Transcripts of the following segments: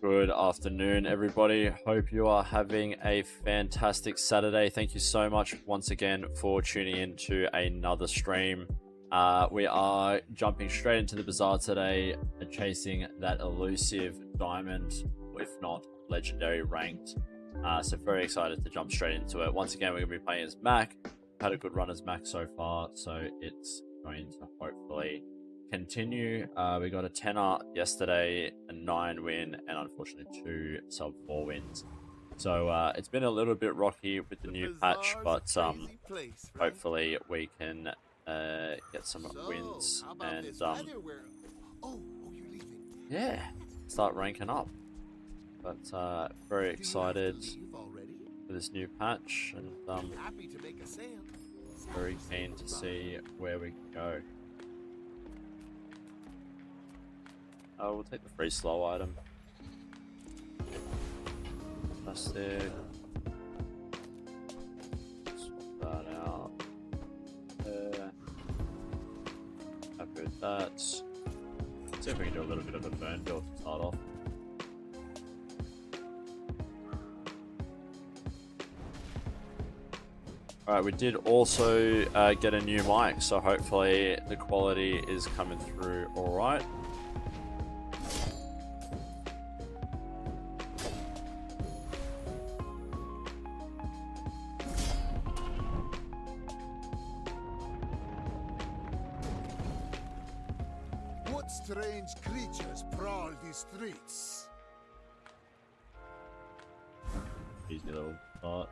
Good afternoon, everybody. Hope you are having a fantastic Saturday. Thank you so much once again for tuning in to another stream. We are jumping straight into the Bazaar today, chasing that elusive diamond, if not legendary ranked. So very excited to jump straight into it. Once again, we're going to be playing as Mac. Had a good run as Mac so far, so it's going to hopefully continue. We got a 10er yesterday, a 9 win, and unfortunately 2 sub 4 wins. So it's been a little bit rocky with the new patch, but hopefully we can get some wins and yeah, start ranking up. But very excited for this new patch, and very keen to see where we can go. We'll take the free slow item. Plastic. Swap that out. There. Happy with that. Let's see if we can do a little bit of a burn build to start off. Alright, we did also get a new mic, so hopefully the quality is coming through alright. Strange creatures prowl these streets. Easy little part.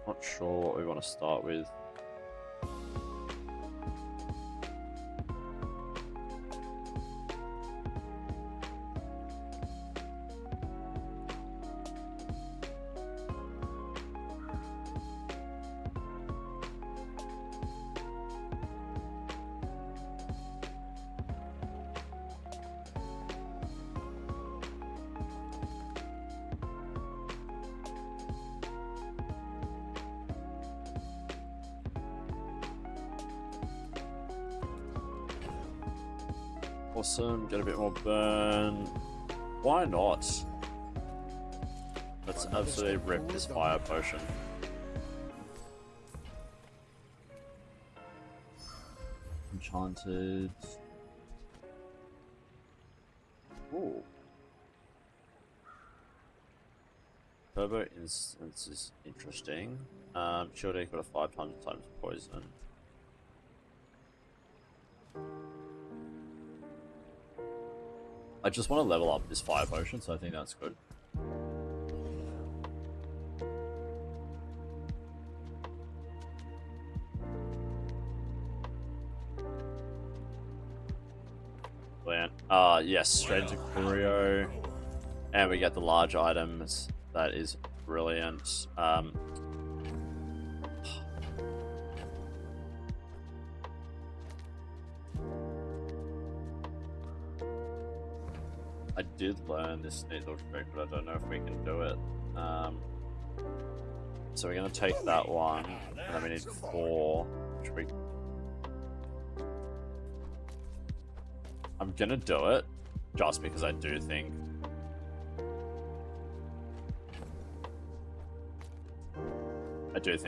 Not sure what we want to start with. Awesome, get a bit more burn. Why not? Let's absolutely rip this fire potion. Enchanted. Ooh. Turbo instance is interesting. Shield equal to 5 times poison. I just want to level up this fire potion, so I think that's good. Brilliant. Yes, straight into Curio. And we get the large items. That is brilliant. I did learn this neat little trick, but I don't know if we can do it. So we're going to take that one, and then we need 4, which we... I'm going to do it, just because I do think...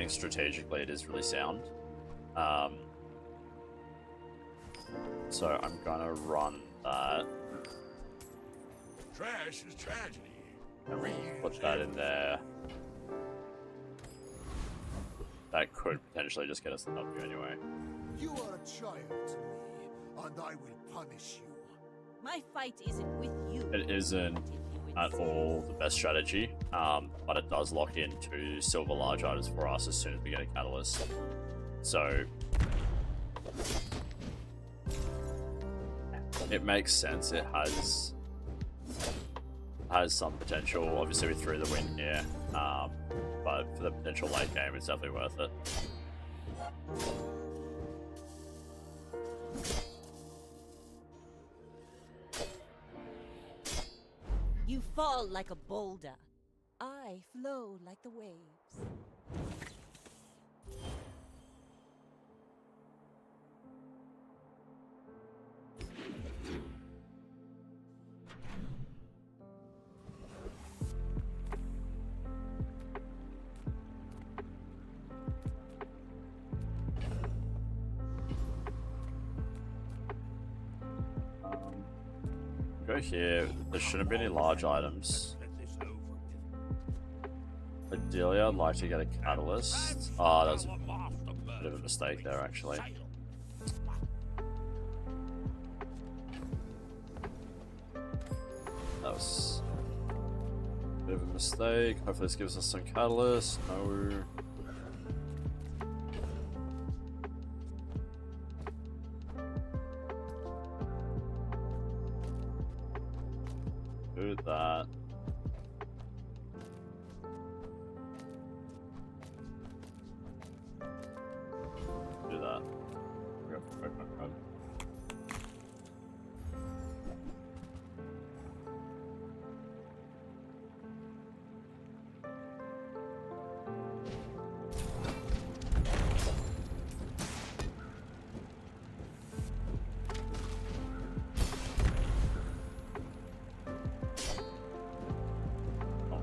strategically it is really sound. So I'm going to run that. Trash is tragedy. And we'll put that in there. That could potentially just get us the W anyway. You are a child to me, and I will punish you. My fight isn't with you. It isn't at all the best strategy, but it does lock in 2 silver large items for us as soon as we get a catalyst. So it makes sense. It has some potential. Obviously we threw the win here, but for the potential late game it's definitely worth it. You fall like a boulder. I flow like the waves. Go here. There shouldn't be any large items. Ideally, I'd like to get a catalyst. Ah, that was a bit of a mistake there, actually. That was a bit of a mistake. Hopefully this gives us some catalyst. No. Do that. Do that. We got the Pokemon card.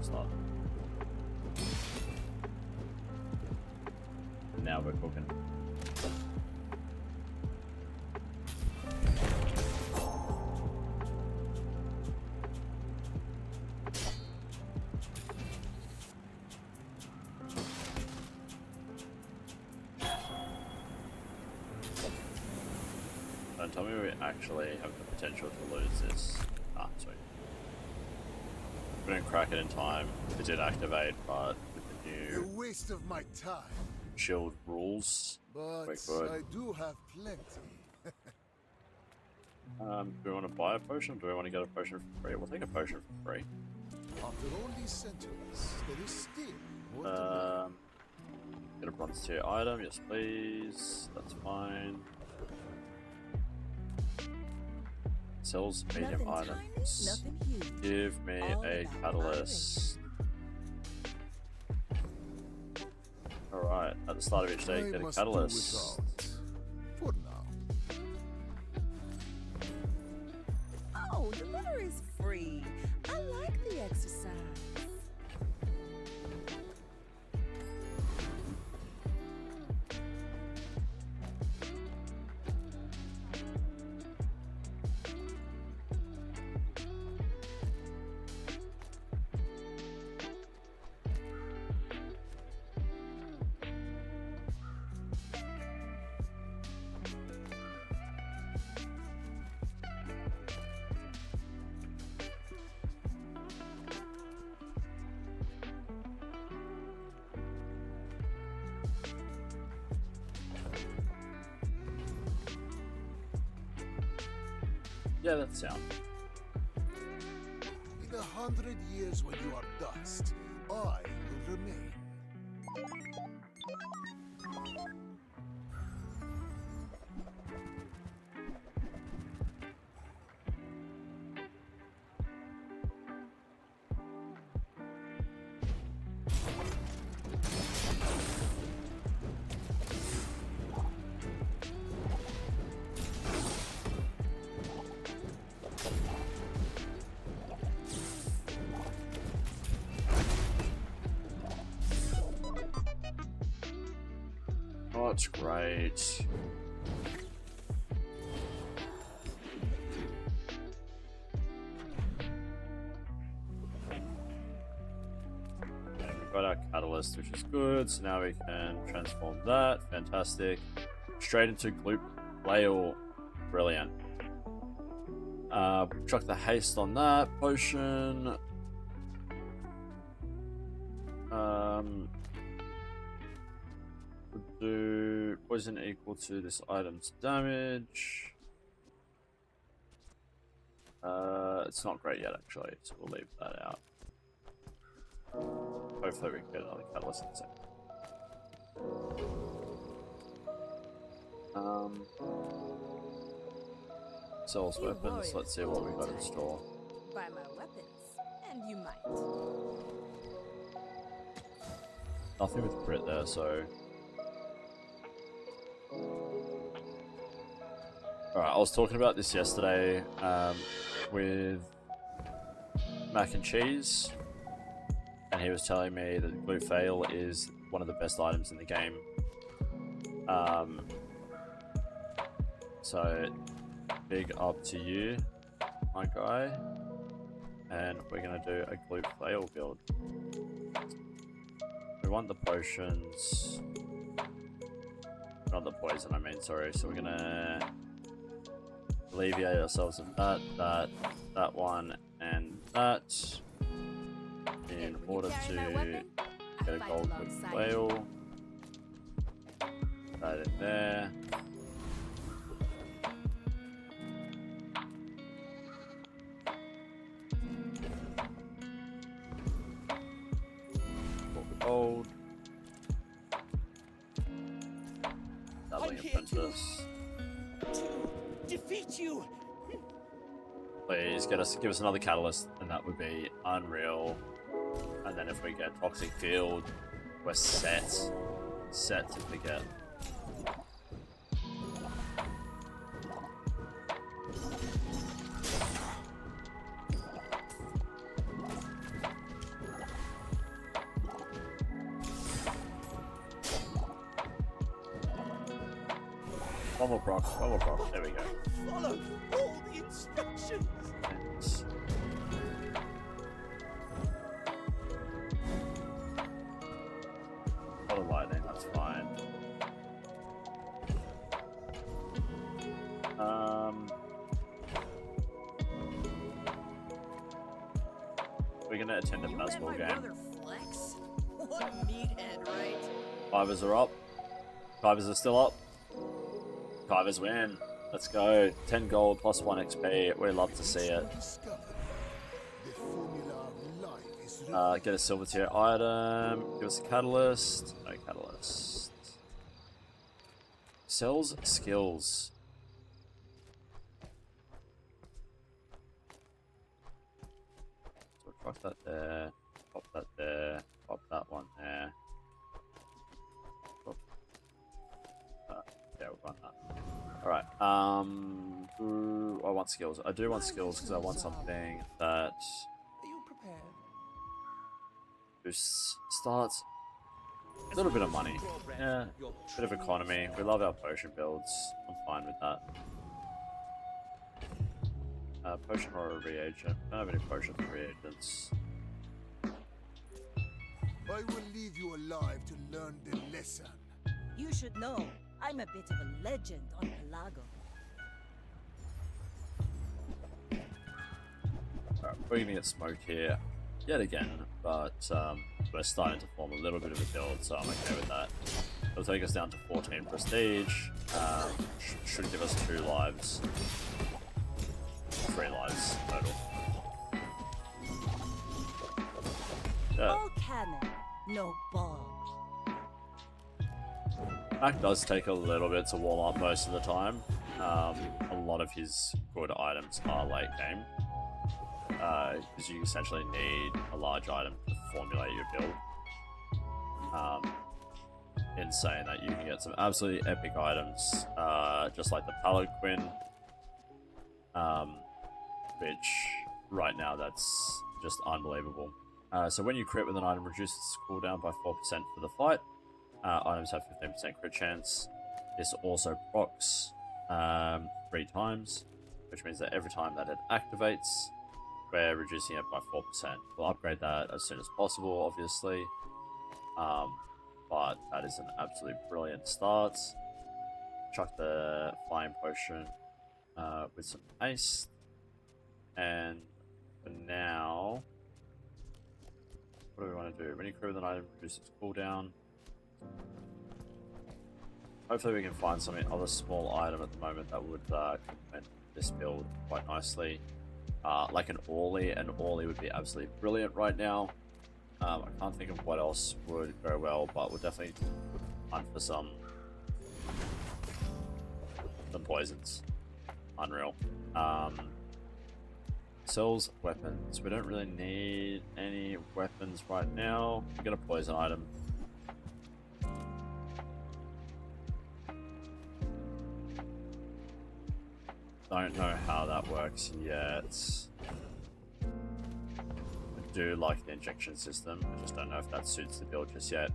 Stop. Now we're cooking. Don't tell me we actually have the potential to lose this. Ah, sweet. We didn't crack it in time. It did activate, but with the A new waste of my time. shield rules, But we're good. I do have plenty. Do we want to buy a potion? Do we want to get a potion for free? We'll take a potion for free. After all these centuries, there is still more to Get a bronze tier item, yes please. That's fine. Sells medium Nothing tiny, items. nothing huge. Give me All a about catalyst. Alright, at the start of each day, I get a must do catalyst. without. For now. Oh, the litter is free. I like the exercise. Yeah, that's sound. In 100 years when you are dust, I will remain. Oh, it's great. Okay, we've got our catalyst, which is good. So now we can transform that. Fantastic. Straight into Gloop Flail. Brilliant. Chuck the haste on that potion. Would do poison equal to this item's damage. It's not great yet, actually, so we'll leave that out. Hopefully we can get another catalyst in a second. Sells You weapons. warriors Let's see what we got in tired store. by my weapons, and you might. nothing with crit there, so. Alright, I was talking about this yesterday with Mac and Cheese, and he was telling me that Glue Fail is one of the best items in the game. So, big up to you, my guy, and we're going to do a Glue Fail build. We want the potions, not the poison, I mean, sorry, so we're going to alleviate ourselves of that one, and that in order to get a gold with whale. That in there. Gold. Doubling apprentice. Defeat you. Please give us another catalyst, and that would be unreal. And then if we get toxic field, we're set to forget. One more proc, there we go. Follow all the instructions. Not a lightning, that's fine. We're gonna attend a basketball game. Flex? What a meathead, right? Fivers are up. Fivers are still up. Fivers win. Let's go. 10 gold plus 1 XP. We love to see it. Get a silver tier item. Give us a catalyst. No catalyst. Sells skills. So drop that there. Pop that there. Pop that one there. Yeah, we'll run that. Alright, I want skills. I do want skills because I want something that Are you prepared? boosts starts a little bit of money. Yeah, bit of economy. We love our potion builds. I'm fine with that. Potion or a reagent. I don't have any potions or reagents. I will leave you alive to learn the lesson. You should know, I'm a bit of a legend on Pelago. Alright, we're gonna get smoked here yet again, but we're starting to form a little bit of a build, so I'm okay with that. It'll take us down to 14 prestige. Should give us 2 lives. 3 lives total. All cannon, no ball. Mac does take a little bit to warm up most of the time. A lot of his good items are late game. Because you essentially need a large item to formulate your build. In saying that, you can get some absolutely epic items, just like the Palanquin, which right now that's just unbelievable. So when you crit with an item, reduces its cooldown by 4% for the fight. Items have 15% crit chance. This also procs 3 times, which means that every time that it activates, we're reducing it by 4%. We'll upgrade that as soon as possible, obviously. But that is an absolute brilliant start. Chuck the flying potion with some haste. And for now, what do we want to do? When you crit with an item, reduce its cooldown. Hopefully we can find some other small item at the moment that would complement this build quite nicely. Like an Orly. An Orly would be absolutely brilliant right now. I can't think of what else would go well, but we'll definitely hunt for some poisons. Unreal. Sells weapons. We don't really need any weapons right now. We got a poison item. don't know how that works yet. I do like the injection system. I just don't know if that suits the build just yet.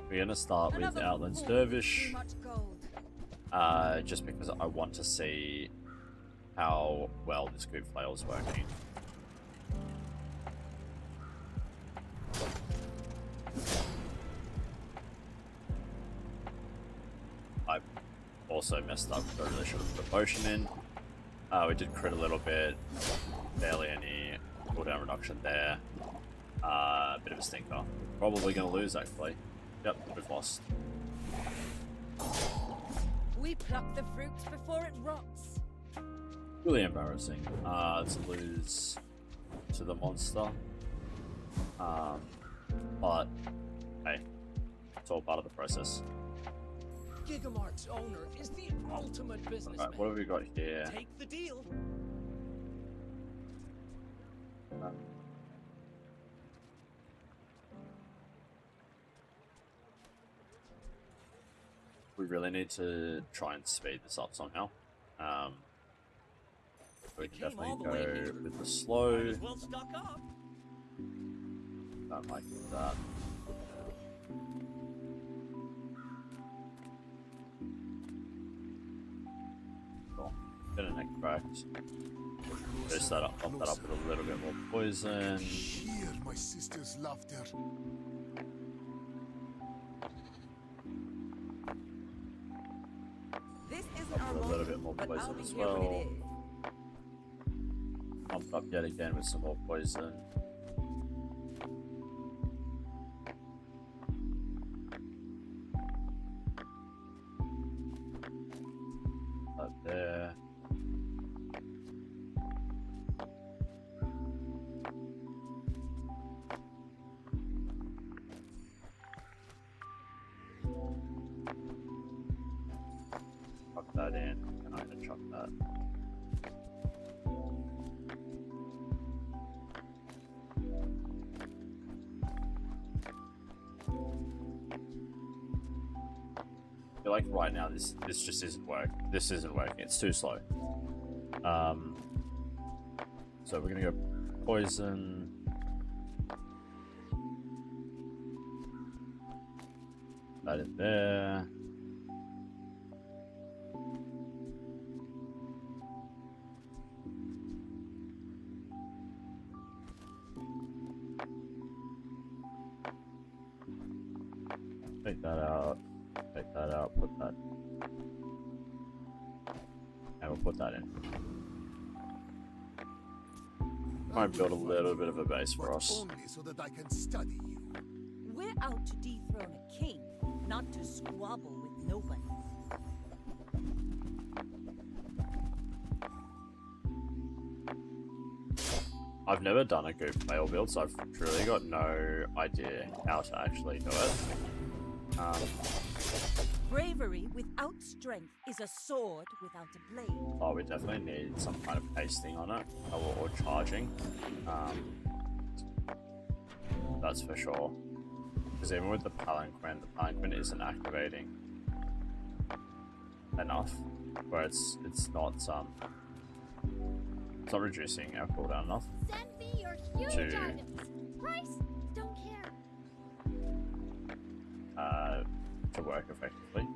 We're gonna start with Another Outlands fool with Dervish, too much gold. just because I want to see how well this Goop Flail is working. I also messed up, so I really should have put potion in. We did crit a little bit, barely any cooldown reduction there. Bit of a stinker. Probably gonna lose actually. Yep, we've lost. We pluck the fruit before it rots. Really embarrassing to lose to the monster. But hey, it's all part of the process. Gigamart's owner is the ultimate businessman. Alright, what have we got here? Take the deal. We really need to try and speed this up somehow. We can definitely go with the slow. Might as well stock up. Don't like that. Cool. Get a neck cracked. Boost that up, bump that up with a little bit more poison. Hear my sister's laughter. This isn't our Put a little bit moment, more but I'll poison be as here when well. it is. Pump up yet again with some more poison. Up there. Chuck that in, and I'm gonna chuck that. I feel like right now this just isn't working. This isn't working. It's too slow. So we're gonna go poison. That in there. Take that out. Take that out. Put that. And we'll put that in. Try and build a little bit of a base for But us. only so that I can study you. We're out to dethrone a king, not to squabble with nobody. I've never done a Goop Flail build, so I've truly got no idea how to actually do it. Bravery without strength is a sword without a blade. Oh, we definitely need some kind of hasting on it, or charging. That's for sure. Because even with the palanquin isn't activating enough, where it's not reducing our cooldown enough. Send me your huge To- items. Price? Don't care. To work effectively.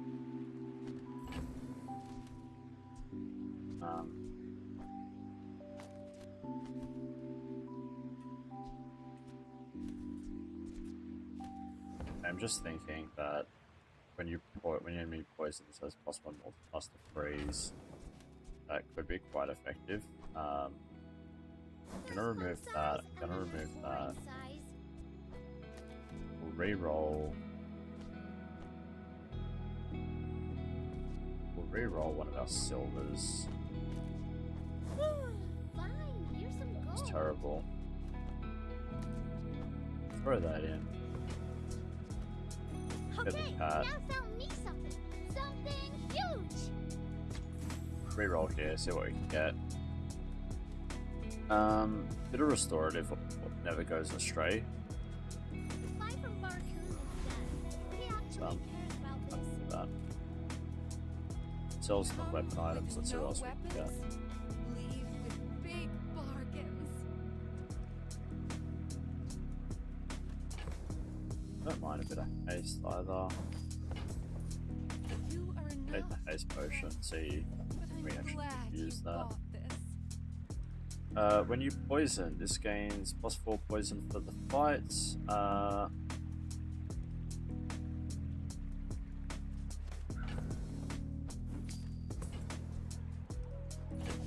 I'm just thinking that when you enemy poisons has +1 plus the freeze, that could be quite effective. I'm gonna remove that. I'm gonna remove that. We'll re-roll. We'll re-roll one of our silvers. Fine, here's some gold. It's terrible. Throw that in. Get the Okay, cat. now sell me something. Something huge. Re-roll here, see what we can get. Bit of restorative never goes astray. Buy from Barcoon instead. He actually So, cares about this. that. Sells some weapon items, let's see what else we can get. Don't mind a bit of haste either. You are Take the enough, haste potion, see but I'm we actually glad use you that. bought this. When you poison, this gains +4 poison for the fight.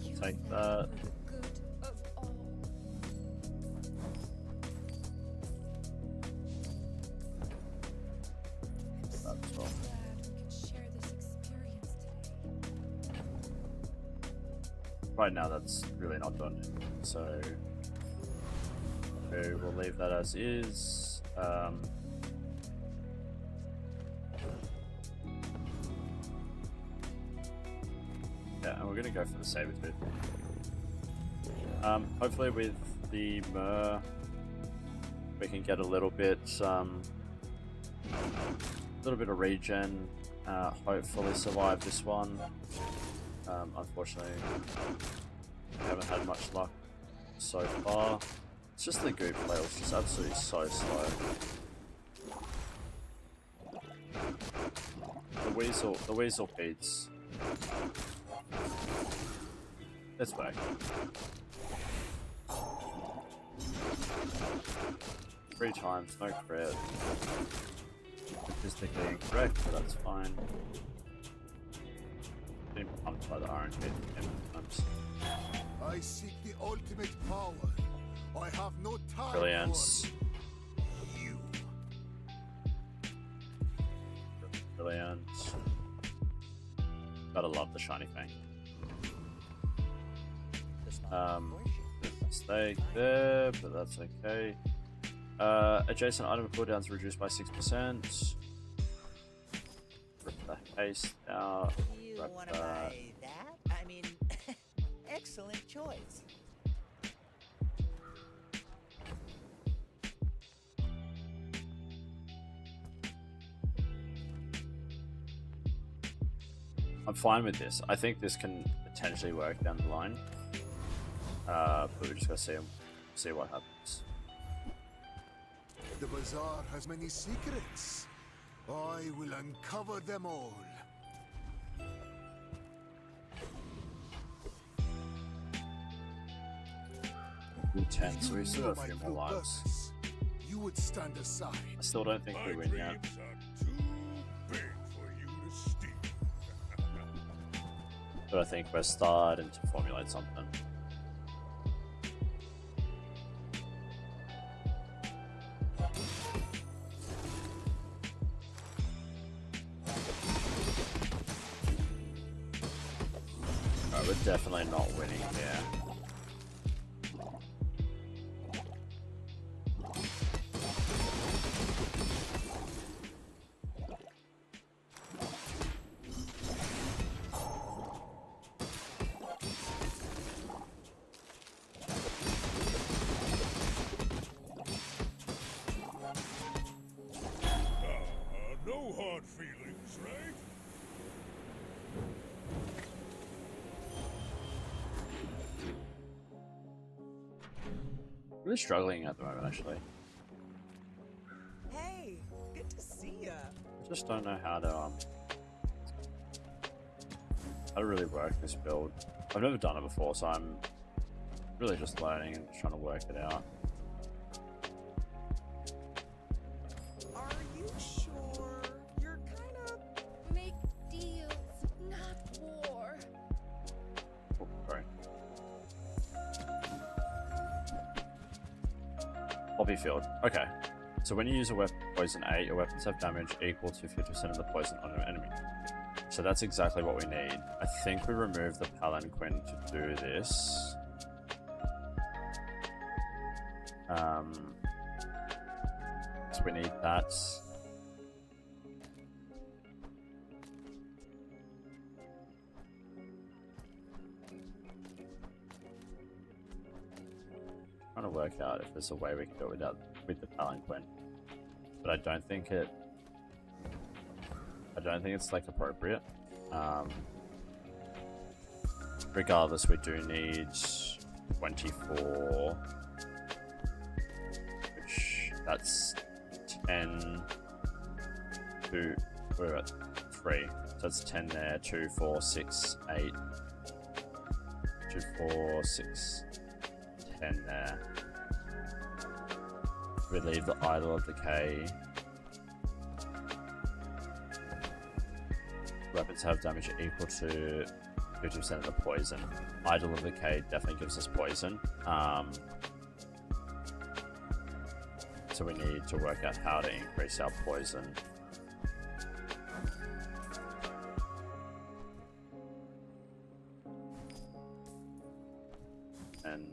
Use Take it that. for the good of all. I'm so That's all. glad we could share this experience today. Right now, that's really not done. So we'll leave that as is. Yeah, and we're gonna go for the saber tooth. Hopefully with the Myrrh, we can get a little bit of regen. Hopefully survive this one. Unfortunately, we haven't had much luck so far. It's just the goop play was just absolutely so slow. The weasel beats. It's back. Three times, no crit. Statistically incorrect, but that's fine. Been pumped by the RNG 10 times. I seek the ultimate power. I have no time Brilliance. for you. Brilliance. Gotta love the shiny thing. Mistake there, but that's okay. Adjacent item cooldowns reduced by 6%. Rip the haste out. You Grab want to that. buy that? I mean, excellent choice. I'm fine with this. I think this can potentially work down the line. But we just gotta see what happens. The Bazaar has many secrets. I will uncover them all. We're 10, If so we you still knew have a my few true more lives. purpose, you would stand aside. I still don't think we win yet. dreams are too big for you to steal. But I think we're starting to formulate something. Alright, we're definitely not winning here. No hard feelings, right? Really struggling at the moment, actually. Hey, good to see ya. I just don't know how to really work this build. I've never done it before, so I'm really just learning and trying to work it out. Are you sure you're kind of Make deals, not war. Oh, sorry. Poppy field. Okay. So when you use a weapon poison 8, your weapons have damage equal to 50% of the poison on your enemy. So that's exactly what we need. I think we remove the palanquin to do this. So we need that. Trying to work out if there's a way we can do it with the palanquin, but I don't think it's like appropriate. Regardless, we do need 24, which that's 10 to, we're at 3. So it's 10 there, 2, 4, 6, 8. 2, 4, 6, 10 there. We leave the Idol of Decay. Weapons have damage equal to 50% of the poison. Idol of Decay definitely gives us poison. So we need to work out how to increase our poison. And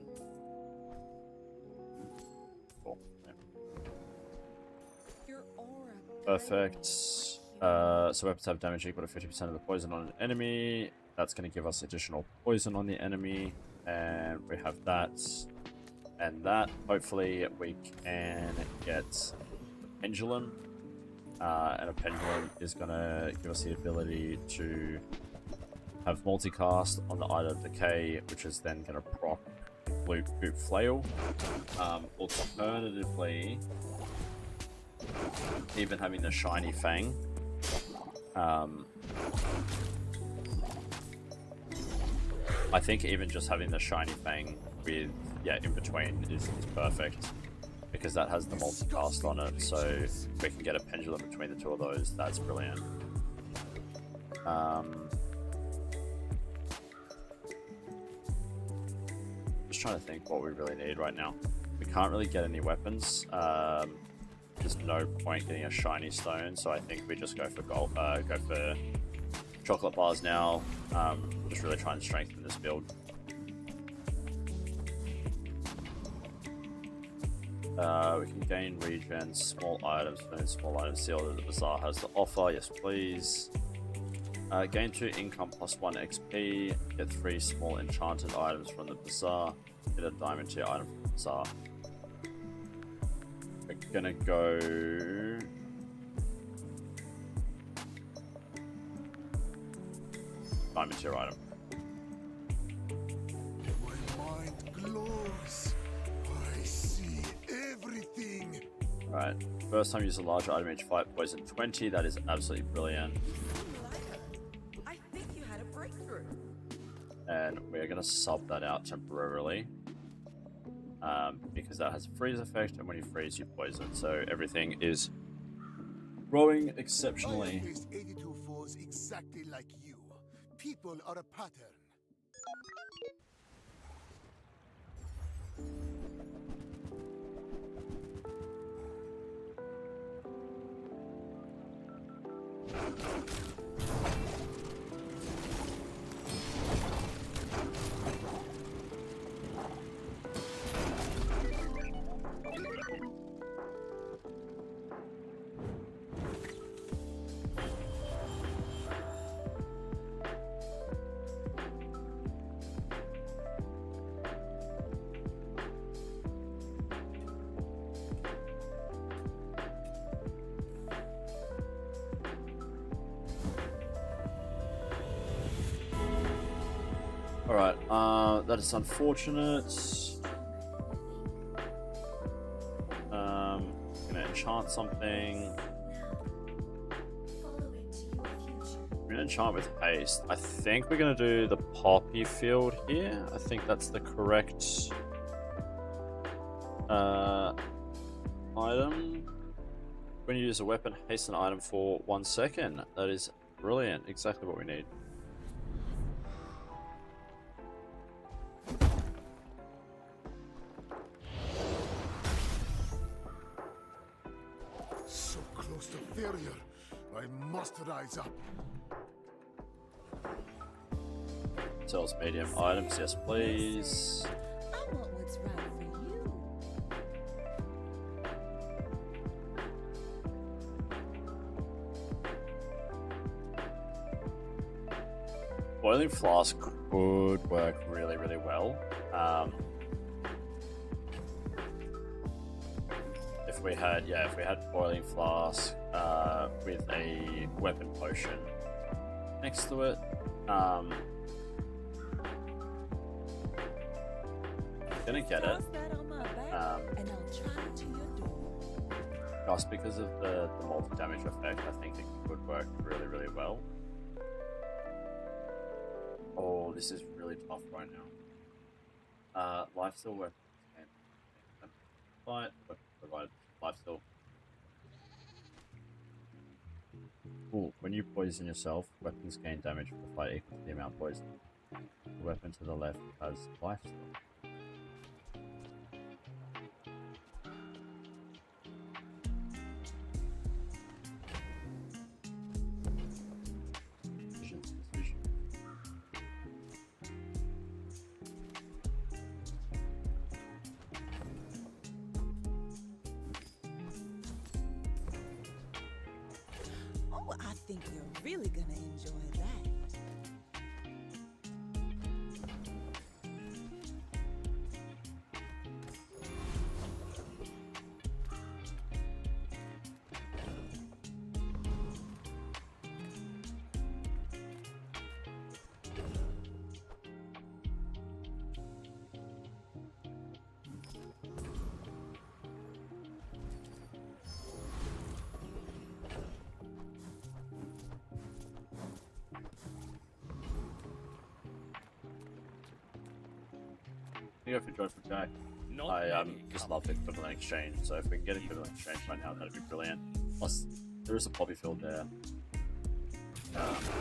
cool. Yeah. Your aura. Perfect. So weapons have damage equal to 50% of the poison on an enemy. That's going to give us additional poison on the enemy. And we have that. And that. Hopefully we can get a pendulum. And a pendulum is going to give us the ability to have multicast on the Idol of Decay, which is then going to proc Loop Goop Flail. Alternatively, even having the Shiny Fang. I think even just having the Shiny Fang with, in between is perfect. Because that has the multicast on it, so if we can get a pendulum between the two of those, that's brilliant. Just trying to think what we really need right now. We can't really get any weapons. There's no point getting a shiny stone, so I think we just go for go for chocolate bars now. Just really trying to strengthen this build. We can gain regen, small items, small items, see all that the Bazaar has to offer. Yes, please. Gain 2 income plus 1 XP. Get 3 small enchanted items from the Bazaar. Get a diamond tier item from the Bazaar. We're gonna go. Diamond tier item. My mind glows. I see everything. Right. First time use a large item each fight, poison 20. That is absolutely brilliant. I think you had a breakthrough. And we're gonna sub that out temporarily. Because that has a freeze effect, and when you freeze, you poison. So everything is growing I exceptionally. have faced 82 foes exactly like you. People are a pattern. Alright, that is unfortunate. Gonna enchant something. We're gonna enchant with haste. I think we're gonna do the poppy field here. I think that's the correct item. When you use a weapon, haste an item for 1 second. That is brilliant. Exactly what we need. So close to failure. I must rise up. Sells medium items, yes please. I want what's right for you. Boiling flask could work really, really well. If we had boiling flask with a weapon potion next to it. Gonna get it. Toss that on my back, and I'll try to your door. just because of the multi-damage effect, I think it could work really, really well. Oh, this is really tough right now. Lifesteal weapons can fight, but provide lifesteal. Cool. When you poison yourself, weapons gain damage for the fight equal to the amount poisoned. The weapon to the left has lifesteal. Vision. Oh, I think you're really gonna enjoy that. You go for Joyful Jack. I just love equivalent exchange, so if we can get equivalent exchange right now, that'd be brilliant. Plus, there is a poppy field there.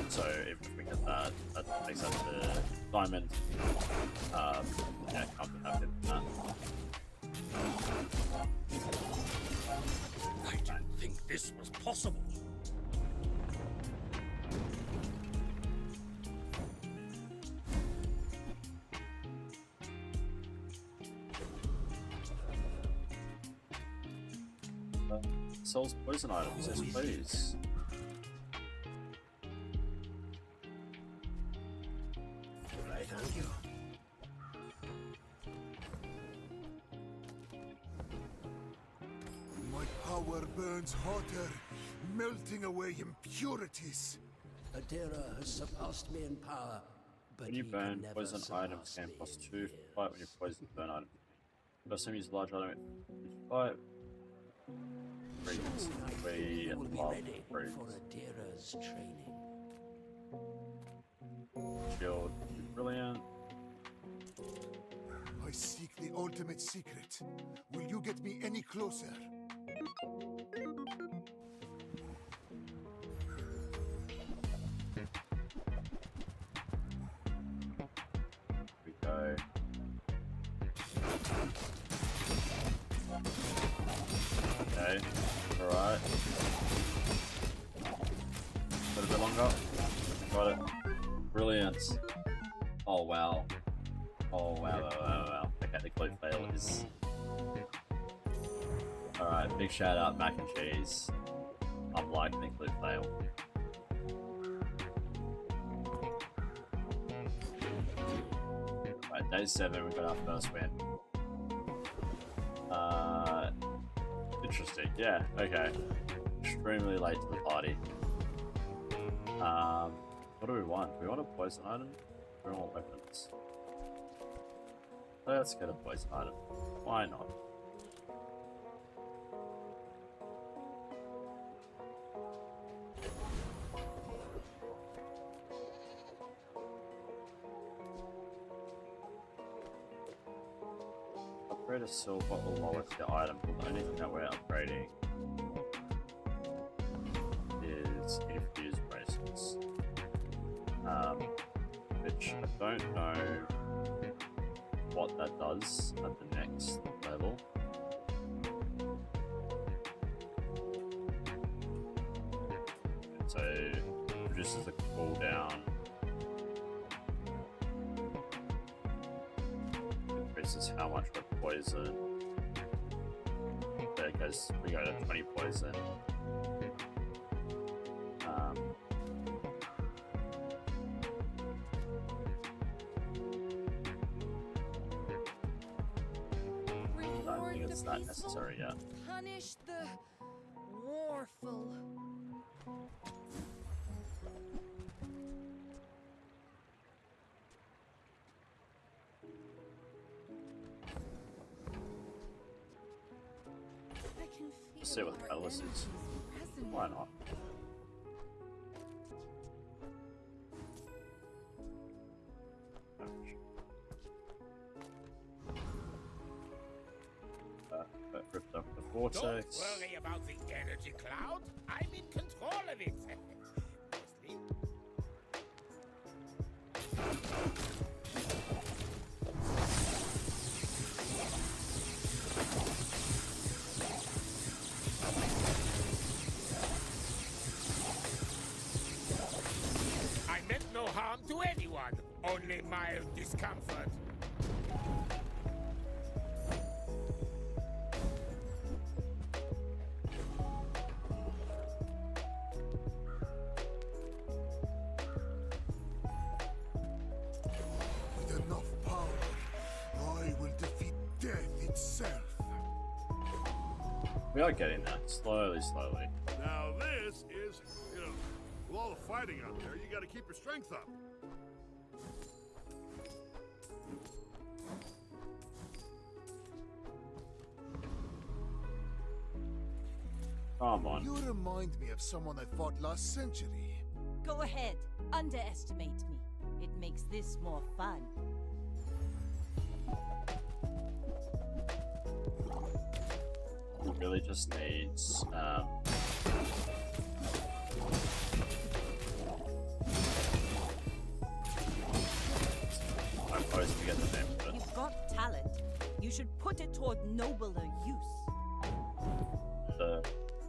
So even if we get that, that takes us to diamond. Yeah, can't be happy with that. I didn't think this was possible. Sells poison items, yes please. Thank you. My power burns hotter, melting away impurities. Adira has surpassed me in power, but When you he burn can never poison items, surpass gain me plus in 2 fear. fight when you poison burn item. First time you use a large item, fight. Soon I think We you will be love ready freeze. for Adira's training. Shield, brilliant. I seek the ultimate secret. Will you get me any closer? We go. Okay, alright. A little bit longer. Got it. Brilliant. Oh wow. Oh wow. Okay, the clue fail is. Alright, big shout out mac and cheese. I'm liking the clue fail. Alright, day 7, we got our first win. Interesting. Yeah, okay. Extremely late to the party. What do we want? Do we want a poison item? Do we want weapons? Let's get a poison item. Why not? Upgrade a silver or lower tier item. The only thing that we're upgrading is infused bracelets. Which I don't know what that does at the next level. So it reduces the cooldown. Increases how much we're poisoned. There it goes, we go to 20 poison. I don't think it's that necessary yet. Punish the warful. I can feel Let's see what the catalyst is. Why not? Ripped up the vortex. Don't worry about the energy cloud. I'm in control of it. Mostly. I meant no harm to anyone, only mild discomfort. With enough power, I will defeat death itself. We are getting there. Slowly, slowly. Now this is, with all the fighting out there, you gotta keep your strength up. Come on. You remind me of someone I fought last century. Go ahead, underestimate me. It makes this more fun. It really just needs I'm supposed to get the name of it. You've got talent. You should put it toward nobler use. The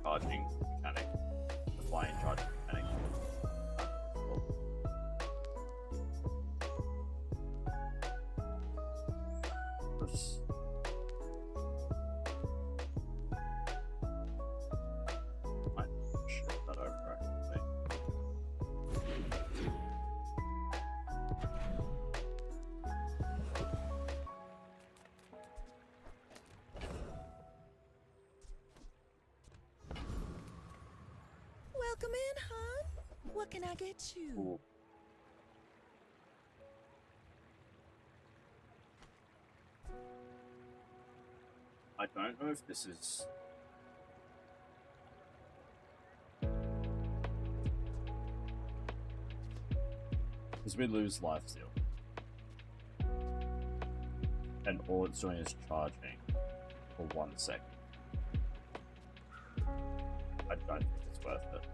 charging mechanic. The flying charging mechanic. Oops. Might shift that over actually. Welcome in, hon. What can I get you? Ooh. I don't know if this is because we lose life steal. And all it's doing is charging for 1 second. I don't think it's worth it.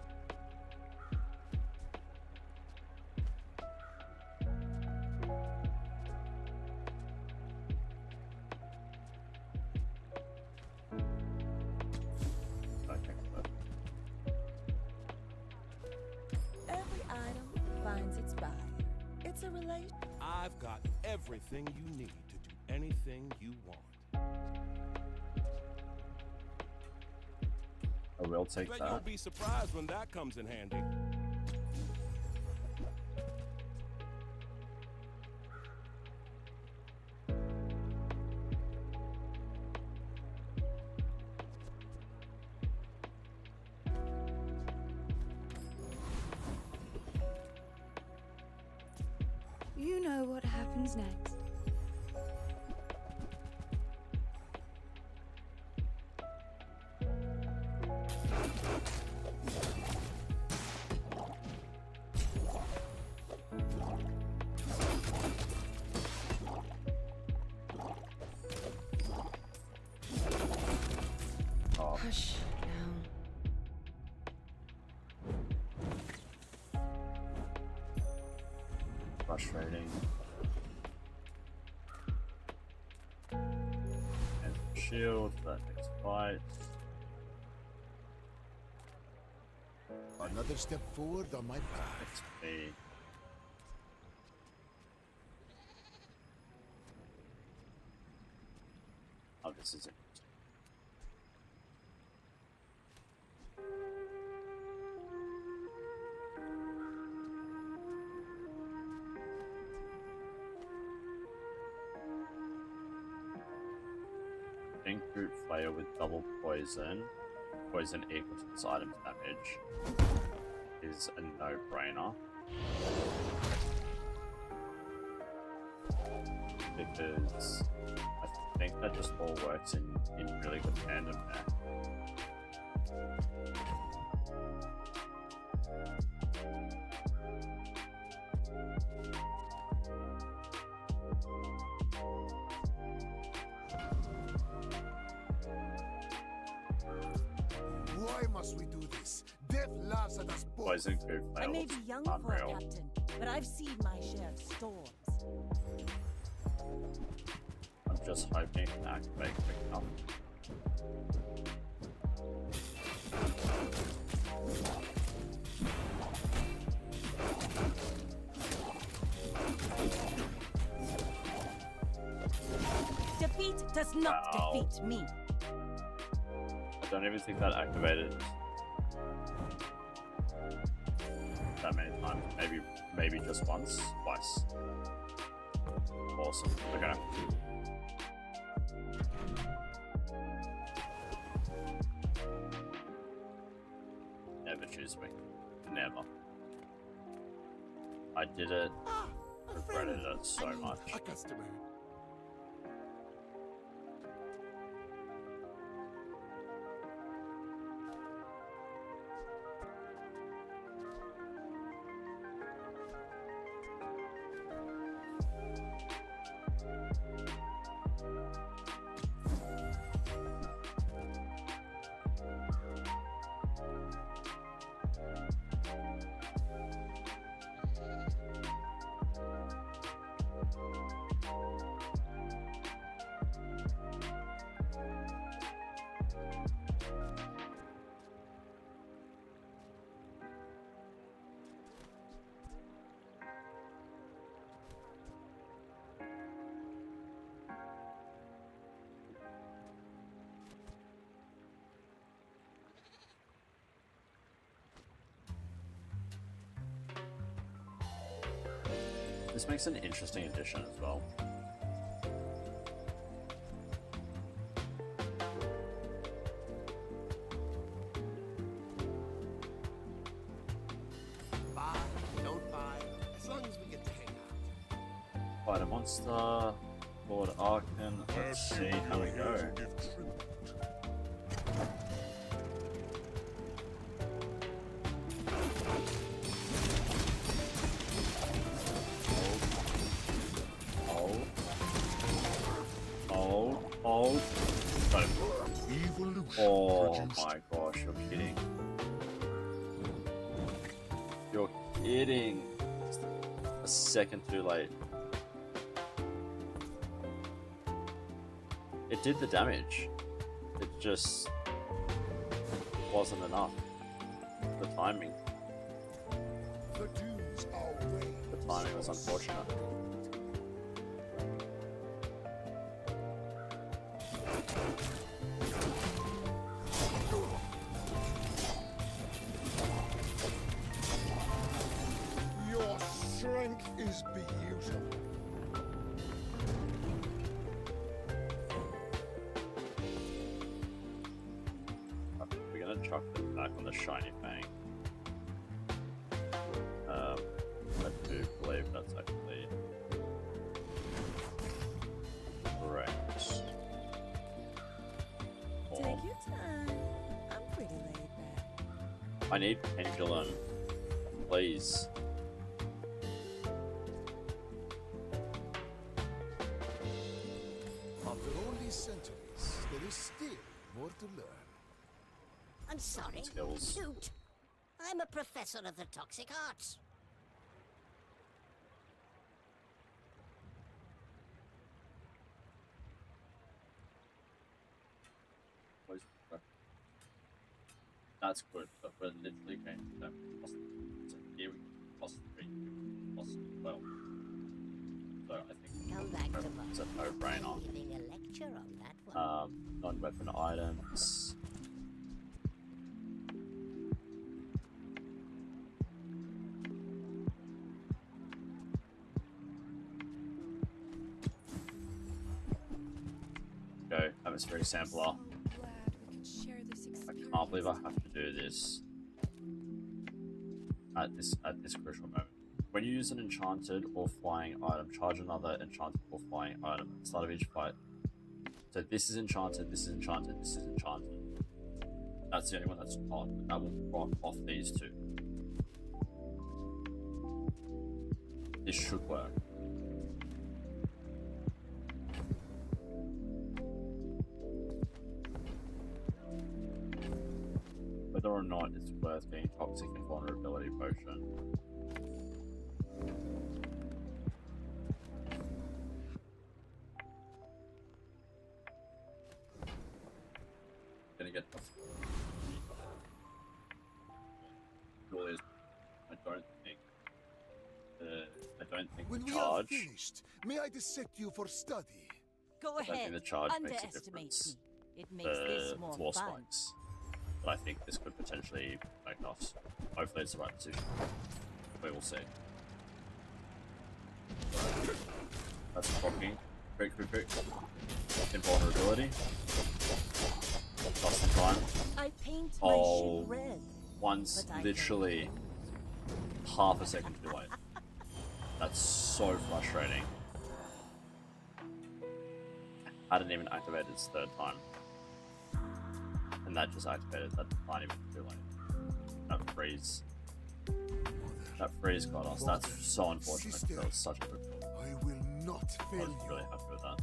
Okay, but Every item finds its buyer. It's a relation. I've got everything you need to do anything you want. I will take Bet you'll that. be surprised when that comes in handy. You know what happens next. Oh, Hush now. frustrating. And shield for that next fight. Another step forward on my path. XP. Oh, this is it. Pink Root Flail with double poison. Poison equal to this item's damage is a no-brainer. Because I think that just all works in really good tandem there. Why must we do this? Death laughs at us both. Poison coup I may fails. be young for a Unreal. captain, but I've seen my share of storms. I'm just hoping to activate quick enough. Defeat does not Wow. defeat me. I don't even think that activated that many times. Maybe just once, twice. Awesome. Okay. Never choose me. Never. I did it. Regretted it so much. A customer. This makes an interesting addition as well. Buy, don't buy, as long as we get to hang out. Fight a monster. Lord Arkan. Let's see how we go. Oh. Oh my gosh, you're kidding. You're kidding. Just a second too late. It did the damage. It just wasn't enough. The timing. The dues are way. The timing was unfortunate. Your strength is beautiful. We're gonna chuck them back on the shiny fang. I do believe that's actually correct. Take your time. I'm pretty laid back. I need pendulum, please. After all these centuries, there is still more to learn. I'm sorry. Skills. Shoot. I'm a professor of the toxic arts. That's good, but we're literally going to have cost. So here we cost 3, cost 12. So I think Come back tomorrow. it's a no-brainer. Giving a lecture on that one. Non-weapon items. Go, atmospheric sampler. So glad we could share this I experience. can't believe I have to do this at this crucial moment. When you use an enchanted or flying item, charge another enchanted or flying item at the start of each fight. So this is enchanted, this is enchanted, this is enchanted. That's the only one that's not, but that will proc off these two. This should work. whether or not it's worth getting toxic and vulnerability potion. Gonna get toxic. Really is. I don't think When the we are charge. finished, may I dissect you for study? Go I don't think ahead. the charge makes a Underestimate difference. me. It makes this more Floor fun. spikes. But I think this could potentially make us. Hopefully it's the right decision. We will see. That's blocking. Quick. Invulnerability. Just in time. I paint my Oh, ship red. one's But I literally half a second too late. That's so frustrating. I didn't even activate its third time. And that just activated, that not even too late. That freeze got us. That's so unfortunate. Sister, That was such a good call. I will not I fail was you. really happy with that.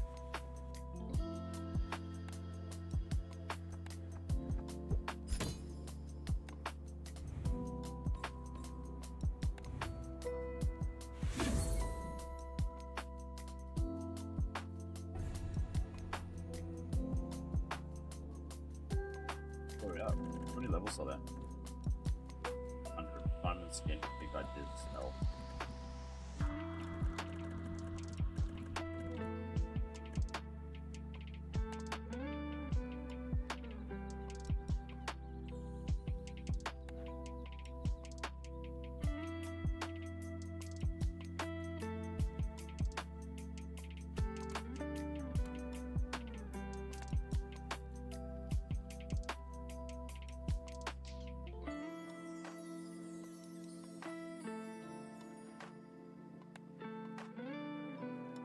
Where are we at? How many levels are there? 100 diamond skin. I think I did smell.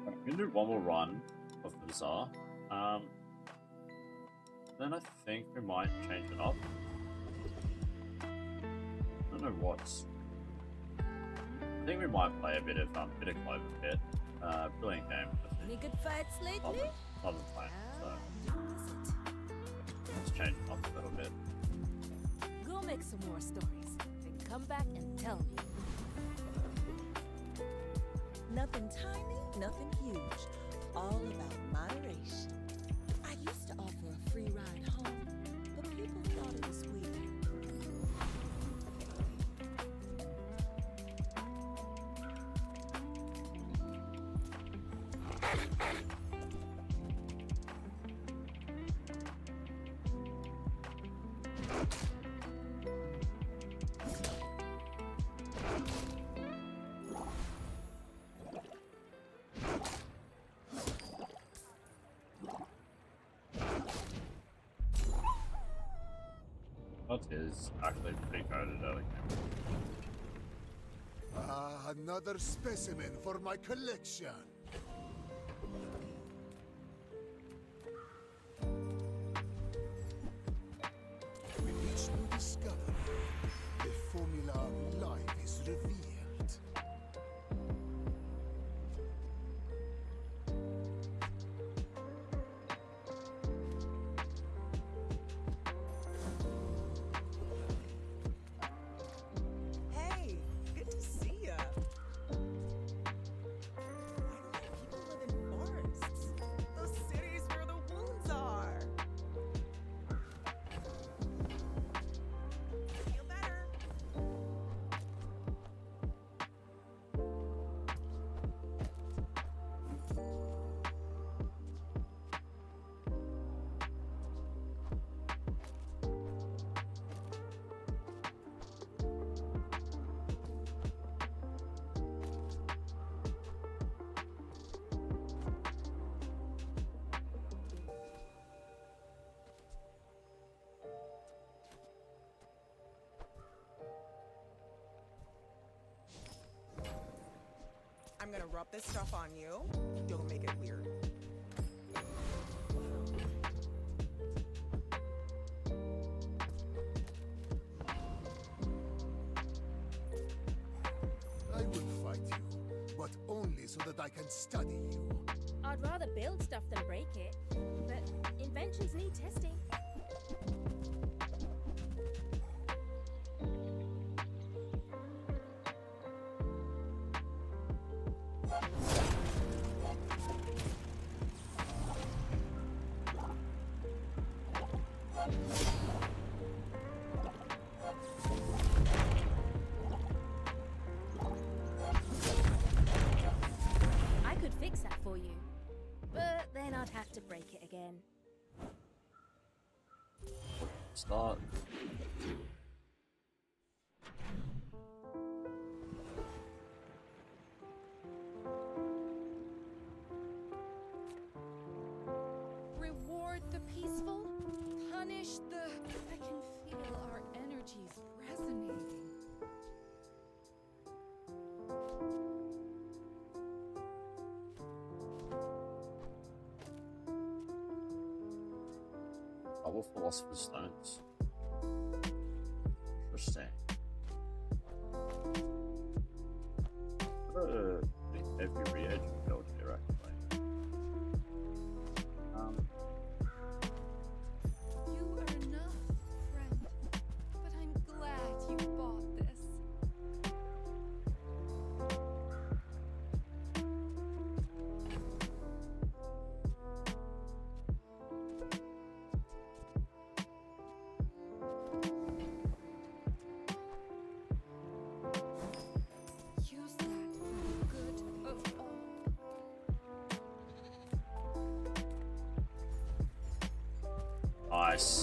We can do one more run of the Bazaar. Then I think we might change it up. I don't know what's. I think we might play a bit of Cloverpit. Brilliant game. Any good fights lately? Love the playing, so Do visit. let's change it up a little bit. Go make some more stories. Then come back and tell me. Nothing tiny, nothing huge. All about moderation. I used to offer a free ride home, but people thought it was weird. That is actually pretty coded early game. Another specimen for my collection. With each new discovery, the formula of life is revealed. Hey, good to see ya. Why do people live in forests? Those cities where the wolves are. Feel better. I'm gonna rub this stuff on you. Don't make it weird. I will fight you, but only so that I can study you. I'd rather build stuff than break it, but inventions need testing. start. Reward the peaceful, punish the... I can feel our energies resonating. Double Philosopher's Stones. Interesting. Every reagent build here, actually. You are enough, friend. But I'm glad you bought this. Use that for the good of all. Nice.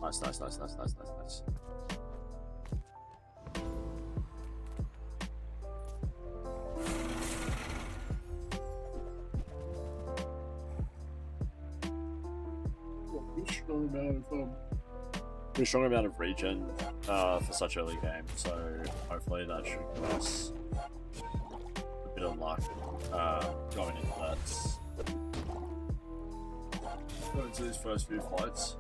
Nice. Pretty strong amount of regen for such early game, so hopefully that should give us a bit of luck going into that. Going into these first few fights.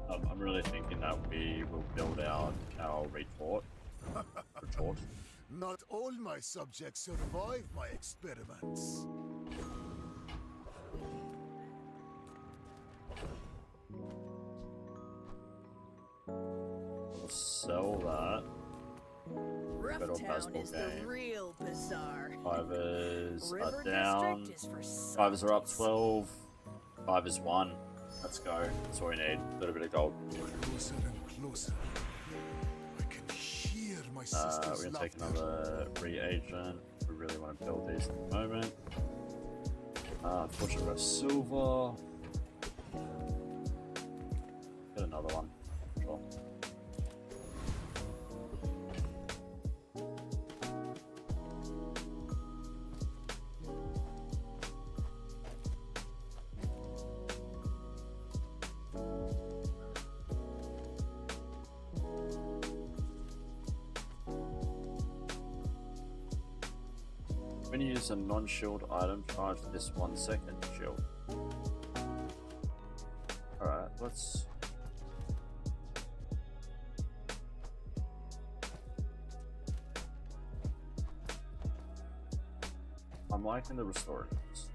I'm really thinking that we will build out our retort. Not all my subjects survive my experiments. We'll sell that. Good old Roughtown is the game. real Bazaar. Fivers River are down. District is for Fivers are up subjects. 12. Fivers 1. Let's go. That's all we need. A little bit of gold. Closer and closer. I can hear my sister's We're gonna take laughter. another reagent. We really want to build these at the moment. Unfortunately, we have silver. Get another one. Sure. When you use a non-shield item, charge this 1 second shield. Alright, let's... I'm liking the restoratives.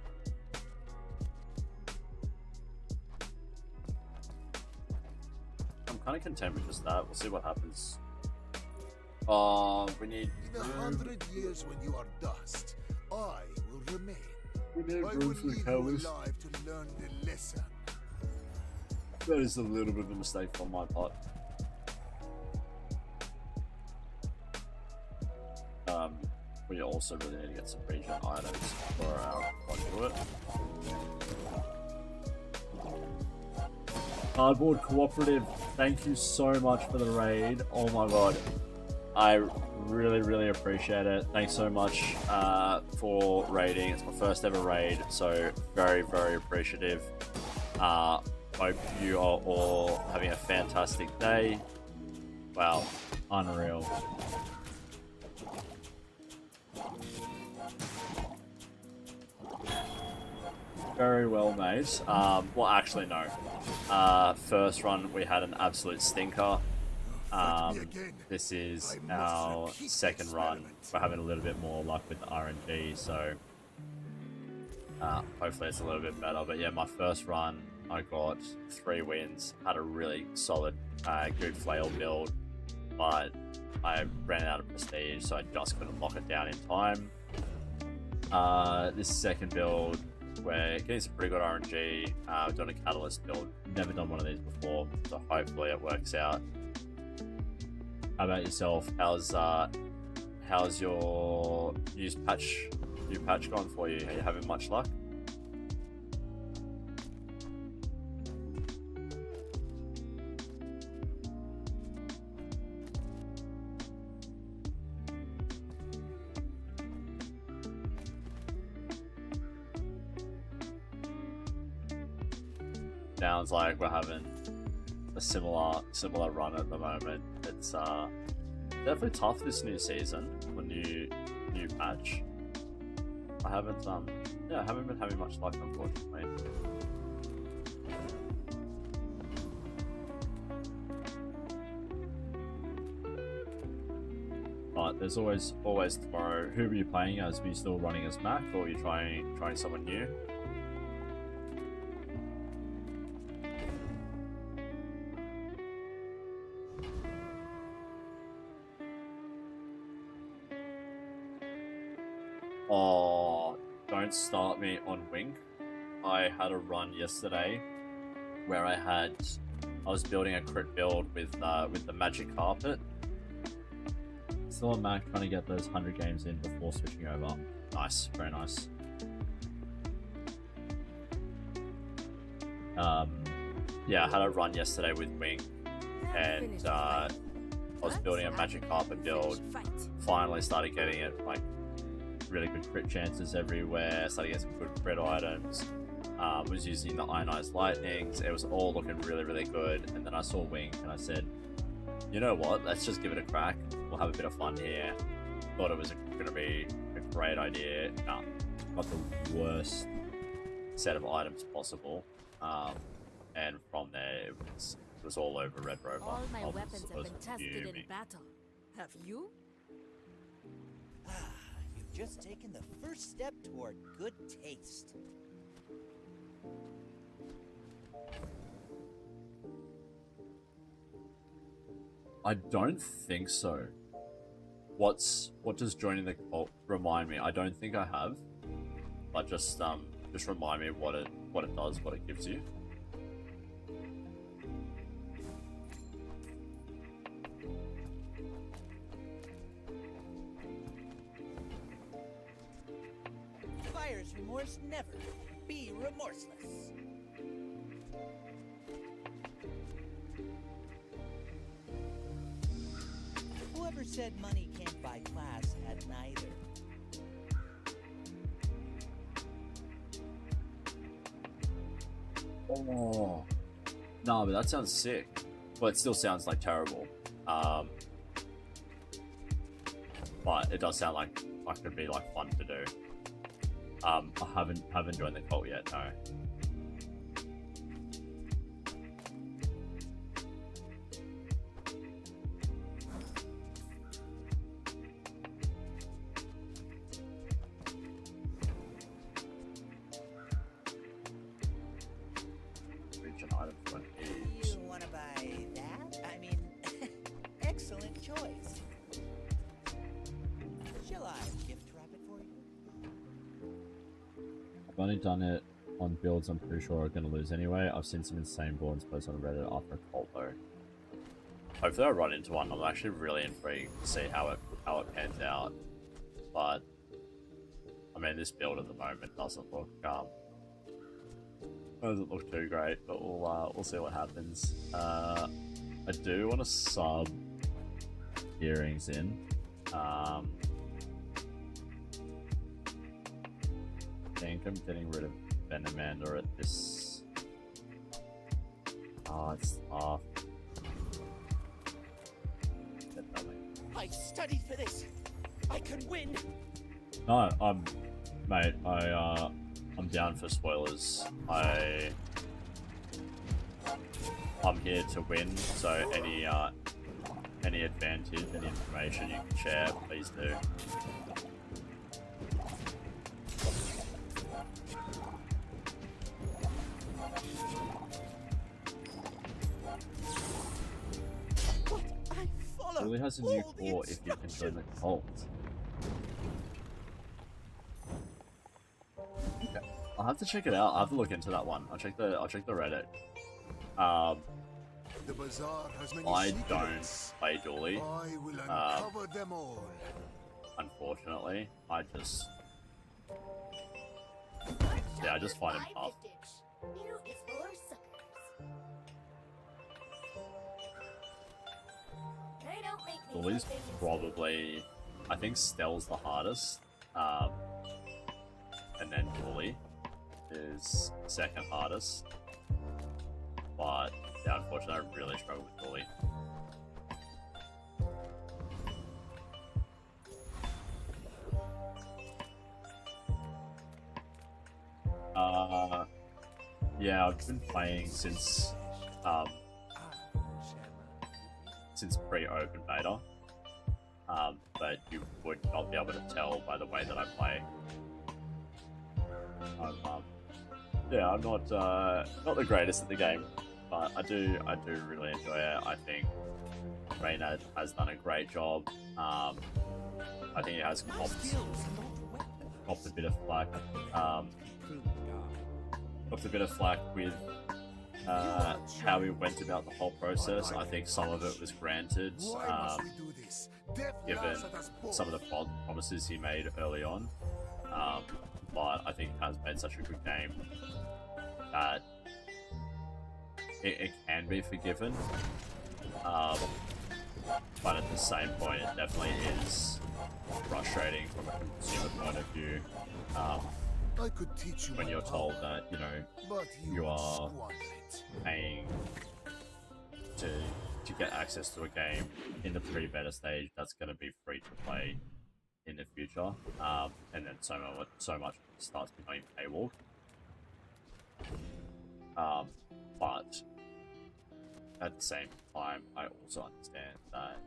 I'm kind of content with just that. We'll see what happens. We need... In 100 years when you are dust, I will remain. We need I will room for leave you colors. alive to learn the lesson. That is a little bit of a mistake on my part. We also really need to get some regen items for our conduit. Cardboard Cooperative, thank you so much for the raid. Oh my god. I really appreciate it. Thanks so much for raiding. It's my first ever raid, so very appreciative. Hope you are all having a fantastic day. Wow, unreal. Very well, mate. Well, actually, no. First run, we had an absolute stinker. This is our second run. We're having a little bit more luck with the RNG, so hopefully it's a little bit better. But yeah, my first run, I got 3 wins. Had a really solid, good flail build, but I ran out of prestige, so I just couldn't lock it down in time. This second build, We're getting some pretty good RNG. We're doing a catalyst build. Never done one of these before, so hopefully it works out. How about yourself? How's your new patch gone for you? Are you having much luck? Sounds like we're having a similar run at the moment. It's definitely tough this new season for new patch. I haven't been having much luck, unfortunately. But there's always tomorrow. Who are you playing as? Are you still running as Mac, or are you trying someone new? Oh, don't start me on Wing. I had a run yesterday where I was building a crit build with the magic carpet. Still on Mac, trying to get those 100 games in before switching over. Nice, very nice. Yeah, I had a run yesterday with Wing, and I was building a magic carpet build. Finally started getting it like really good crit chances everywhere. Started getting some good crit items. Was using the ionized lightnings. It was all looking really good. And then I saw Wing, and I said, you know what? Let's just give it a crack. We'll have a bit of fun here. Thought it was going to be a great idea. Nah, got the worst set of items possible. And from there, it was all over Red Rover. All my weapons have been tested in battle. Have you? You've just taken the first step toward good taste. I don't think so. What does joining the cult remind me? I don't think I have. But just remind me what it does, what it gives you. Buyer's remorse never. Be remorseless. Whoever said money can't buy class had neither. Oh. No, but that sounds sick. Well, it still sounds like terrible. But it does sound like it could be like fun to do. I haven't joined the cult yet, no. Region item 20. You want to buy that? I mean, excellent choice. Shall I gift wrap it for you? I've only done it on builds I'm pretty sure I'm going to lose anyway. I've seen some insane boards posted on Reddit after a cult though. Hopefully I run into one. I'm actually really intrigued to see how it pans out. But I mean, this build at the moment doesn't look too great, but we'll see what happens. I do want to sub earrings in. I think I'm getting rid of Venamander at this. Oh, it's tough. I studied for this. I could win. No, mate, I'm down for spoilers. I'm here to win, so any advantage, any information you can share, please do. It really has a new core if you can join the cult. Okay. I'll have to check it out. I'll have to look into that one. I'll check the Reddit. The Bazaar has many I secrets. don't play dually. I will uncover them all. Unfortunately, I just find him tough. Dually's probably, I think Stell's the hardest, and then Dually is second hardest. But yeah, unfortunately, I really struggle with Dually. Yeah, I've been playing since pre-open beta, but you would not be able to tell by the way that I play. Yeah, I'm not the greatest at the game, but I do really enjoy it. I think Reina has done a great job. I think it has copped a bit of flack. Copped a bit of flack with how we went about the whole process. I think some of it was granted, given some of the promises he made early on. But I think he has made such a good game that it can be forgiven. But at the same point, it definitely is frustrating from a consumer point of view. I could teach you when you're told that, you know, you are paying to get access to a game in the pre-beta stage that's going to be free to play in the future, and then so much starts becoming paywall. But at the same time, I also understand that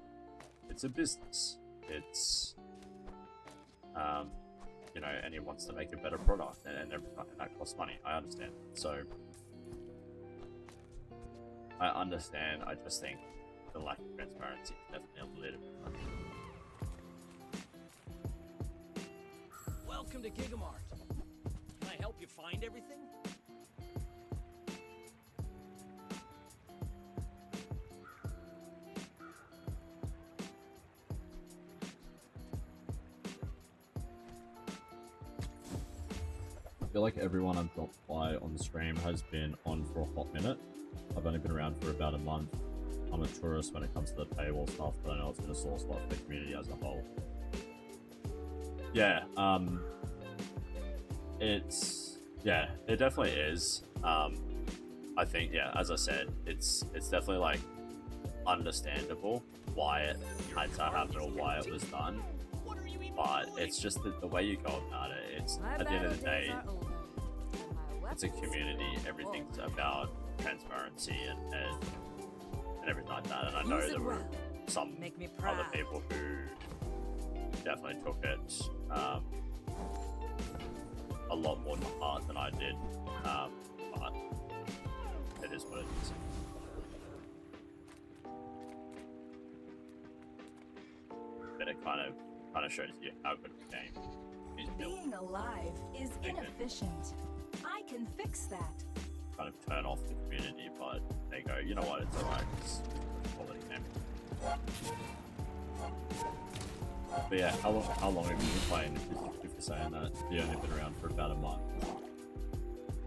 it's a business. It's you know, and he wants to make a better product, and that costs money. I understand. So I understand. I just think the lack of transparency is definitely a little bit much. Welcome to Gigamart. Can I help you find everything? I feel like everyone I've dropped by on the stream has been on for a hot minute. I've only been around for about a month. I'm a tourist when it comes to the paywall stuff, but I know it's been a sore spot for the community as a whole. Yeah, it definitely is. I think, yeah, as I said, it's definitely like understandable why it had to happen or why it was done. But it's just the way you go about it. It's at the end of the day, it's a community. Everything's about transparency and everything like that. And I know there were some other people who definitely took it a lot more to heart than I did. But it is what it is. But it kind of shows you how good the game is built. Being alive is inefficient. I can fix that. Kind of turn off the community, but they go, you know what, it's alright, it's a quality game. But yeah, how long have you been playing if you're saying that you only been around for about a month?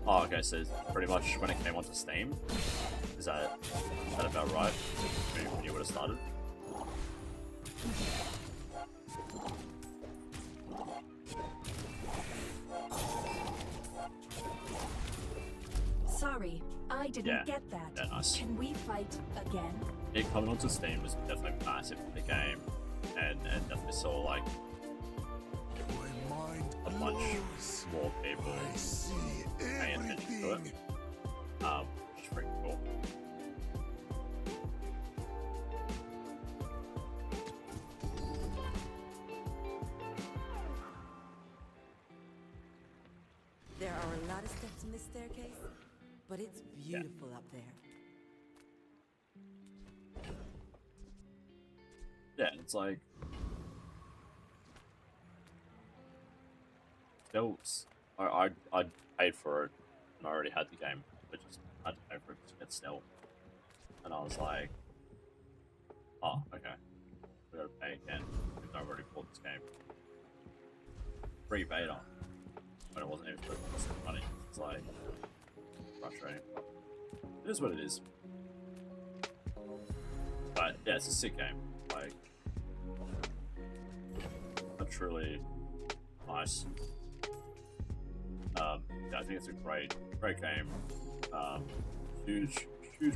Oh, okay, so pretty much when it came onto Steam? Is that about right? When you would have started? Sorry, I didn't get that. Yeah, nice. Can we fight again? It coming onto Steam was definitely massive for the game, and definitely saw like a bunch more people paying attention to it, which is pretty cool. There are a lot of steps in this staircase, but it's beautiful up there. Yeah, it's like I paid for it, and I already had the game, but just had to pay for it to get Snell. And I was like, oh, okay, we gotta pay again because I already bought this game. Free beta, but it wasn't even supposed to cost money. It's like frustrating. It is what it is. But yeah, it's a sick game. Like, a truly nice. Yeah, I think it's a great game. Huge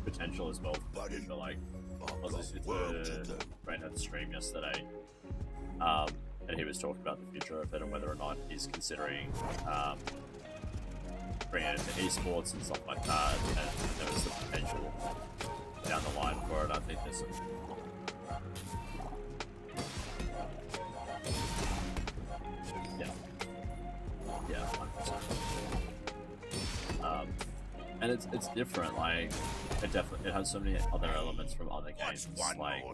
potential as well for the future. Like, I was listening to Reinhardt's stream yesterday, and he was talking about the future of it and whether or not he's considering bringing it into esports and stuff like that. And there was the potential down the line for it. I think there's some. Yeah, 100%. And it's different. Like, it has so many other elements from other games. Like,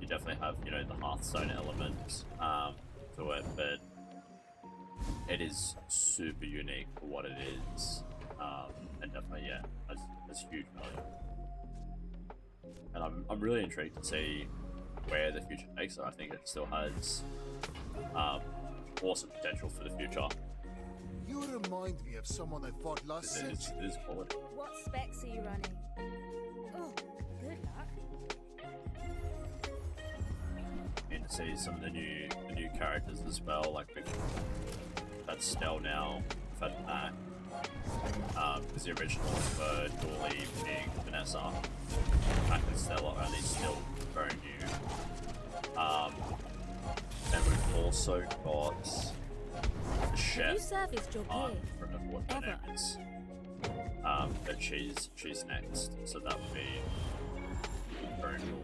you definitely have, you know, the Hearthstone element to it, but it is super unique for what it is, and definitely, yeah, has huge value. And I'm really intrigued to see where the future takes it. I think it still has awesome potential for the future. You remind me of someone I fought last It century. is quality. What specs are you running? Oh, good luck. And to see some of the new characters as well. Like, that's Snell now. We've had Mac. Because the originals were Dorley, Pig, Vanessa. Mac and Snell are only still very new. And we've also got the chef. Have you serviced your gear? From what her name is. But she's next, so that would be very cool.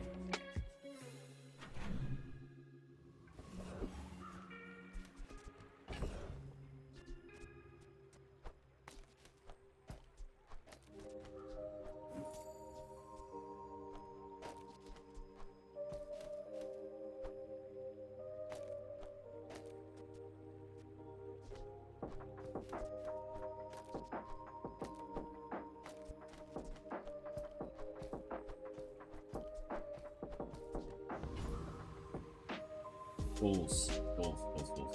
Fools.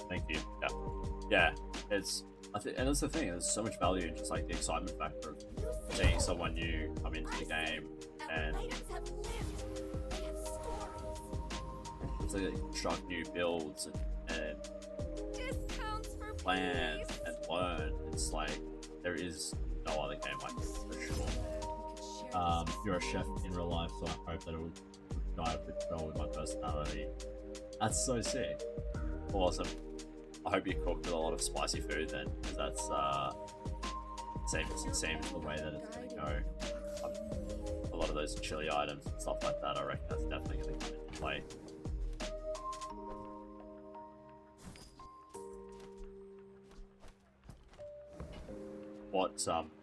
Thank you. Yeah. It's. I think, and that's the thing. There's so much value in just like the excitement factor of seeing someone new come into the game and to construct new builds and plan and learn. It's like there is no other game like this for sure. You're a chef in real life, so I hope that it will dive well with my personality. That's so sick. Awesome. I hope you cooked with a lot of spicy food then, because that's seems the way that it's gonna go. A lot of those chili items and stuff like that, I reckon that's definitely gonna come into play.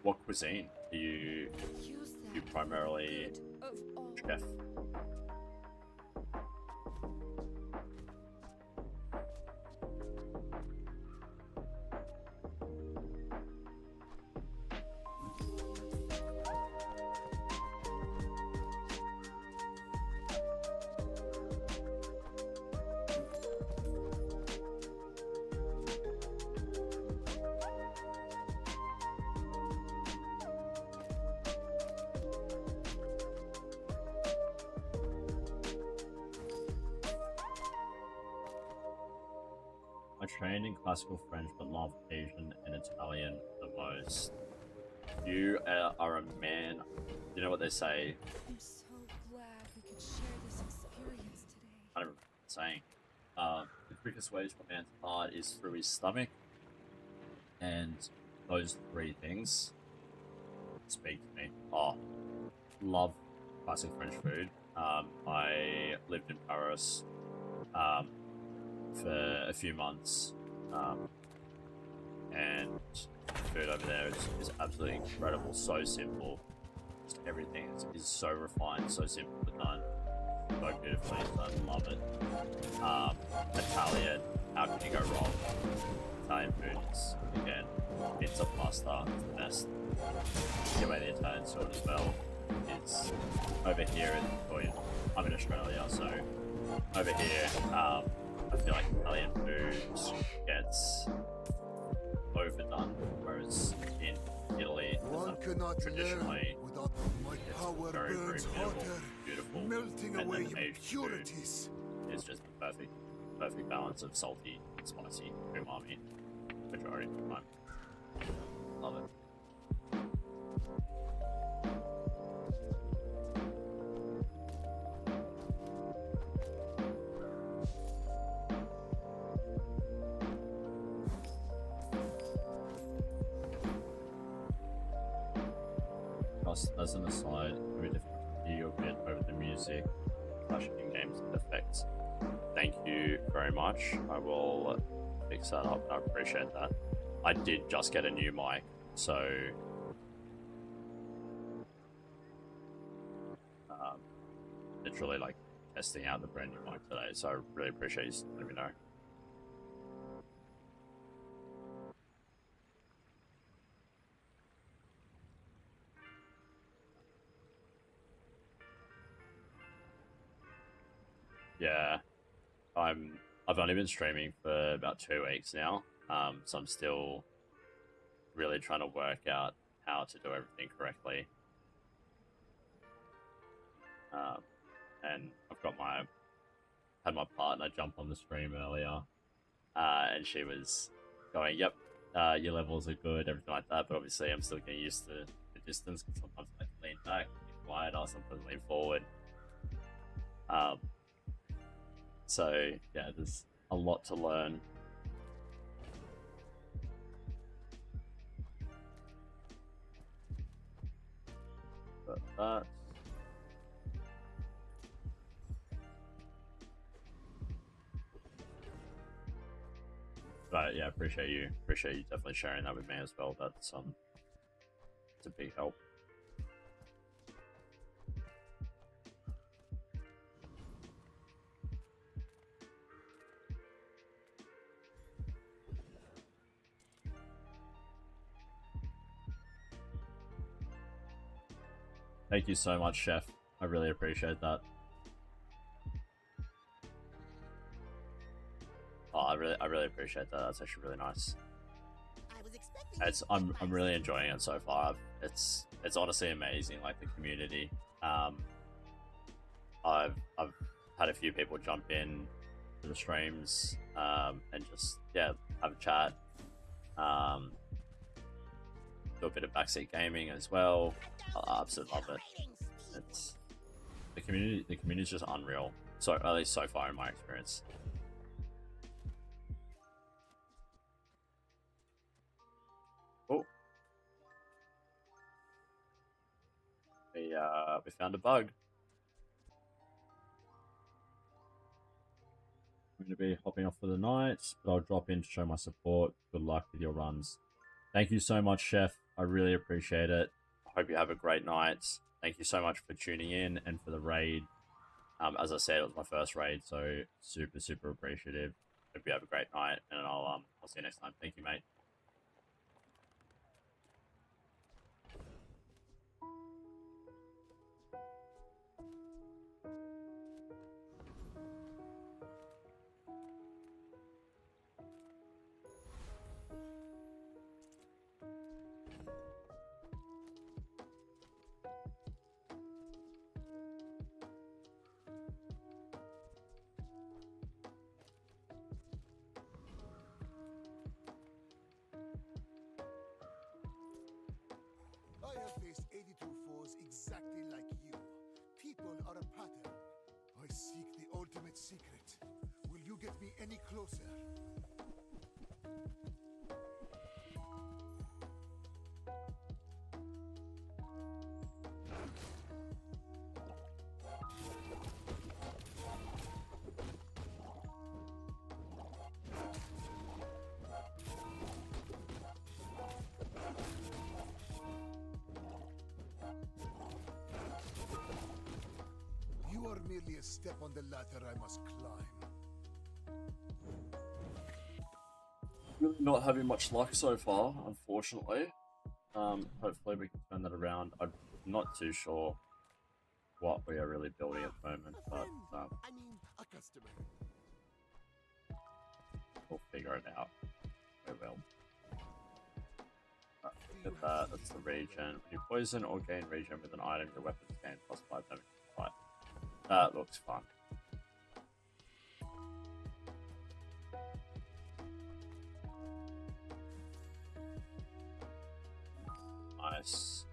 What cuisine do you primarily chef? I trained in classical French but love Asian and Italian the most. You are a man. You know what they say? I'm so glad we could share this experience today. I don't know what I'm saying. The quickest way to a man's heart is through his stomach. And those three things speak to me. Oh, love classic French food. I lived in Paris for a few months, and food over there is absolutely incredible. So simple, just everything is so refined, so simple but done so beautifully. So I love it. Italian, how can you go wrong? Italian food is again pizza pasta is the best. Give away the Italian sort as well. It's over here in, well, yeah, I'm in Australia, so over here, I feel like Italian food gets overdone, whereas in Italy, One cannot traditionally, learn without my power very, very burns beautiful, hotter, beautiful, melting and away then Asian food impurities. is just the perfect balance of salty, spicy, umami, majority of the time. Love it. As an aside, it would be difficult to hear your bit over the music / in-game effects. Thank you very much. I will fix that up. I appreciate that. I did just get a new mic, so literally like testing out the brand new mic today. So I really appreciate you letting me know. Yeah, I've only been streaming for about 2 weeks now, so I'm still really trying to work out how to do everything correctly. And I've got had my partner jump on the stream earlier, and she was going, "Yep, your levels are good, everything like that." But obviously, I'm still getting used to the distance because sometimes I like to lean back, be wider, sometimes lean forward. So yeah, there's a lot to learn. But yeah, appreciate you definitely sharing that with me as well. That's it's a big help. Thank you so much, Chef. I really appreciate that. Oh, I really appreciate that. That's actually really nice. I'm really enjoying it so far. It's honestly amazing. Like the community. I've had a few people jump in to the streams and just have a chat. Do a bit of backseat gaming as well. I absolutely love it. It's the community is just unreal. So at least so far in my experience. Oh, we found a bug. I'm going to be hopping off for the night, but I'll drop in to show my support. Good luck with your runs. Thank you so much, Chef. I really appreciate it. I hope you have a great night. Thank you so much for tuning in and for the raid. As I said, it was my first raid, so super appreciative. Hope you have a great night, and I'll see you next time. Thank you, mate. I have faced 82 foes exactly like you. People are a pattern. I seek the ultimate secret. Will you get me any closer? You are merely a step on the ladder I must climb. Really not having much luck so far, unfortunately. Hopefully we can turn that around. I'm not too sure what we are really building at the moment, but I mean, a customer. we'll figure it out. We will. Look at that. That's the regen. When you poison or gain regen with an item, your weapons gain +5 damage to fight. That looks fun. Nice.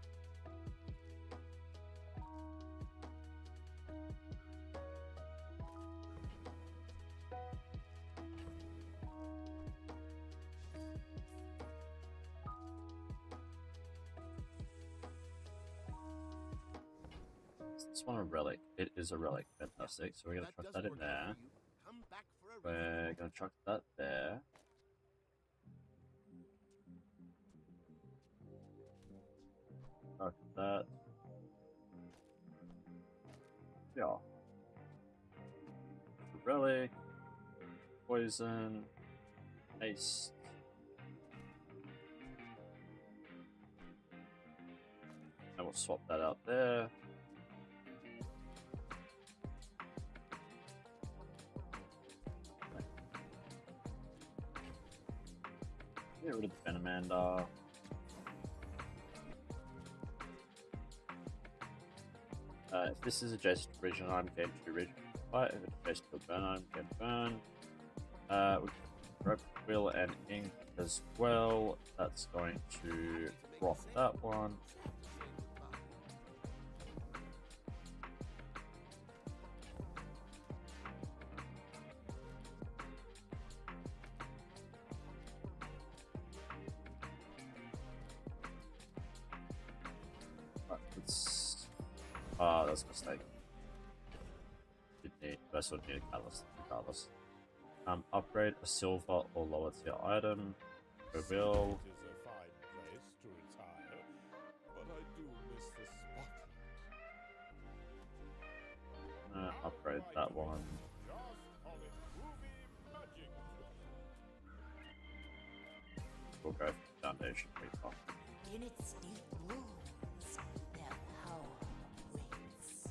This one a relic. It is a relic. Fantastic. So we're gonna chuck that in there. We're gonna chuck that there. Chuck that. Yeah. Relic. Poison. Haste. And we'll swap that out there. Get rid of the Venamander. If this is adjacent to region, I'm gain 2 region fight. If it's adjacent to a burn, I'm gain burn. We rope wheel and ink as well. That's going to drop that one. That's a mistake. First would need a catalyst, regardless. Upgrade a silver or lower tier item. We will. It is a fine place to retire, but I do miss the spotlight. Upgrade that one. We'll go for Foundation Reaper. In its deep wounds, their power waits.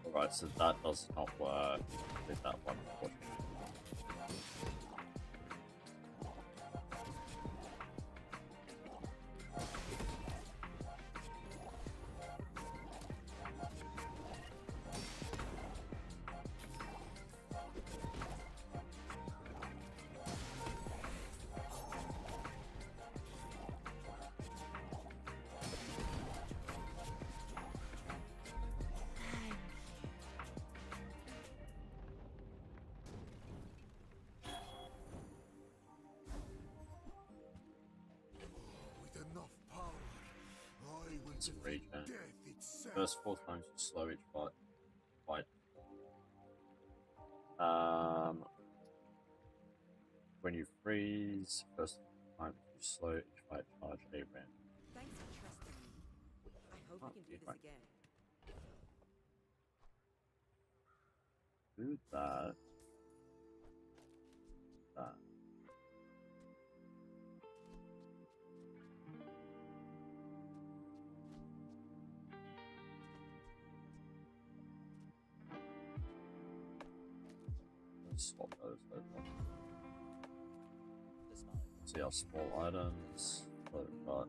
Alright, so that does not work with that one, unfortunately. Regen. First 4 times to slow each fight. When you freeze, first time to slow each fight charge a ramp. Thanks for trusting me. I hope we can do this again. Do that. That. Swap those over. See our small items. What we've got.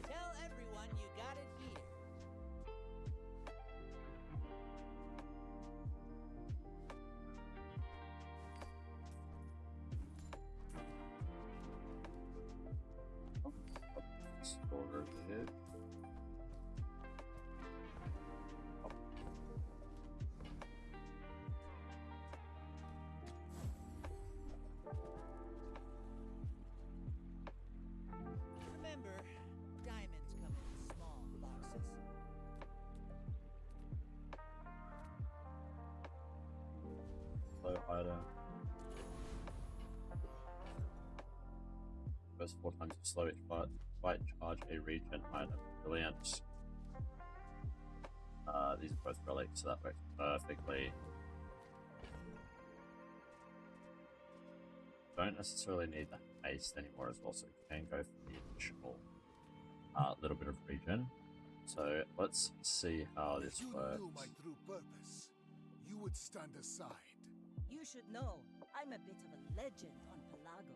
Tell everyone you got it here. Store over here. Remember, diamonds come in small boxes. Slow item. goes 4 times as slow each fight charge a regen item. Brilliant. These are both relics, so that works perfectly. Don't necessarily need the haste anymore as well, so we can go for the additional little bit of regen. So let's see how this If you works. knew my true purpose, you would stand aside. You should know, I'm a bit of a legend on Pelago.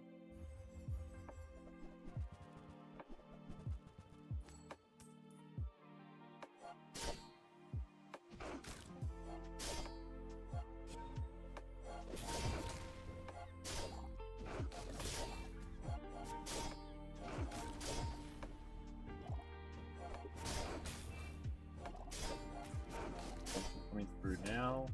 Coming through now.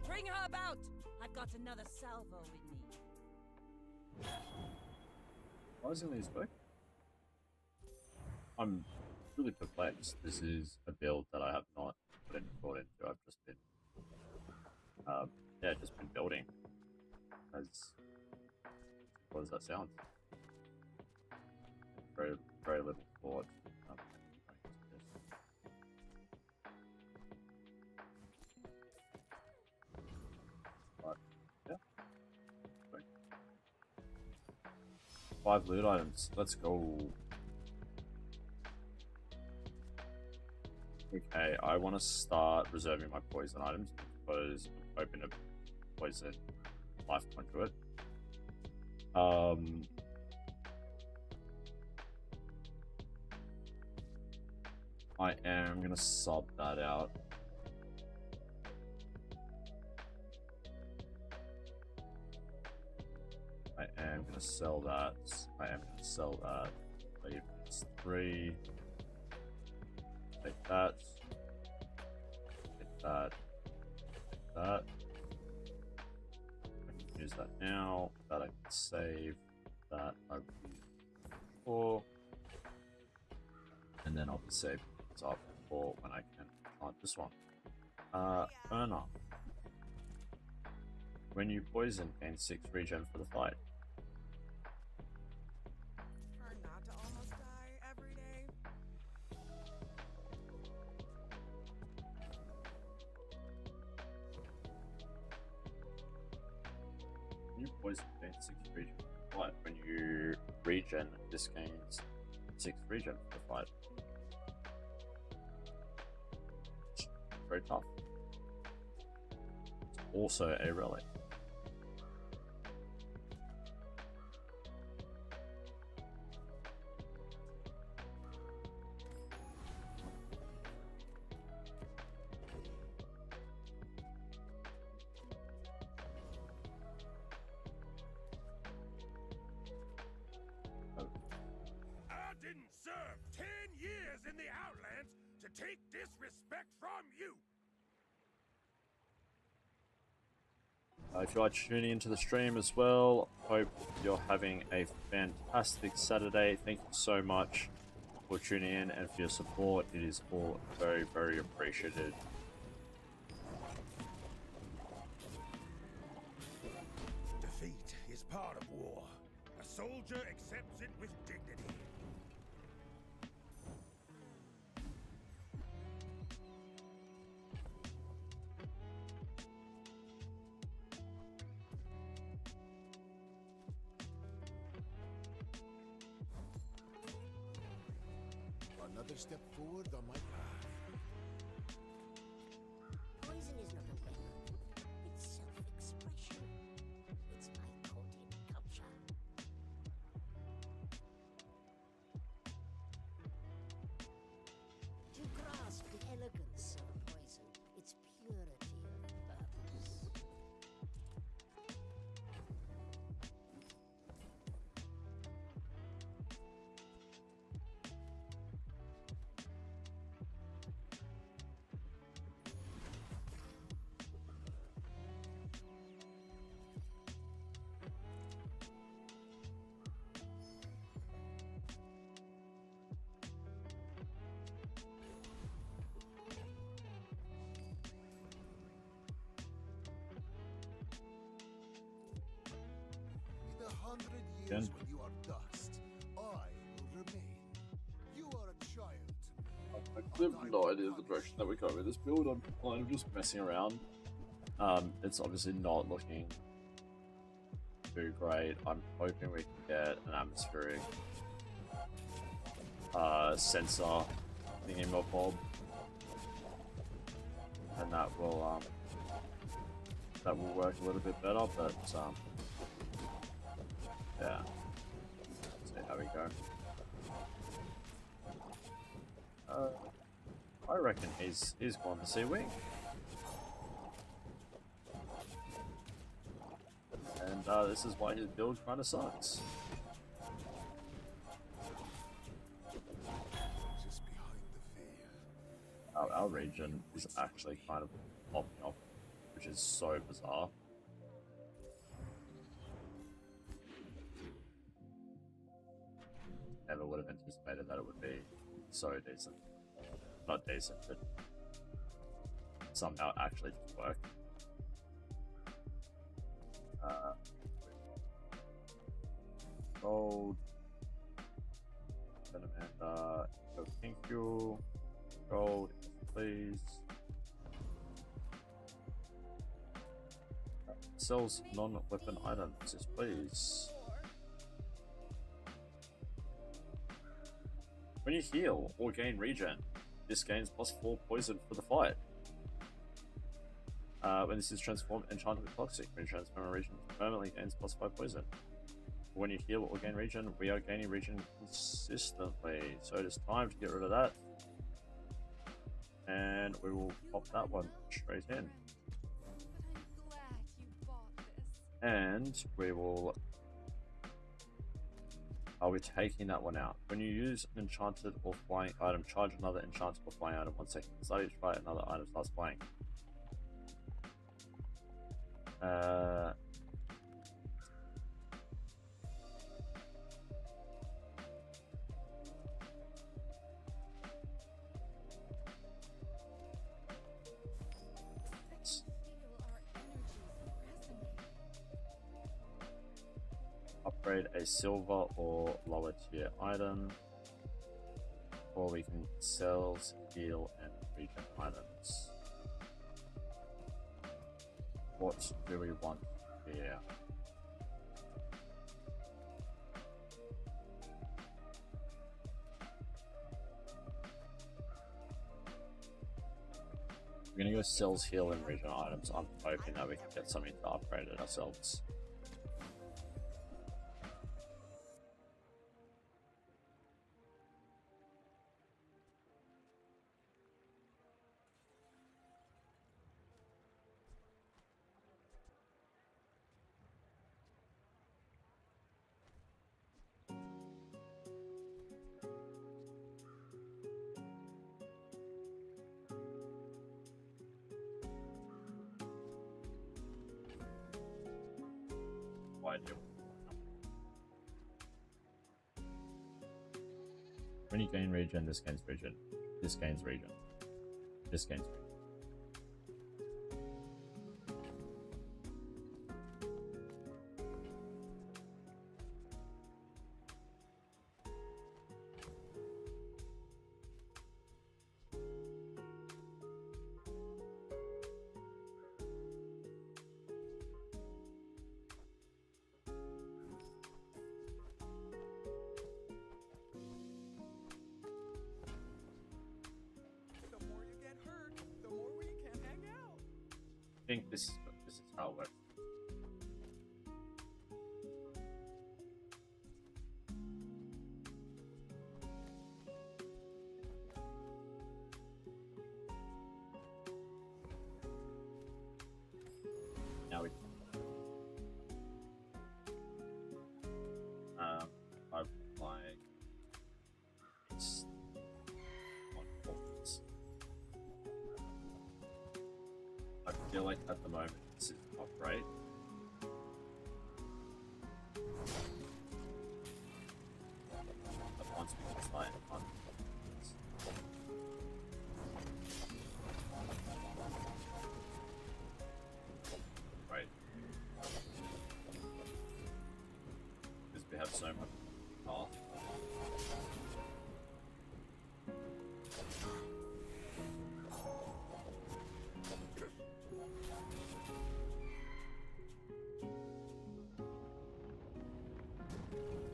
Bring her about! I've got another salvo with me. Why isn't these working? I'm really perplexed. This is a build that I have not put any thought into. I've just been, yeah, just been building. As what does that sound? Very, very little thought. Going into this. But yeah, great. 5 loot items. Let's go. Okay, I want to start reserving my poison items because I'm hoping to poison life conduit. I am gonna sub that out. I am gonna sell that. I am gonna sell that. Leave this 3. Take that. Take that. Take that. I can use that now. That I can save. That I will use before. And then I'll be saving this up for when I can plant this one. Burner. When you poison, gain 6 regen for the fight. Try not to almost die every day. When you poison, gain 6 regen. But when you regen, this gains 6 regen for the fight. Very tough. It's also a relic. I didn't serve 10 years in the Outlands to take disrespect from you. If you are tuning into the stream as well, hope you're having a fantastic Saturday. Thank you so much for tuning in and for your support. It is all very, very appreciated. Defeat is part of war. A soldier accepts it with dignity. Another step forward on my path. Poison is not a weapon. It's self-expression. It's my coded culture. To grasp the elegance of poison, its purity of purpose. 100 years Again. when you are dust, I will remain. You are a child. I have no idea the direction that we go with this build. I'm kind of just messing around. It's obviously not looking too great. I'm hoping we can get an atmospheric sensor thingy-mob, and that will work a little bit better. But yeah, see how we go. I reckon he's going to see Wing. And this is why his build kind of sucks. Just behind the veil. Our region is actually kind of popping off, which is so bizarre. Never would have anticipated that it would be so decent. Not decent, but somehow actually just work. Gold. Amanda, go thank you. Gold, please. Sells non-weapon items, yes, please. When you heal or gain regen, this gains +4 poison for the fight. When this is transformed, enchanted with toxic, when transform a region permanently gains +5 poison. When you heal or gain regen, we are gaining regen consistently, so it is time to get rid of that. And we will pop that one straight in. But I'm glad you bought this. And we will... Are we taking that one out? When you use an enchanted or flying item, charge another enchanted or flying item 1 second. Start each fight, another item starts flying. Upgrade a silver or lower tier item, or we can sell, heal, and regen items. What do we want here? We're gonna go sells, heal, and regen items. I'm hoping that we can get something to upgrade it ourselves. When you gain regen, this gains regen. This gains regen. This gains regen. I think this is how it works. Now we I like it's on focus. I feel like at the moment this is not great. But once we can try and find right. so much. Oh.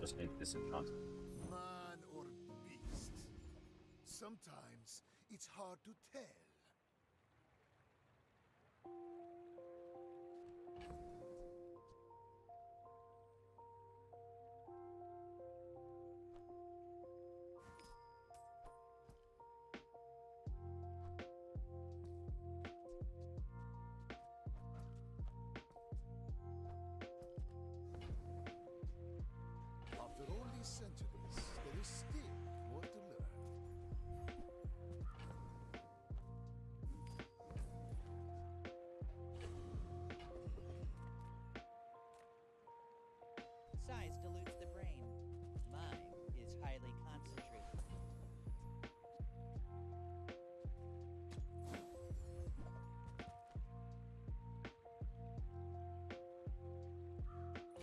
Just need disenchant. Man or beast? Sometimes it's hard to tell. After all these centuries, there is still more to learn. Size dilutes the brain. Mine is highly concentrated.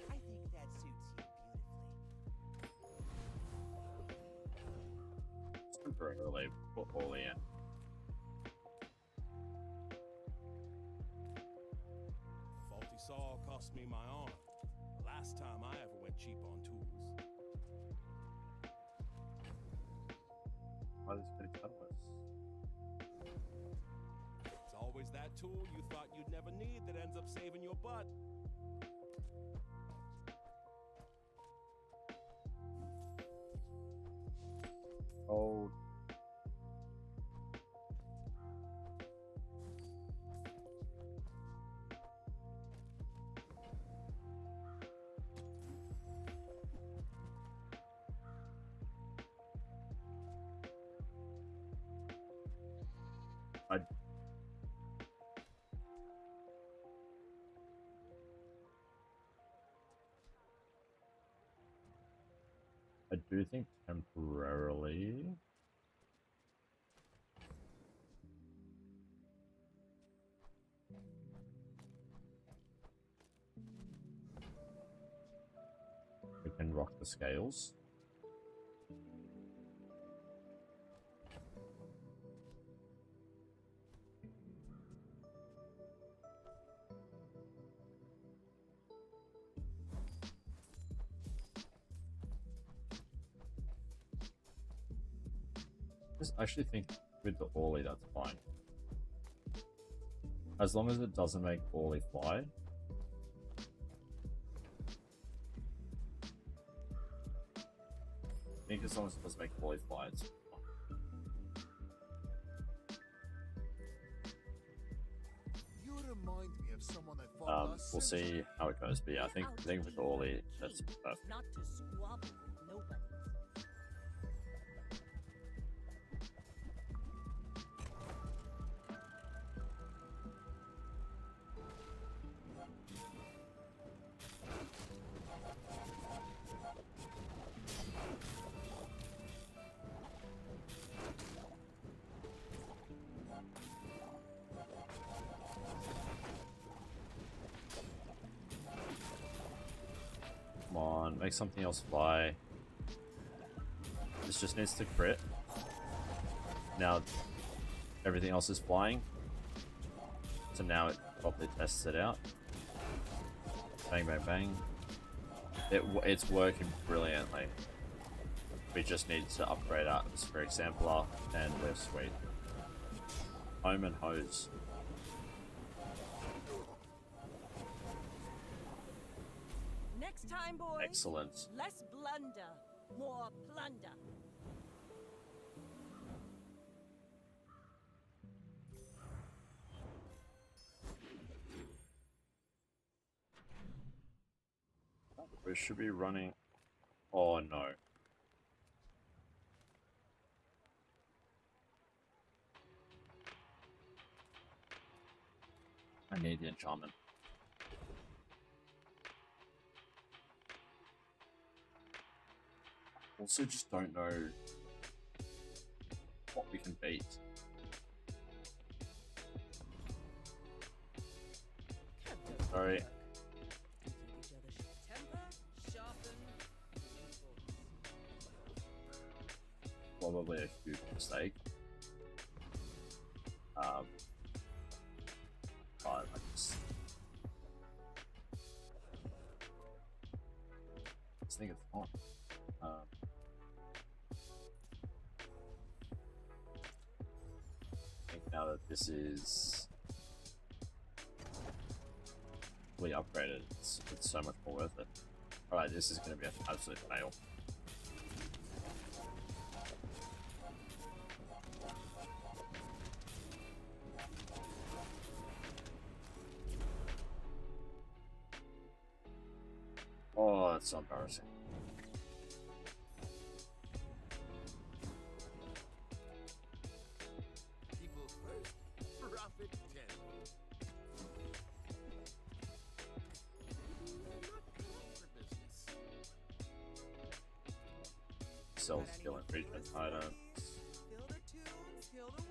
I think that suits you beautifully. Temporarily put all in. Faulty saw cost me my arm. The last time I ever went cheap on tools. Why this pretty cutlass? It's always that tool you thought you'd never need that ends up saving your butt. Oh. I do think temporarily. We can rock the scales. I actually think with the Orly that's fine. As long as it doesn't make Orly fly. I think as long as it doesn't make Orly fly, it's fine. You remind me of someone I fought last We'll century. see how it goes, but yeah, I think with Orly, that's perfect. Not to squabble with nobody. Come on, make something else fly. This just needs to crit. Now everything else is flying. So now it properly tests it out. Bang, bang, bang. It's working brilliantly. We just need to upgrade our atmospheric sampler and we're sweet. Home and hose. Next time, boys. Excellent. Less blunder, more plunder. We should be running. Oh no. I need the enchantment. Also, just don't know what we can beat. Sorry. Temper, sharpen, probably a huge mistake. But I just think it's fun. I think now that this is fully upgraded, it's so much more worth it. Alright, this is going to be an absolute fail. Oh, that's so embarrassing. People first, profit 10. Sells skill and treatment items. Fill the tunes, heal the wounds.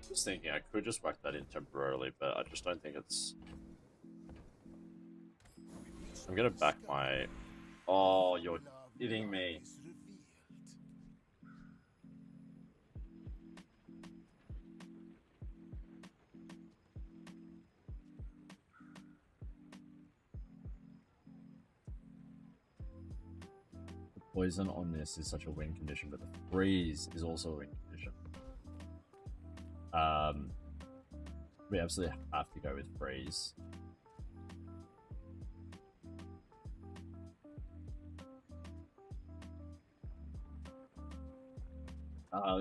Just thinking I could just whack that in temporarily, but I just don't think it's. I'm gonna back my. Oh, you're kidding me. The poison on this is such a win condition, but the freeze is also a win condition. We absolutely have to go with freeze.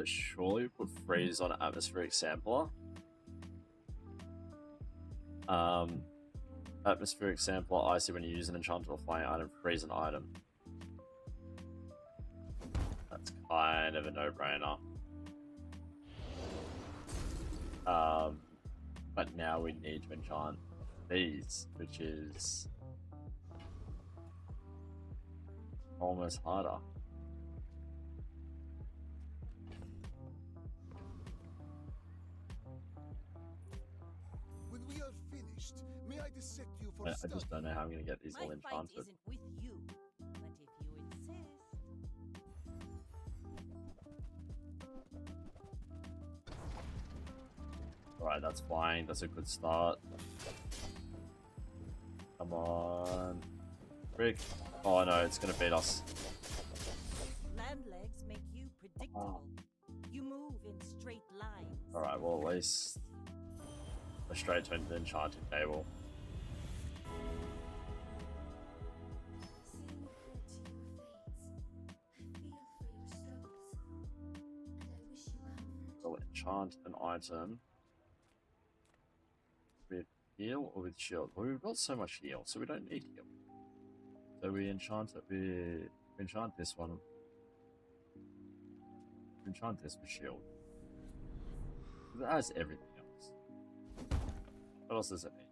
Surely we put freeze on atmospheric sampler. Atmospheric sampler, icy when you use an enchanted or flying item, freeze an item. That's kind of a no-brainer. But now we need to enchant these, which is almost harder. When we are finished, may I dissect you for I just don't know how I'm going to get these all My fight enchanted. isn't with you, but if you insist. Alright, that's flying. That's a good start. Come on. Rick. Oh no, it's going to beat us. Land legs make you predictable. You move in straight lines. Alright, well at least a straight to the enchanting table. We'll enchant an item with heal or with shield. Well, we've got so much heal, so we don't need heal. So we enchant it with enchant this one. Enchant this with shield. It has everything else. What else does it need?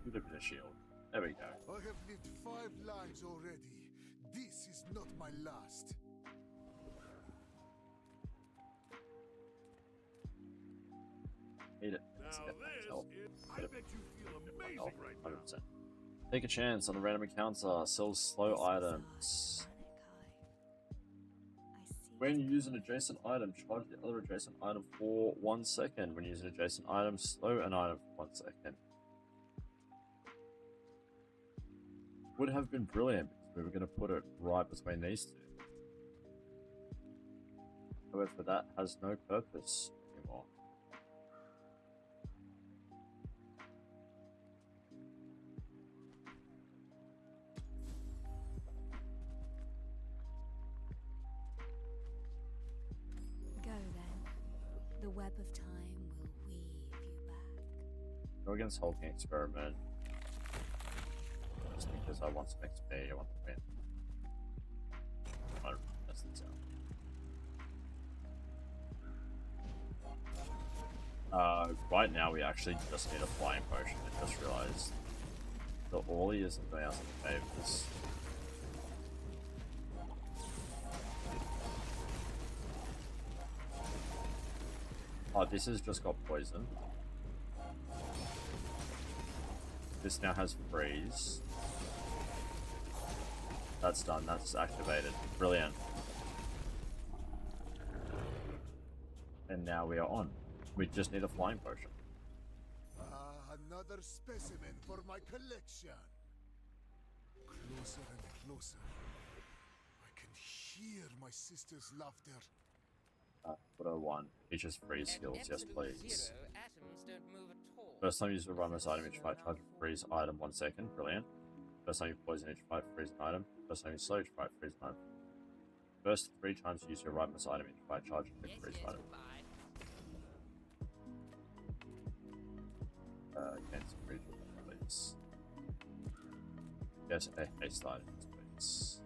A bit of shield. There we go. I have lived 5 lives already. This is not my last. Need it. Now Let's get this help. is... I bet you feel amazing Help, right now. 100%. Take a chance on a random encounter. Sells slow items. When you use an adjacent item, charge the other adjacent item for 1 second. When you use an adjacent item, slow an item for 1 second. Would have been brilliant because We were going to put it right between these two. However, that has no purpose anymore. Go then. The web of time will weave you back. Go against Hulking Experiment. Just because I want some XP, I want to win. I don't know, that's the sound. Right now we actually just need a flying potion. I just realized the Orly isn't going out to the favors. Oh, this has just got poison. This now has freeze. That's done, that's activated. Brilliant. And now we are on. We just need a flying potion. Another specimen for my collection. Closer and closer. I can hear my sister's laughter. What I want. Features freeze skills, yes please. Zero, atoms don't move at all. First time you use a run this item, each fight charge a freeze item 1 second. Brilliant. First time you poison each fight freeze an item. First time you slow each fight freeze an item. First 3 times you use your right mouse item, each fight charge a freeze item. Against freeze please. Yes, a haste item, please.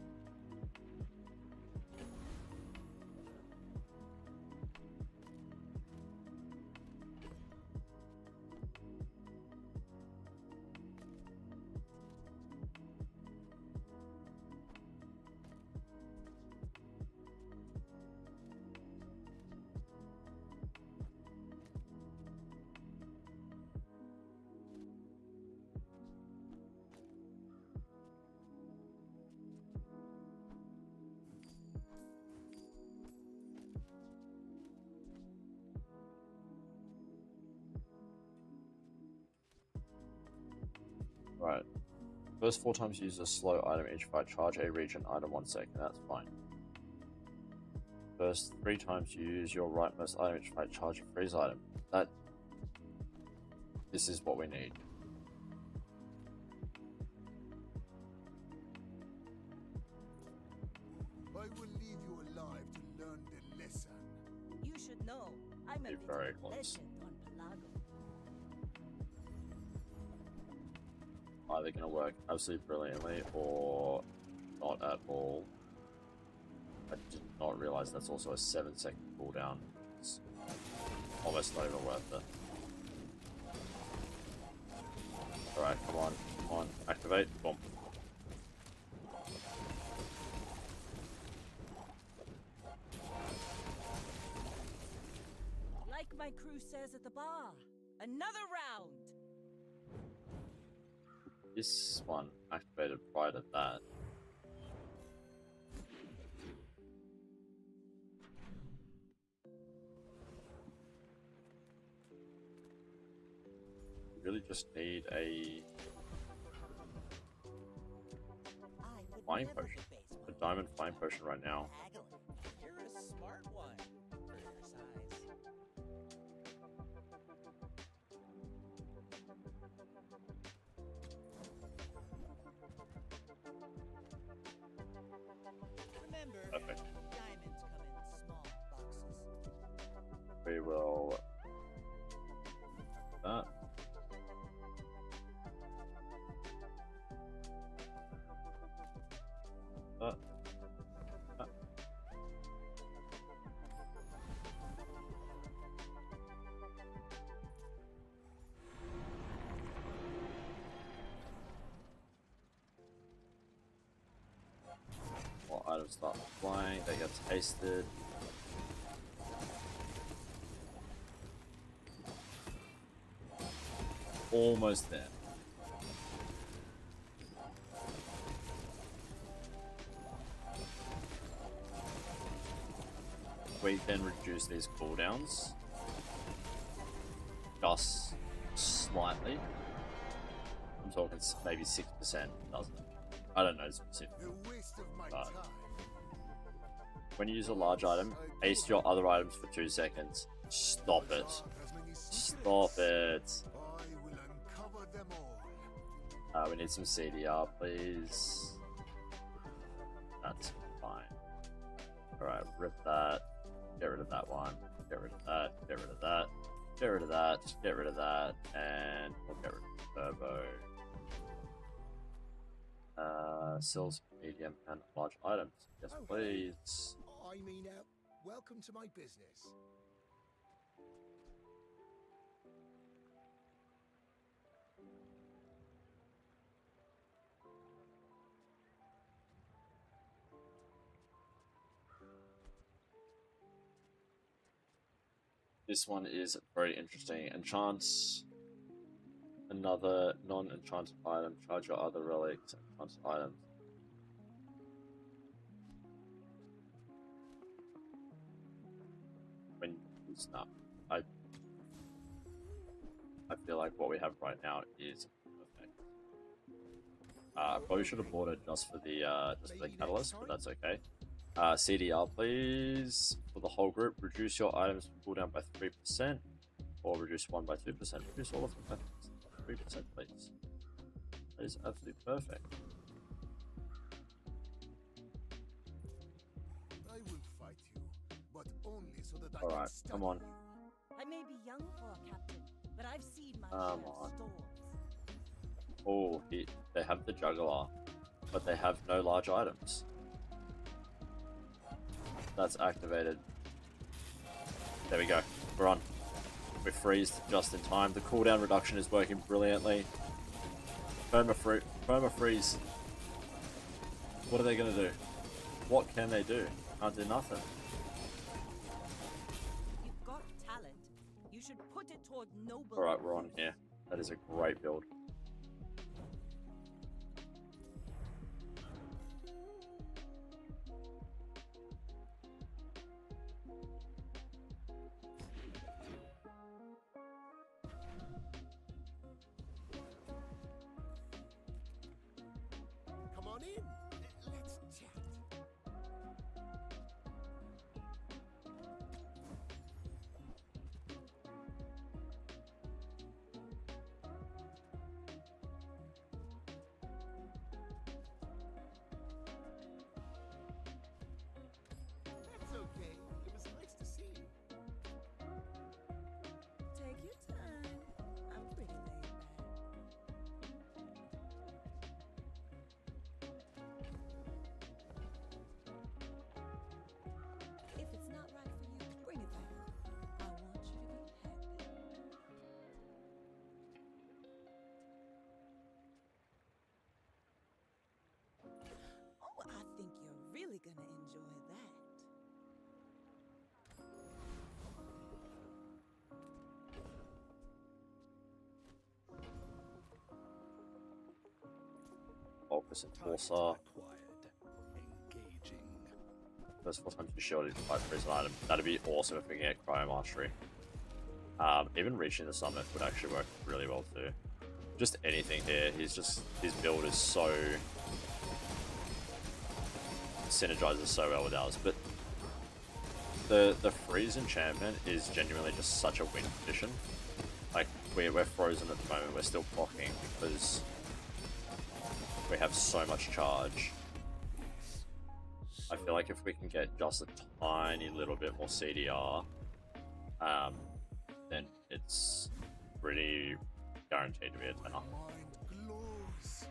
Right. First 4 times use a slow item each fight charge a region item 1 second, that's fine. First 3 times you use your rightmost item each fight charge a freeze item. This is what we need. I will leave you alive to learn the lesson. You should know, I'm a You're bit very of a close. legend on Pelago. Either going to work absolutely brilliantly or not at all. I did not realize that's also a 7-second cooldown. It's almost not even worth it. Alright, come on, activate, boom. Like my crew says at the bar, another round! This one activated prior to that. We really just need a flying potion. A diamond flying potion right now. You're a smart one for your size. Remember, Perfect. diamonds come in small boxes. We will that. That. More items start flying, they get tasted. Almost there. We then reduce these cooldowns just slightly. I'm talking maybe 6%, doesn't it? I don't know specifically, The waste of my but time. when you use a large item, haste your other items for 2 seconds. Stop it. Stop it. I will uncover them all. We need some CDR, please. That's fine. Alright, rip that. Get rid of that one. Get rid of that. Get rid of that. Get rid of that. Get rid of that. And we'll get rid of turbo. Sells medium and large items. Yes, Oh, please. I mean, welcome to my business. This one is very interesting. Enchants another non-enchanted item. Charge your other relics and enchanted items. When you snap, I feel like what we have right now is perfect. Probably should have bought it just for the catalyst, but that's okay. CDR, please, for the whole group. Reduce your items cooldown by 3%, or reduce one by 2%. Reduce all of them by 3%, please. That is absolutely perfect. I will fight you, but only so that I All can right, study come on. you. I may be young for a captain, but I've seen my Come share on. of storms. Oh, they have the juggler, but they have no large items. That's activated. There we go. We're on. We freezed just in time. The cooldown reduction is working brilliantly. Perma-freeze. What are they going to do? What can they do? Can't do nothing. You've got talent. You should put it toward noble. Alright, we're on here. That is a great build. Come on in. Let's chat. That's okay. It was nice to see you. Take your time. I'm pretty laid back. If it's not right for you, bring it back. I want you to be happy. Oh, I think you're really gonna enjoy that. Focus and Forcer. Engaging. First 4 times you shielded by prison item. That'd be awesome if we can get Cryo Mastery. Even reaching the summit would actually work really well too. Just anything here. His build is so synergizes so well with ours. But the freeze enchantment is genuinely just such a win condition. Like we're frozen at the moment. We're still blocking because we have so much charge. I feel like if we can get just a tiny little bit more CDR, then it's pretty guaranteed to be a 10-up. Mind glows.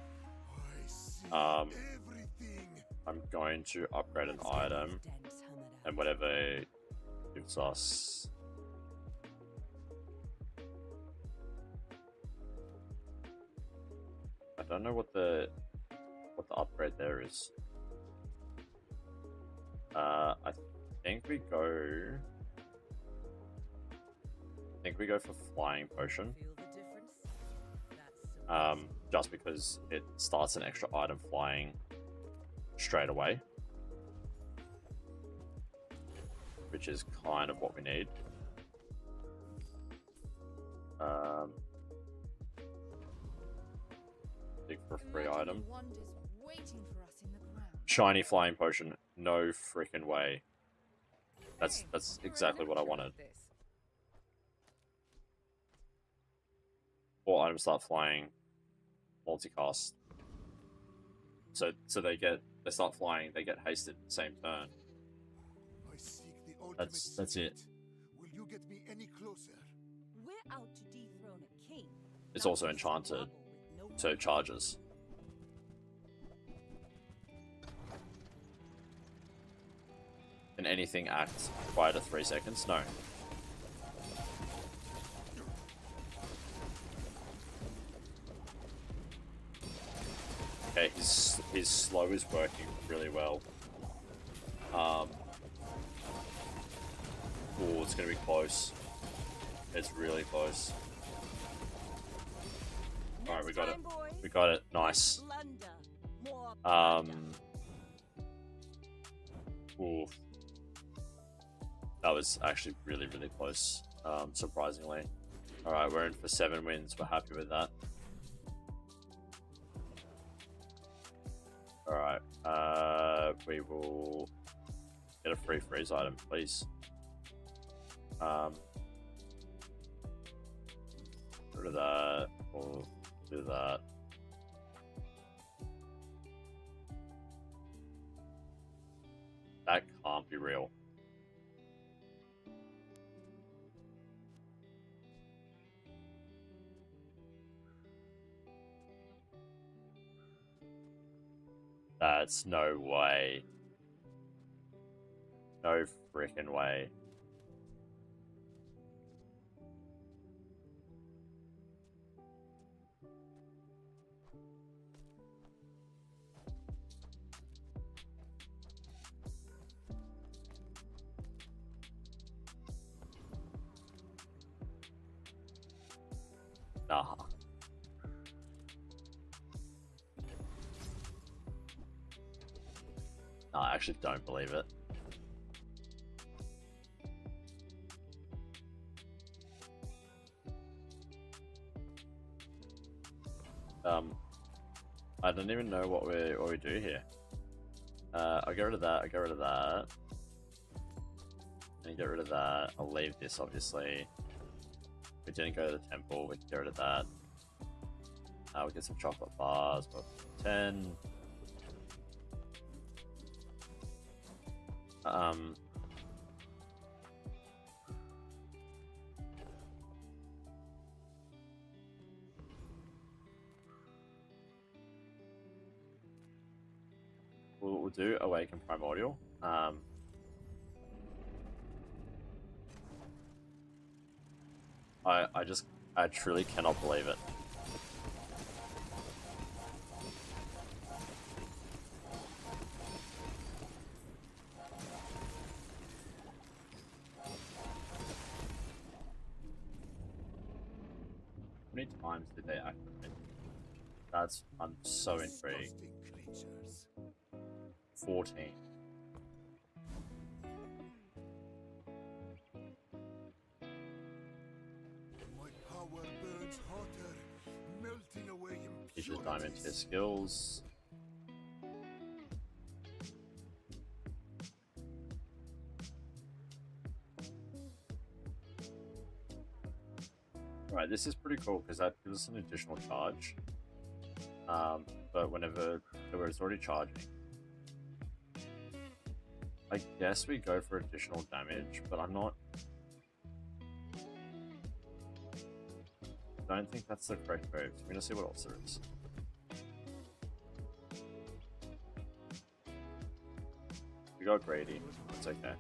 I see everything. I'm going to upgrade an item, and whatever it gives us. I don't know what the upgrade there is. I think we go for Flying Potion. Feel the difference? That's so Just because it starts an extra item flying straight away, which is kind of what we need. Dig for a free item. Wand is way waiting for us in the ground. Shiny flying potion. No freaking way. That's exactly what I wanted. All items start flying. Multicast. So they start flying. They get hasted the same turn. I seek the ultimate That's it. Will you get me any closer? We're out to dethrone a king. It's also enchanted, so it charges. Can anything act prior to 3 seconds? No. Okay, his slow is working really well. Oh, it's gonna be close. It's really close. All right, we got it. We got it. Nice. Ooh. That was actually really, really close. Surprisingly. All right, we're in for 7 wins. We're happy with that. All right. We will get a free freeze item, please. Get rid of that. We'll do that. That can't be real. That's no way. No freaking way. Nah. No, I actually don't believe it. I don't even know what we do here. I'll get rid of that. I'll get rid of that. And get rid of that. I'll leave this, obviously. We didn't go to the temple. We can get rid of that. We'll get some chocolate bars. But 10. We'll do Awaken Primordial. I truly cannot believe it. How many times did they activate? I'm so intrigued. 14. My power burns hotter, melting away Use your diamond tier skills. Alright, this is pretty cool because that gives us an additional charge. But whenever it's already charging, I guess we go for additional damage, but I don't think that's the correct move. I'm gonna see what else there is. We got greedy. That's okay.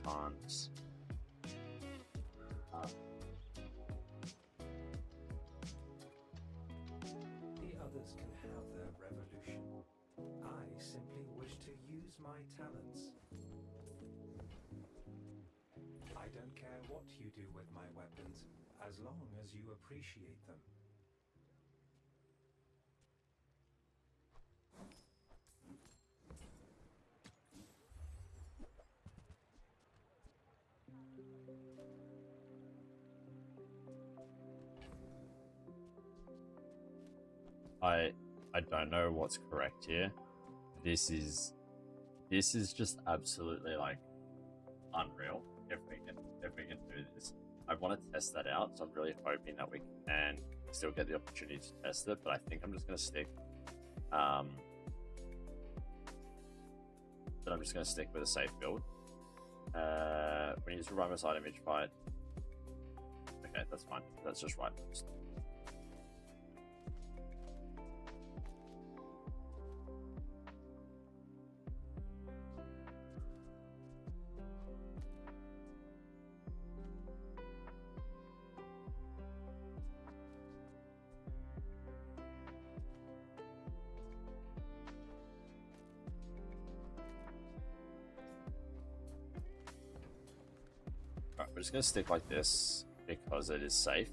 can't. The others can have their revolution. I simply wish to use my talents. I don't care what you do with my weapons, as long as you appreciate them. I don't know what's correct here. This is just absolutely like unreal. If we can do this, I want to test that out. So I'm really hoping that we can still get the opportunity to test it. But I think I'm just gonna stick. But I'm just gonna stick with a safe build. We need to run this item each fight. Okay, that's fine. That's just right. Alright, we're just gonna stick like this because it is safe.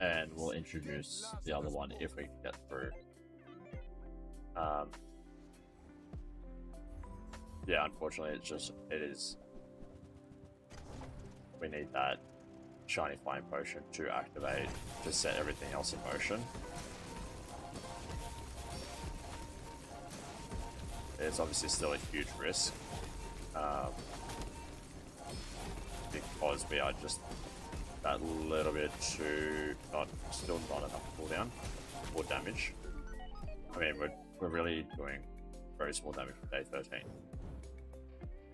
And we'll introduce the other one if we can get through. Yeah, unfortunately, it is. We need that shiny flying potion to activate to set everything else in motion. It's obviously still a huge risk because we are just that little bit too still not enough cooldown or damage. I mean, we're really doing very small damage for day 13.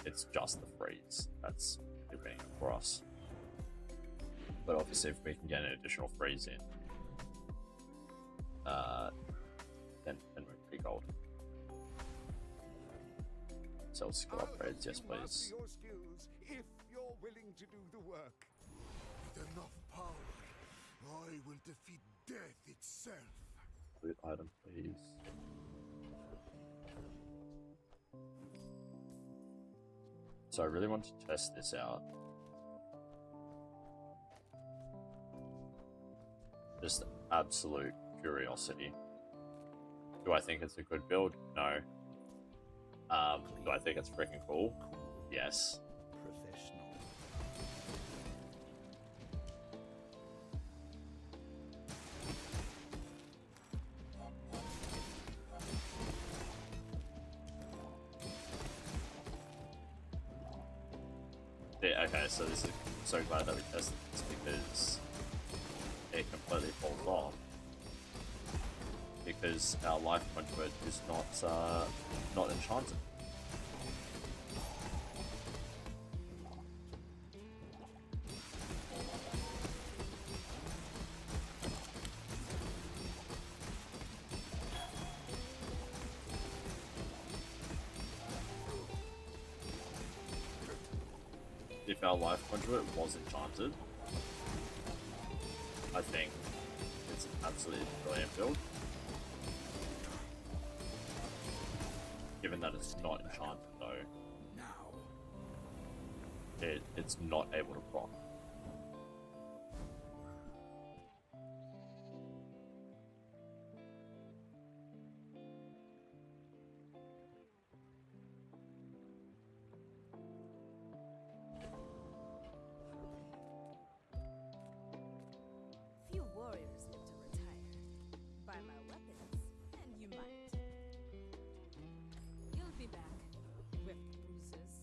It's just the freeze that's doing it for us. But obviously, if we can get an additional freeze in, then we're pretty gold. So skill upgrades, yes please. Your skills if you're willing to do the work. With enough power, I will defeat death itself. Loot item, please. So I really want to test this out. Just absolute curiosity. Do I think it's a good build? No. Do I think it's freaking cool? Yes. Professional. Yeah, okay, so this is I'm so glad that we tested this because it completely falls off. Because our life conduit is not enchanted. If our life conduit was enchanted, I think it's an absolutely brilliant build. Given that it's not enchanted though, it's not able to proc. Few warriors live to retire. Buy my weapons, and you might. You'll be back with bruises.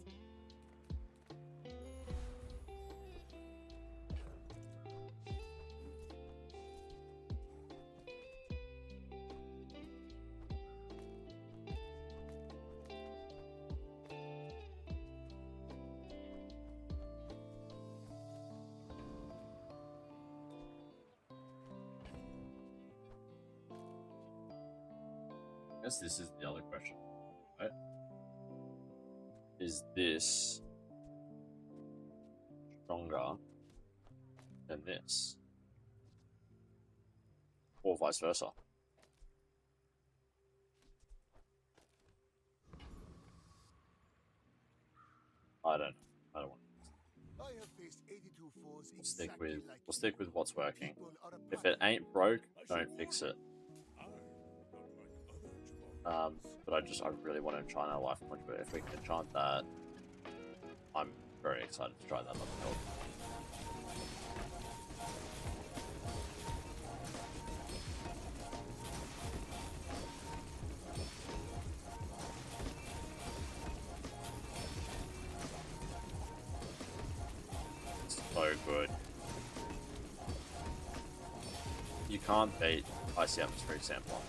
I guess this is the other question. is this stronger than this? Or vice versa. I don't want. I have faced 82 foes We'll stick exactly with like what's working. People are a If it ain't broke, don't fix it. But I really want to enchant our life conduit. If we can enchant that, I'm very excited to try that on the build. So good. You can't beat Icy Atmosphere Example.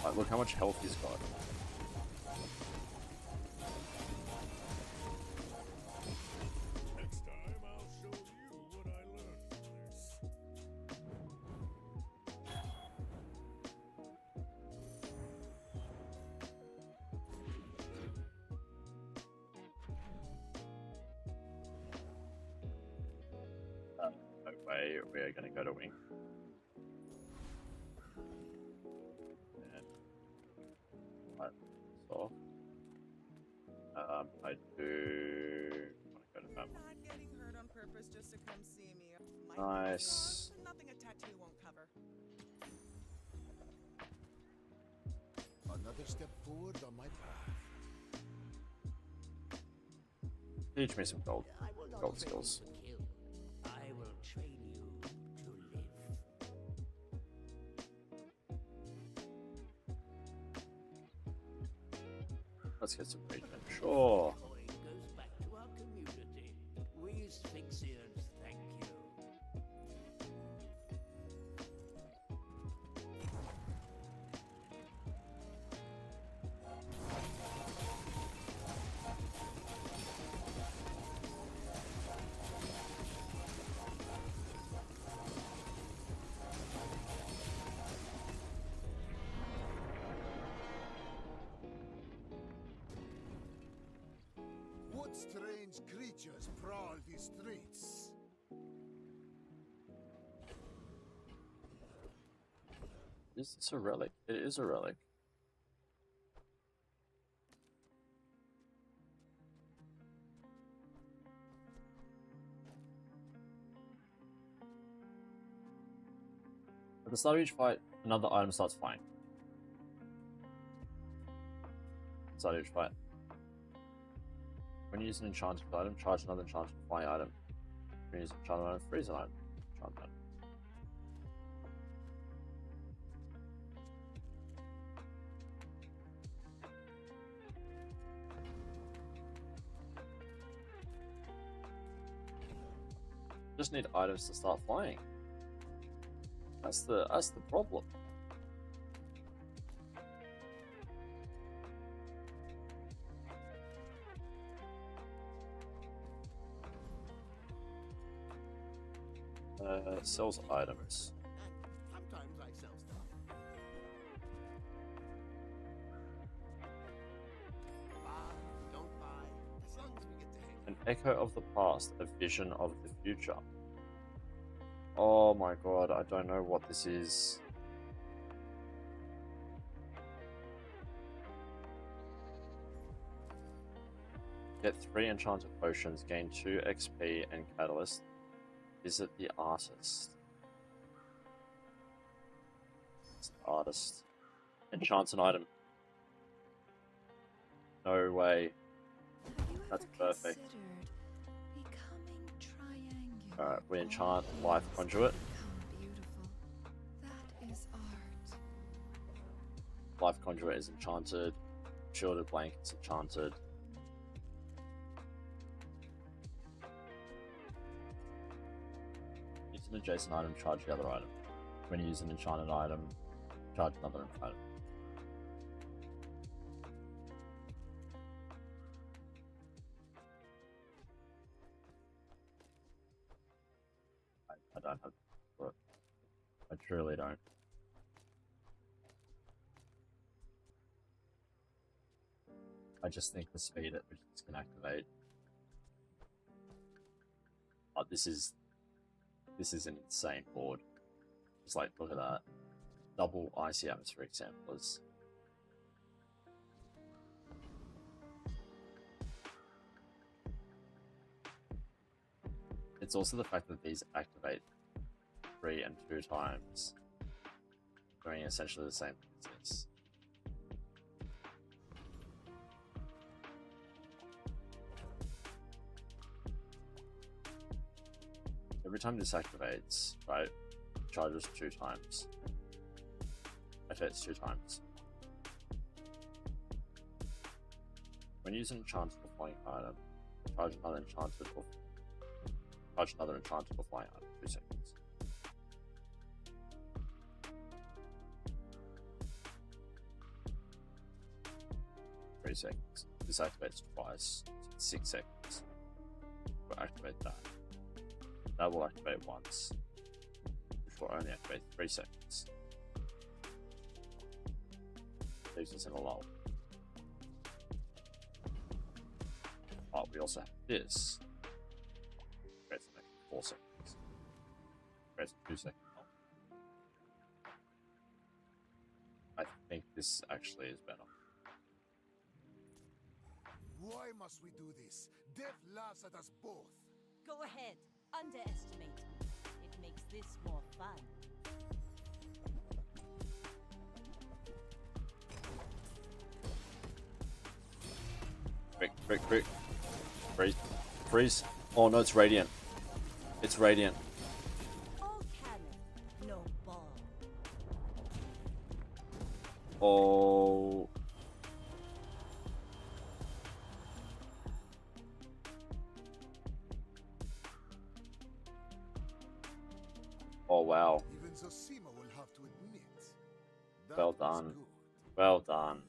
Like, look how much health he's got. Next time I'll show you what I learned from this. No way we are going to go to wing. And so, I do want to go to that one. Not getting hurt on purpose just to come see me. Nice. Nothing a tattoo won't cover. Another step forward on my path. Teach me some gold skills. I will train you to live. Let's get some regen. Sure. Coin goes back to our community. We Sphinxians thank you. What strange creatures prowl these streets? Is this a relic? It is a relic. At the start of each fight, another item starts flying. Start of each fight. When you use an enchanted item, charge another enchanted flying item. When you use an enchanted item, freeze an item. Enchanted item. Just need items to start flying. That's the problem. Sells items. Sometimes I sell stuff. Buy, don't buy, as long as we get to hang out. An echo of the past, a vision of the future. Oh my god, I don't know what this is. Get 3 enchanted potions, gain 2 XP and catalyst. Visit the artist. It's the artist. Enchants an item. No way. That's perfect. Alright, we enchant Life Conduit. That is art. Life Conduit is enchanted. Shielded Blanket's enchanted. Use an adjacent item, charge the other item. When you use an enchanted item, charge another item. I don't have for it. I truly don't. I just think the speed at which this can activate. But this is an insane board. Just like, look at that. Double icy atmospheric samplers. It's also the fact that these activate 3 and 2 times, doing essentially the same thing as this. Every time this activates, right, charges 2 times. Activates 2 times. When you use an enchanted or flying item, charge another enchanted or flying item. 2 seconds. Three seconds. This activates twice. So it's 6 seconds. We'll activate that. That will activate once, which will only activate 3 seconds. Leaves us in a lull. But we also have this. Creates an extra 4 seconds. Creates a 2 second lull. I think this actually is better. Why must we do this? Death laughs at us both. Go ahead. Underestimate me. It makes this more fun. Quick. Freeze. Oh no, it's radiant. It's radiant. All cannon, no ball. Oh. Oh wow. Even Zosima will have to admit. That Well was done. good. Well done.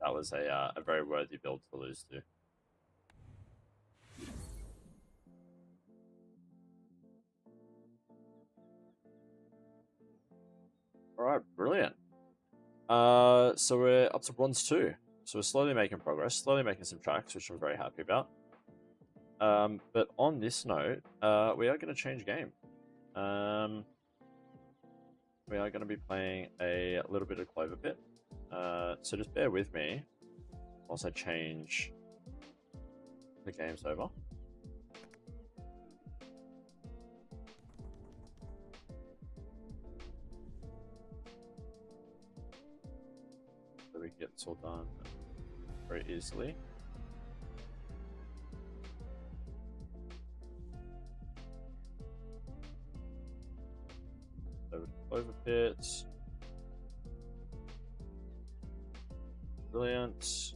That was a very worthy build to lose to. Alright, brilliant. So we're up to bronze 2. So we're slowly making progress, slowly making some tracks, which I'm very happy about. But on this note, we are going to change game. We are going to be playing a little bit of Cloverpit. So just bear with me whilst I change the games over. So we can get this all done very easily. Over to Cloverpit. Brilliant.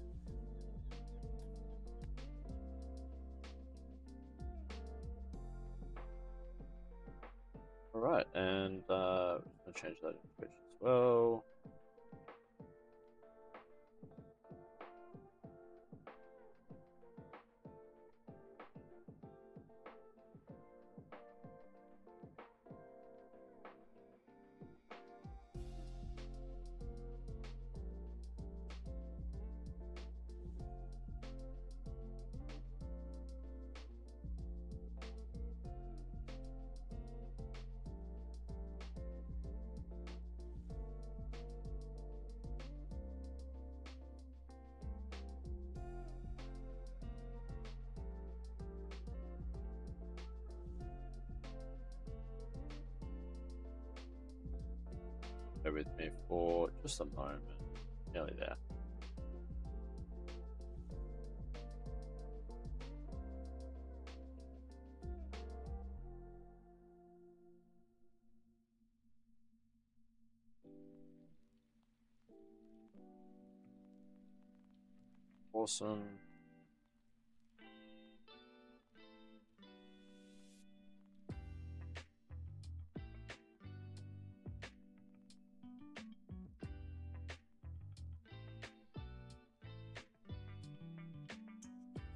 Alright, and I'm going to change that in Twitch as well. Bear with me for just a moment. Nearly there. Awesome.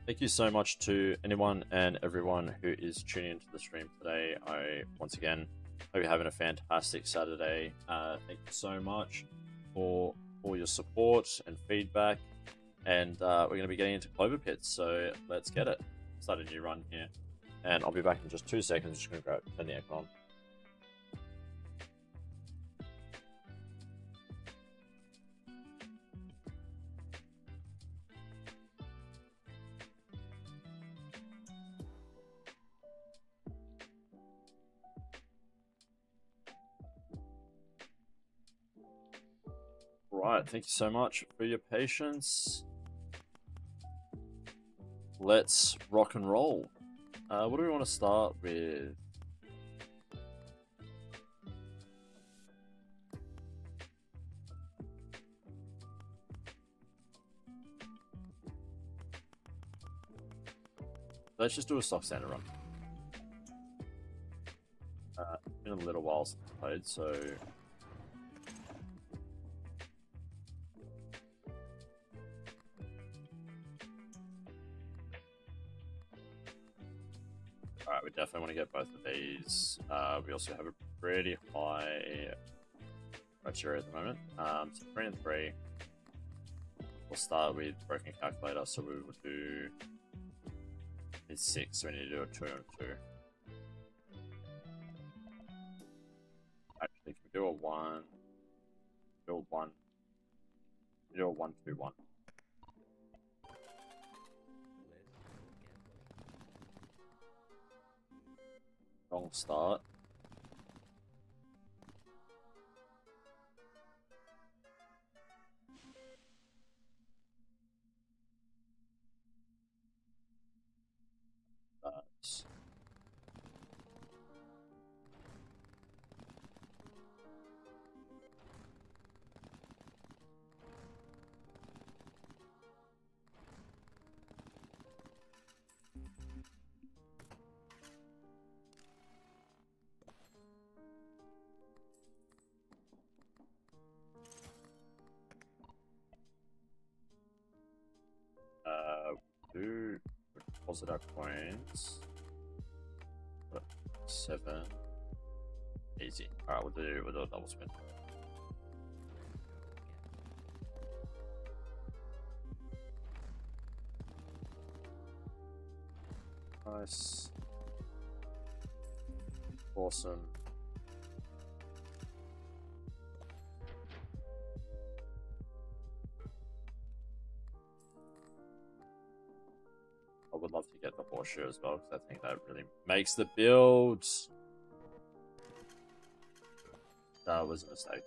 Thank you so much to anyone and everyone who is tuning into the stream today. I once again Hope you're having a fantastic Saturday. Thank you so much for all your support and feedback. And we're going to be getting into Cloverpit, so let's get it. Start a new run here. And I'll be back in just 2 seconds. Just going to turn the aircon on. Right, thank you so much for your patience. Let's rock and roll. What do we want to start with? Let's just do a stock standard run. It's been a little while since I played, so alright, we definitely want to get both of these. We also have a pretty high criteria at the moment. So 3 and 3. We'll start with broken calculator, so we will do it's 6, so we need to do a 2 and 2. Actually, can we do a 1? Do a 1. Do a 1, 2, 1. Wrong start. That's do deposit our coins. 7. Easy. Alright, we'll do a double spin. Nice. Awesome. I would love to get the horseshoe as well, because I think that really makes the build. That was a mistake.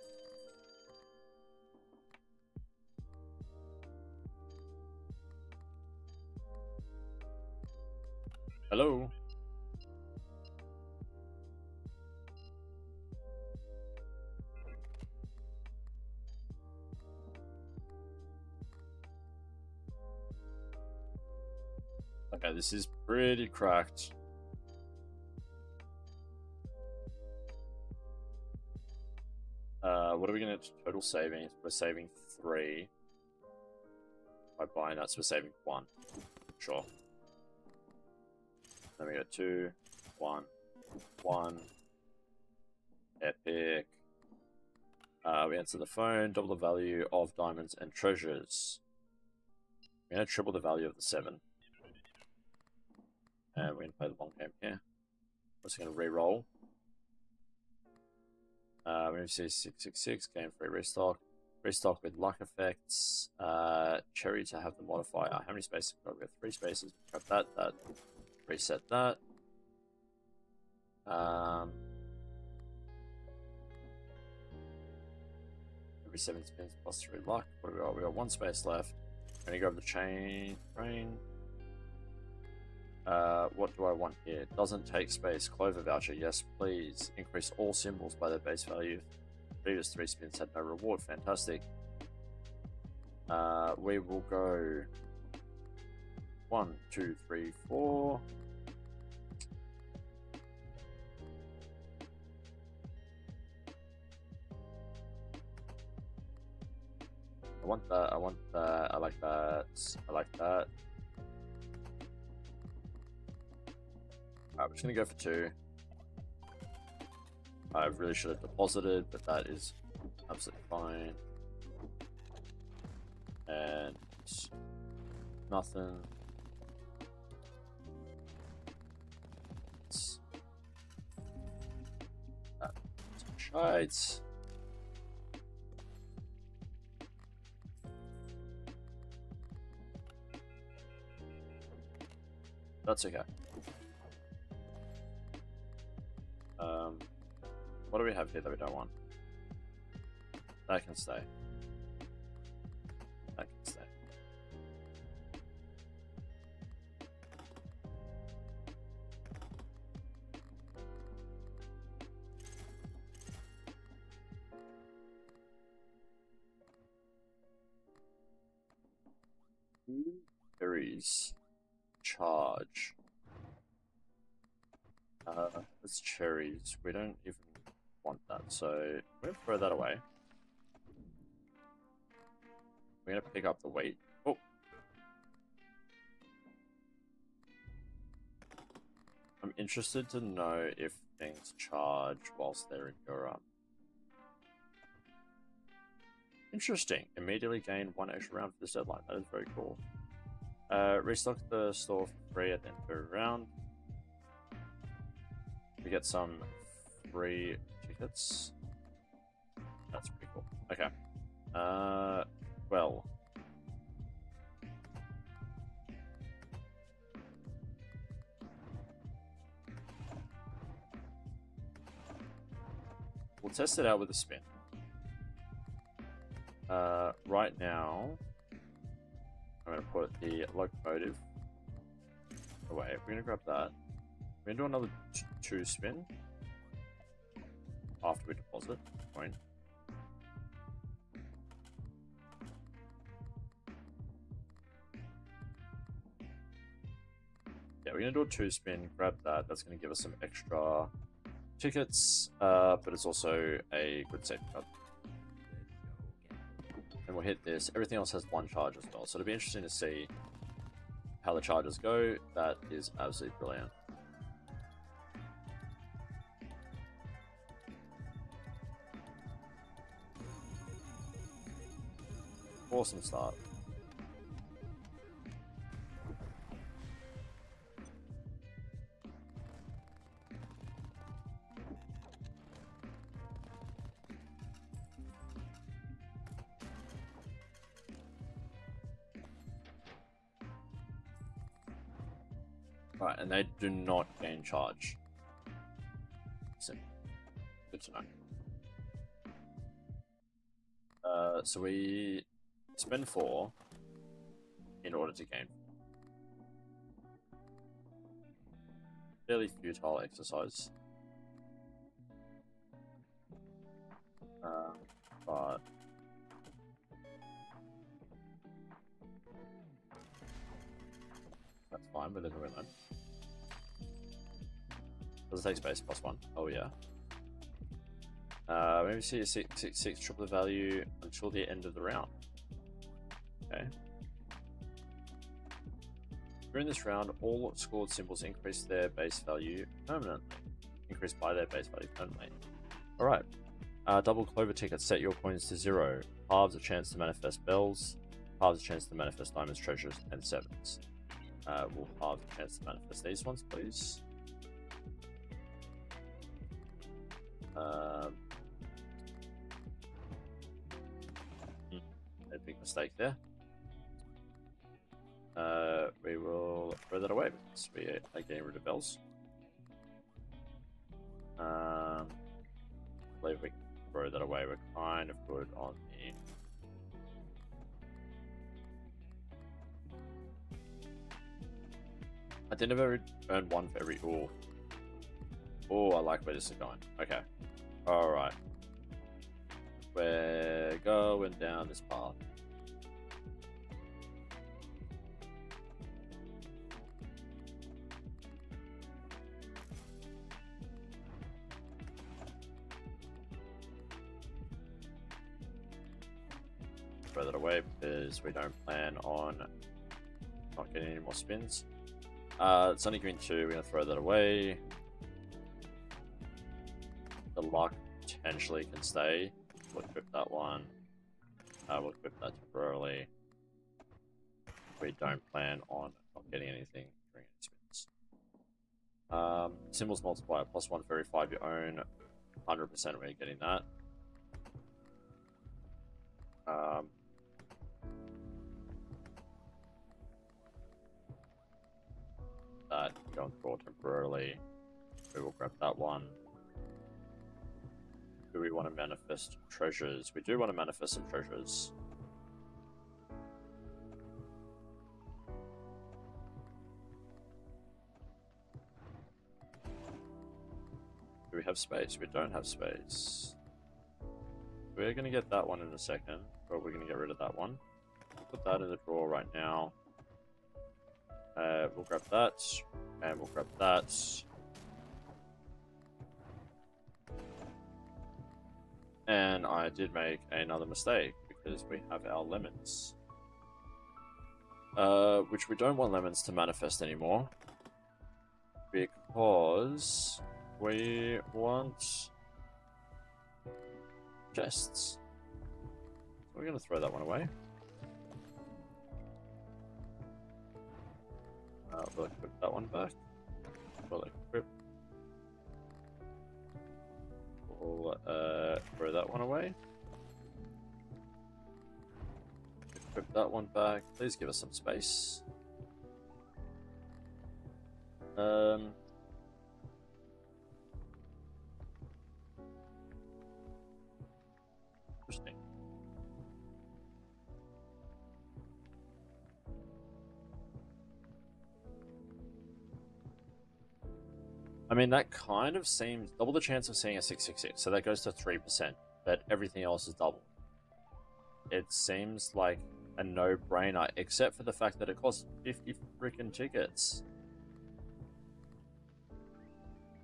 Hello? Okay, this is pretty cracked. What are we going to total savings? We're saving 3. By buying that, so we're saving 1. Sure. Then we got 2, 1, 1. Epic. We answer the phone, double the value of diamonds and treasures. We're going to triple the value of the 7. And we're going to play the long game here. We're just going to re-roll. We're going to see 666, game free restock. Restock with luck effects. Cherry to have the modifier. How many spaces have we got? We have 3 spaces. Grab that. Reset that. Every 7 spins plus 3 luck. What do we got? We got 1 space left. I'm going to grab the train. What do I want here? Doesn't take space. Clover voucher. Yes, please. Increase all symbols by their base value. Previous 3 spins had no reward. Fantastic. We will go 1, 2, 3, 4. I want that. I want that. I like that. I like that. Alright, we're just gonna go for 2. I really should have deposited, but that is absolutely fine. And nothing. Shite. That's okay. What do we have here that we don't want? That can stay. That can stay. Berries. Charge. It's cherries. We don't even want that, so we're gonna throw that away. We're gonna pick up the weight. Oh, I'm interested to know if things charge whilst they're in your Interesting. Immediately gain 1 extra round for this deadline. That is very cool. Restock the store for free at the end of the round. We get some free tickets. That's pretty cool. Okay. Well. We'll test it out with a spin. Right now, I'm going to put the locomotive away. We're going to grab that. We're going to do another 2 spin after we deposit. Point. Yeah, we're going to do a 2 spin, grab that. That's going to give us some extra tickets, but it's also a good safety card. And we'll hit this. Everything else has 1 charge as well, so it'll be interesting to see how the charges go. That is absolutely brilliant. Awesome start. Right, and they do not gain charge. Simple. Good to know. So we spend 4 in order to gain 4. Fairly futile exercise. But that's fine, we're living with that. Does it take space? +1. Oh yeah. Maybe see a 6/6 triple the value until the end of the round. Okay. During this round, all scored symbols increase their base value permanently. Increase by their base value permanently. Alright. Double clover tickets. Set your coins to 0. Halves a chance to manifest bells. Halves a chance to manifest diamonds, treasures, and 7s. We'll halve a chance to manifest these ones, please. A big mistake there. We will throw that away because we are getting rid of bells. I believe we can throw that away. We're kind of good on the. I didn't ever earn 1 for every. Oh, I like where this is going. Okay. Alright. We're going down this path. Throw that away because we don't plan on not getting any more spins. It's only giving 2. We're going to throw that away. the luck potentially can stay. We'll equip that one. We'll equip that temporarily. We don't plan on not getting anything during any spins. Symbols multiplier, +1 for every 5 you own. 100% we're getting that. That go and draw temporarily. We will grab that one. Do we want to manifest treasures? We do want to manifest some treasures. Do we have space? We don't have space. We're going to get that one in a second, but we're going to get rid of that one. Put that in the drawer right now. We'll grab that, and we'll grab that. And I did make another mistake, because we have our lemons. Which we don't want lemons to manifest anymore. Because we want chests. So we're going to throw that one away. We'll equip that one back. We'll equip. We'll throw that one away. Equip that one back. Please give us some space. Interesting. I mean, that kind of seems double the chance of seeing a 666, so that goes to 3%, but everything else is double. It seems like a no-brainer, except for the fact that it costs 50 freaking tickets.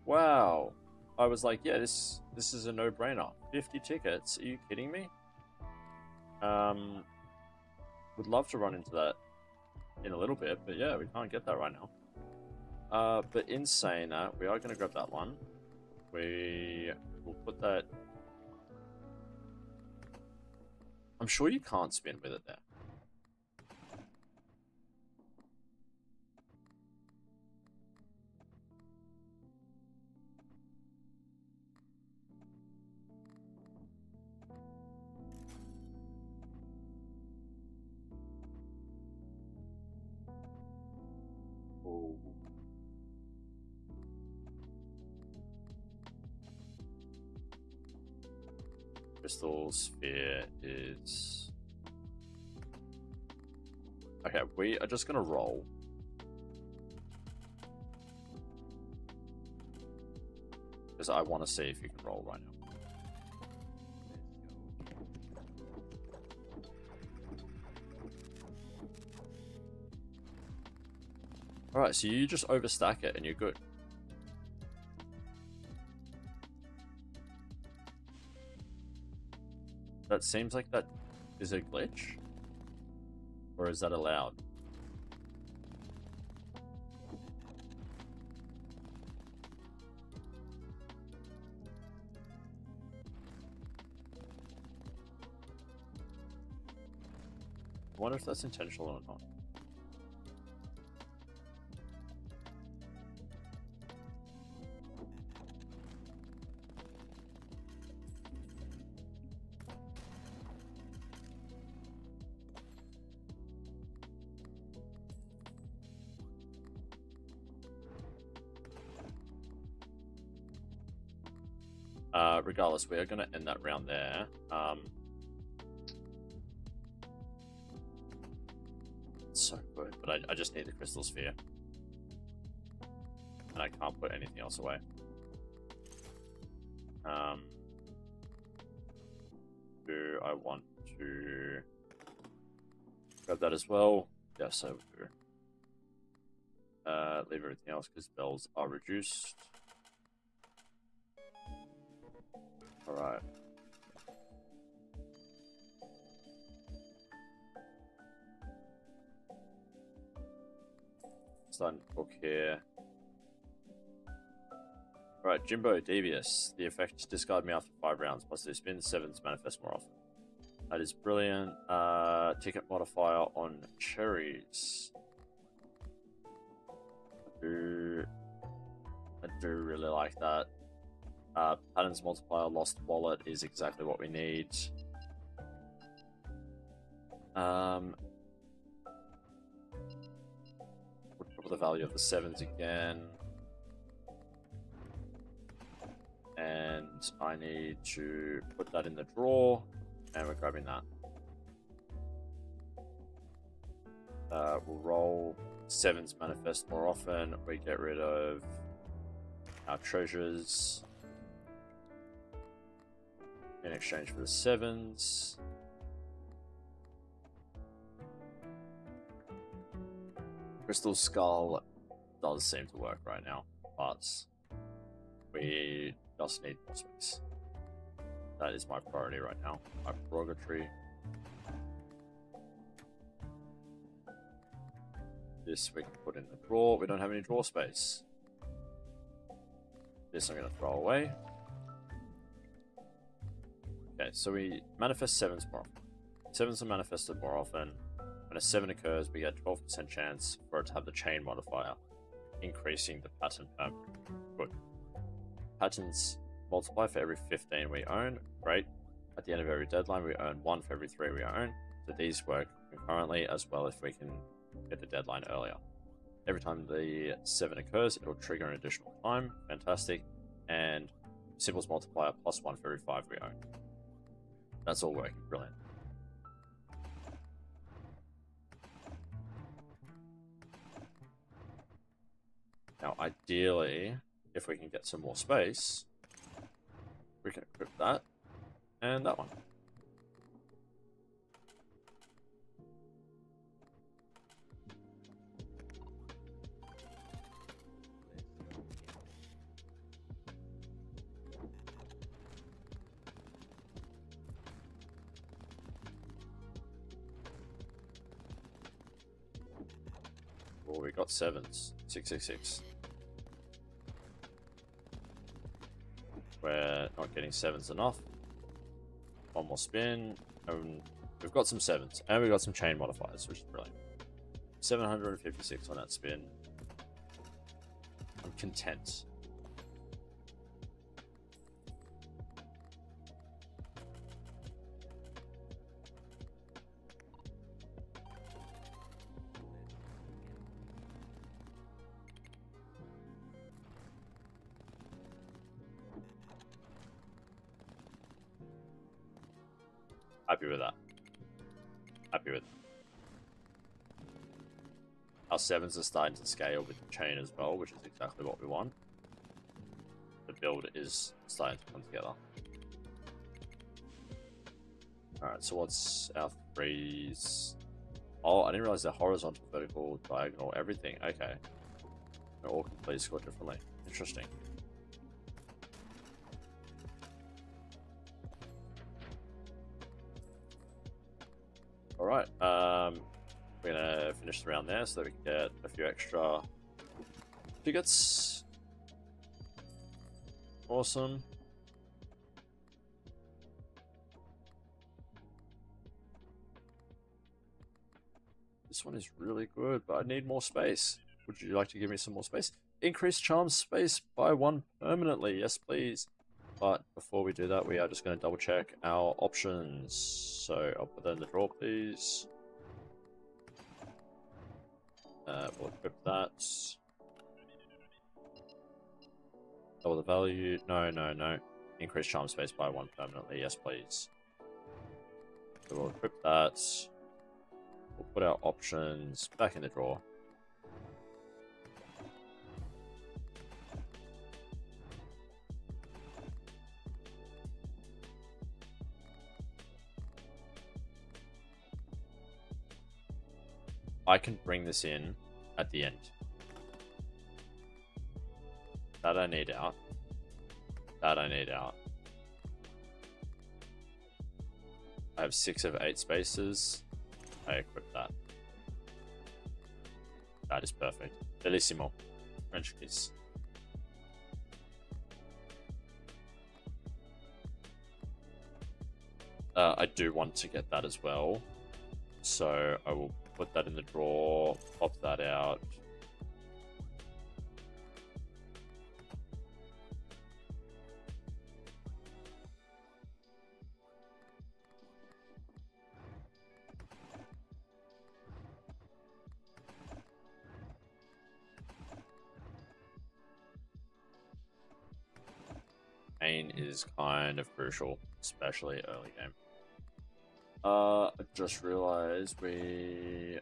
Wow. I was like, yeah, this is a no-brainer. 50 tickets? Are you kidding me? Would love to run into that in a little bit, but yeah, we can't get that right now. But in saying that, we are going to grab that one. We will put that... I'm sure you can't spin with it there. Oh. Crystal sphere is... Okay, we are just going to roll. Because I want to see if you can roll right now. Alright, so you just overstack it and you're good. That seems like that is a glitch? Or is that allowed? I wonder if that's intentional or not. Regardless, we are going to end that round there. It's so good, but I just need the crystal sphere. And I can't put anything else away. Do I want to grab that as well? Yes, I do. Leave everything else because bells are reduced. Alright. Starting to book here. Alright, Alright, Jimbo Devious. The effect discard me after 5 rounds, plus they spin 7s manifest more often. That is brilliant. Ticket modifier on cherries. I do really like that. Patterns multiplier, lost wallet is exactly what we need. We'll double the value of the 7s again. And I need to put that in the drawer, and we're grabbing that. We'll roll 7s manifest more often. We get rid of our treasures in exchange for the 7s. Crystal Skull does seem to work right now, but we just need more space. That is my priority right now. My prerogatory. This we can put in the drawer. We don't have any drawer space. This I'm going to throw away. Okay, so we manifest 7s more often. 7s are manifested more often. When a 7 occurs, we get 12% chance for it to have the chain modifier, increasing the pattern permanent. Good. Patterns multiply for every 15 we own. Great. At the end of every deadline, we earn 1 for every 3 we own. So these work concurrently as well if we can get the deadline earlier. Every time the 7 occurs, it will trigger an additional time. Fantastic. And symbols multiplier plus 1 for every 5 we own. That's all working. Brilliant. Now, ideally, if we can get some more space, we can equip that and that one. Oh, we got 7s. 666. We're not getting 7s enough. One more spin. We've got some 7s. And we've got some chain modifiers, which is brilliant. 756 on that spin. I'm content. Happy with that. Happy with it. Our 7s are starting to scale with the chain as well, which is exactly what we want. The build is starting to come together. Alright, so what's our 3s? Oh, I didn't realize they're horizontal, vertical, diagonal, everything. Okay. They're all completely scored differently. Interesting. Alright, we're gonna finish the round there so that we can get a few extra tickets. Awesome. This one is really good, but I need more space. Would you like to give me some more space? Increase charm space by 1 permanently. Yes, please. But before we do that, we are just going to double check our options. So I'll put that in the drawer, please. We'll equip that. Double the value. No. Increase charm space by 1 permanently. Yes, please. So we'll equip that. We'll put our options back in the drawer. I can bring this in at the end. That I need out. That I need out. I have 6 of 8 spaces. I equip that. That is perfect. Bellissimo. French kiss. I do want to get that as well. So I will put that in the drawer, pop that out. Pain is kind of crucial, especially early game. I just realized we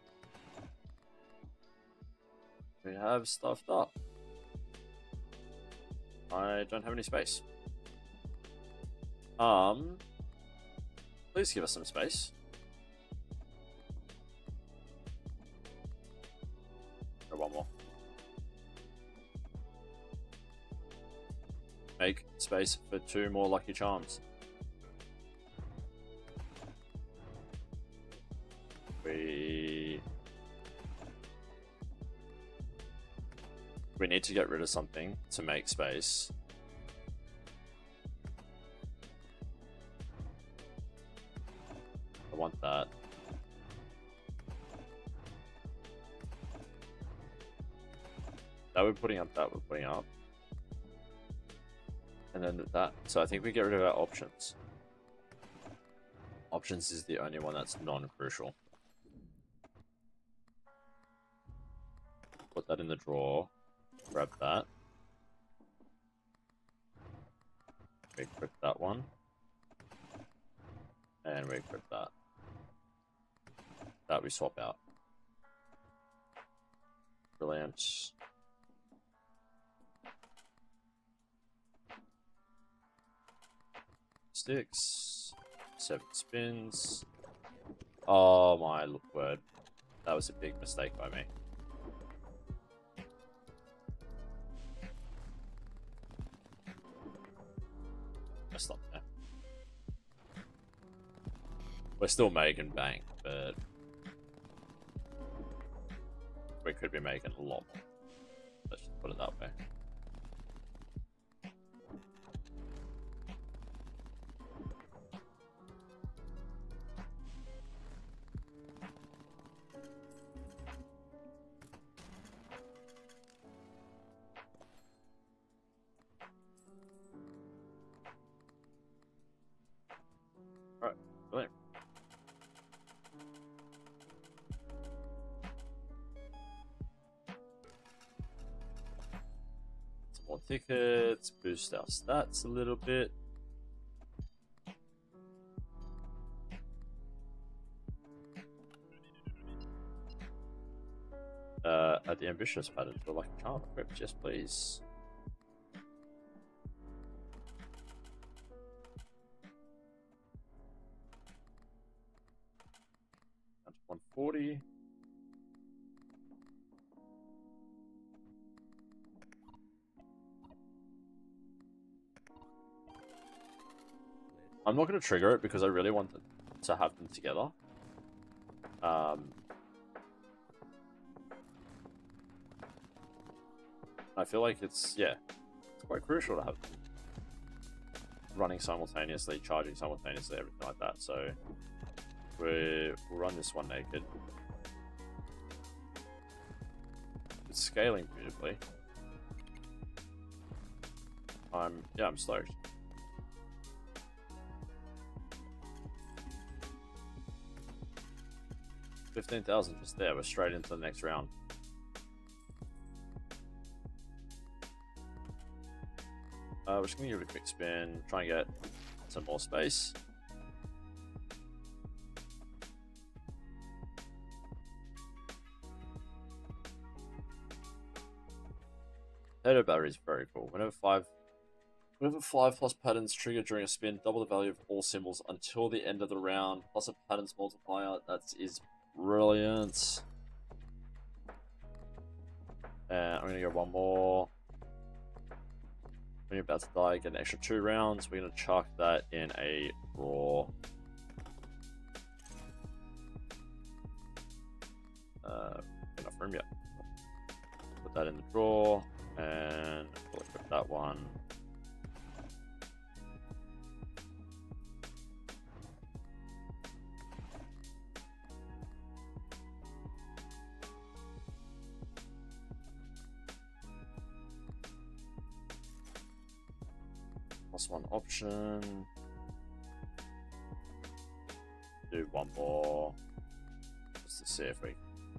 have stuffed up. I don't have any space. Please give us some space. Or one more. Make space for 2 more Lucky Charms. We need to get rid of something to make space. I want that. That we're putting up, that we're putting up. And then that. So I think we get rid of our options. Options is the only one that's non-crucial. Put that in the drawer. Grab that. We equip that one. And we equip that. That we swap out. Brilliant. Sticks. 7 spins. Oh my word. That was a big mistake by me. Messed up there. We're still making bank, but we could be making a lot more. Let's just put it that way. Alright, brilliant. Some more tickets, boost our stats a little bit. At the ambitious pattern for Lucky Charm equipped, yes please. Down to 140. I'm not going to trigger it because I really want to have them together. I feel like it's quite crucial to have them running simultaneously, charging simultaneously, everything like that. So we'll run this one naked. It's scaling beautifully. I'm stoked. 15,000 just there. We're straight into the next round. We're just gonna give it a quick spin, try and get some more space. Potato battery is very cool. Whenever 5+ patterns trigger during a spin, double the value of all symbols until the end of the round, plus a patterns multiplier. That is brilliant. And I'm gonna go one more. When you're about to die, get an extra 2 rounds. We're gonna chuck that in a drawer. Enough room yet. Put that in the drawer, and we'll equip that one. one option. Do one more. Just to see if we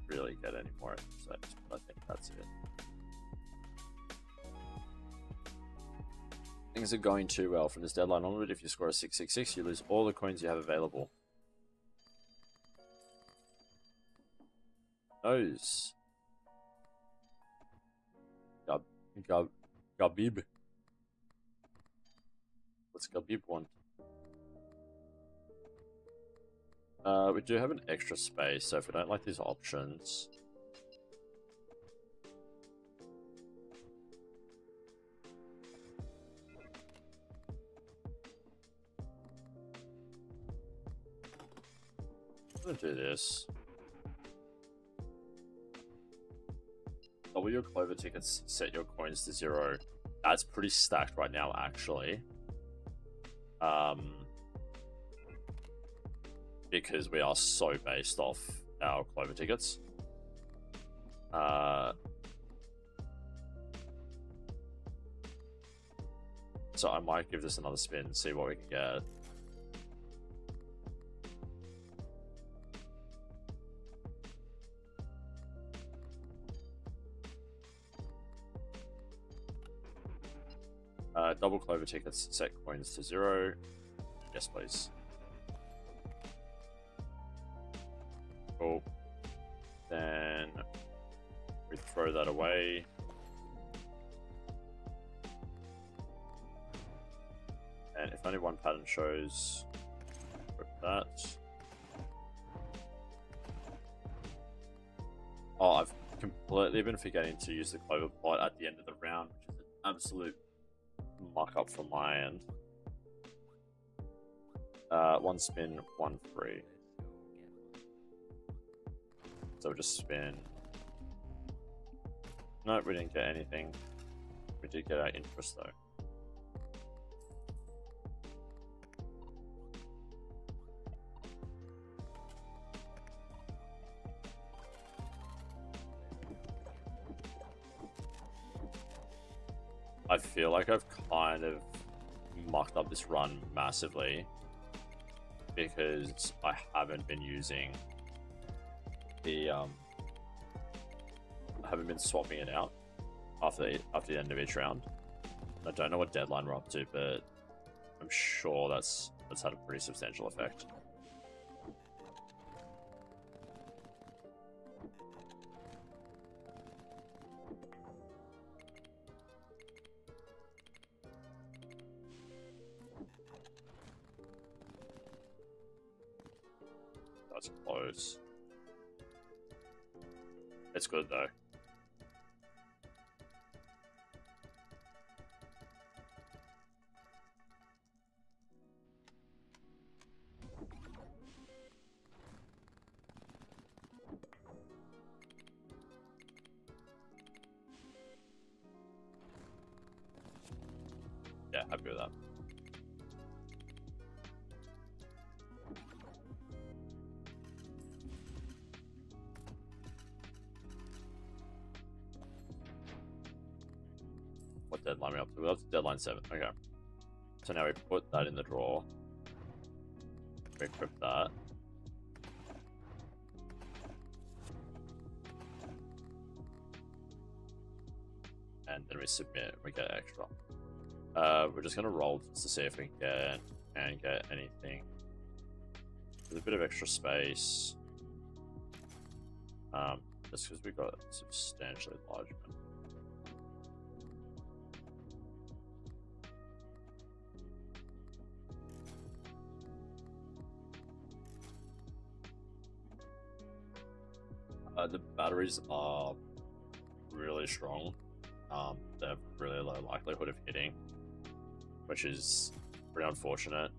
really get any more episodes. But I think that's it. Things are going too well. From this deadline onward, if you score a 666, you lose all the coins you have available. Those. Gabib. What's Gabib want? We do have an extra space, so if we don't like these options... I'm gonna do this. Double your Clover tickets, set your coins to 0. That's pretty stacked right now, actually. Because we are so based off our Clover tickets. So I might give this another spin and see what we can get. Double Clover tickets, set coins to 0. Yes, please. Cool. Then we throw that away. And if only one pattern shows, put that. Oh, I've completely been forgetting to use the Clover plot at the end of the round, which is an absolute muck up from my end. One spin, one free. So we'll just spin. No, we didn't get anything. We did get our interest though. I feel like I've kind of mucked up this run massively because I haven't been using the I haven't been swapping it out after the end of each round. I don't know what deadline we're up to, but I'm sure that's had a pretty substantial effect. That's close. It's good though. Yeah, happy with that. What deadline are we up to? We're up to deadline 7. Okay. So now we put that in the drawer. We equip that. And then we submit. We get extra. We're just gonna roll just to see if we can get anything. There's a bit of extra space. Just because we got substantially larger. The batteries are really strong. They have really low likelihood of hitting, which is pretty unfortunate.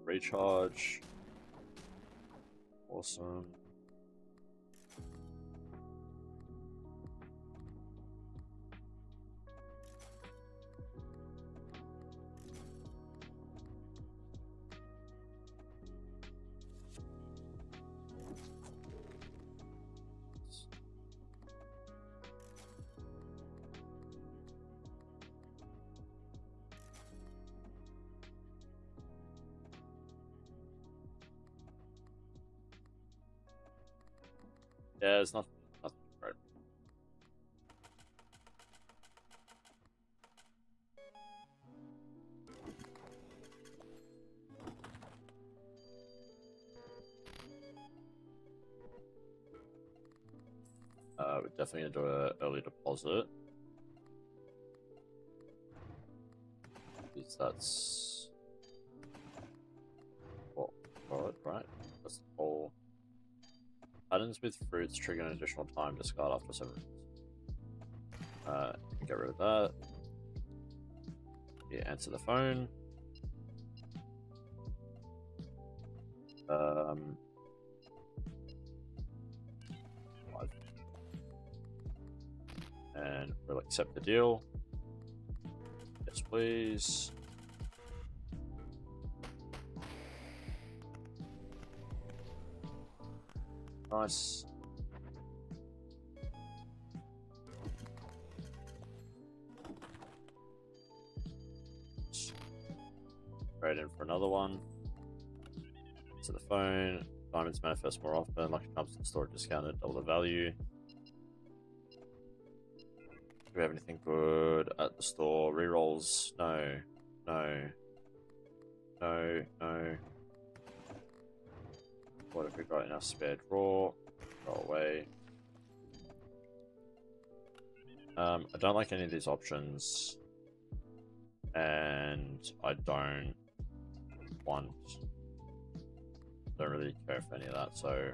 Recharge. Awesome. Yeah, it's nothing great. We're definitely gonna do an early deposit. Because that's what right? That's the whole patterns with fruits trigger an additional time discard after 7 minutes. Get rid of that. Yeah, answer the phone. And we'll accept the deal. Yes, please. Nice. Trade in for another one. To the phone. Diamonds manifest more often. Lucky charms in store discounted, double the value. Do we have anything good at the store? Rerolls? No. No. No. No. What have we got in our spare drawer? Go away. I don't like any of these options. And I don't really care for any of that, so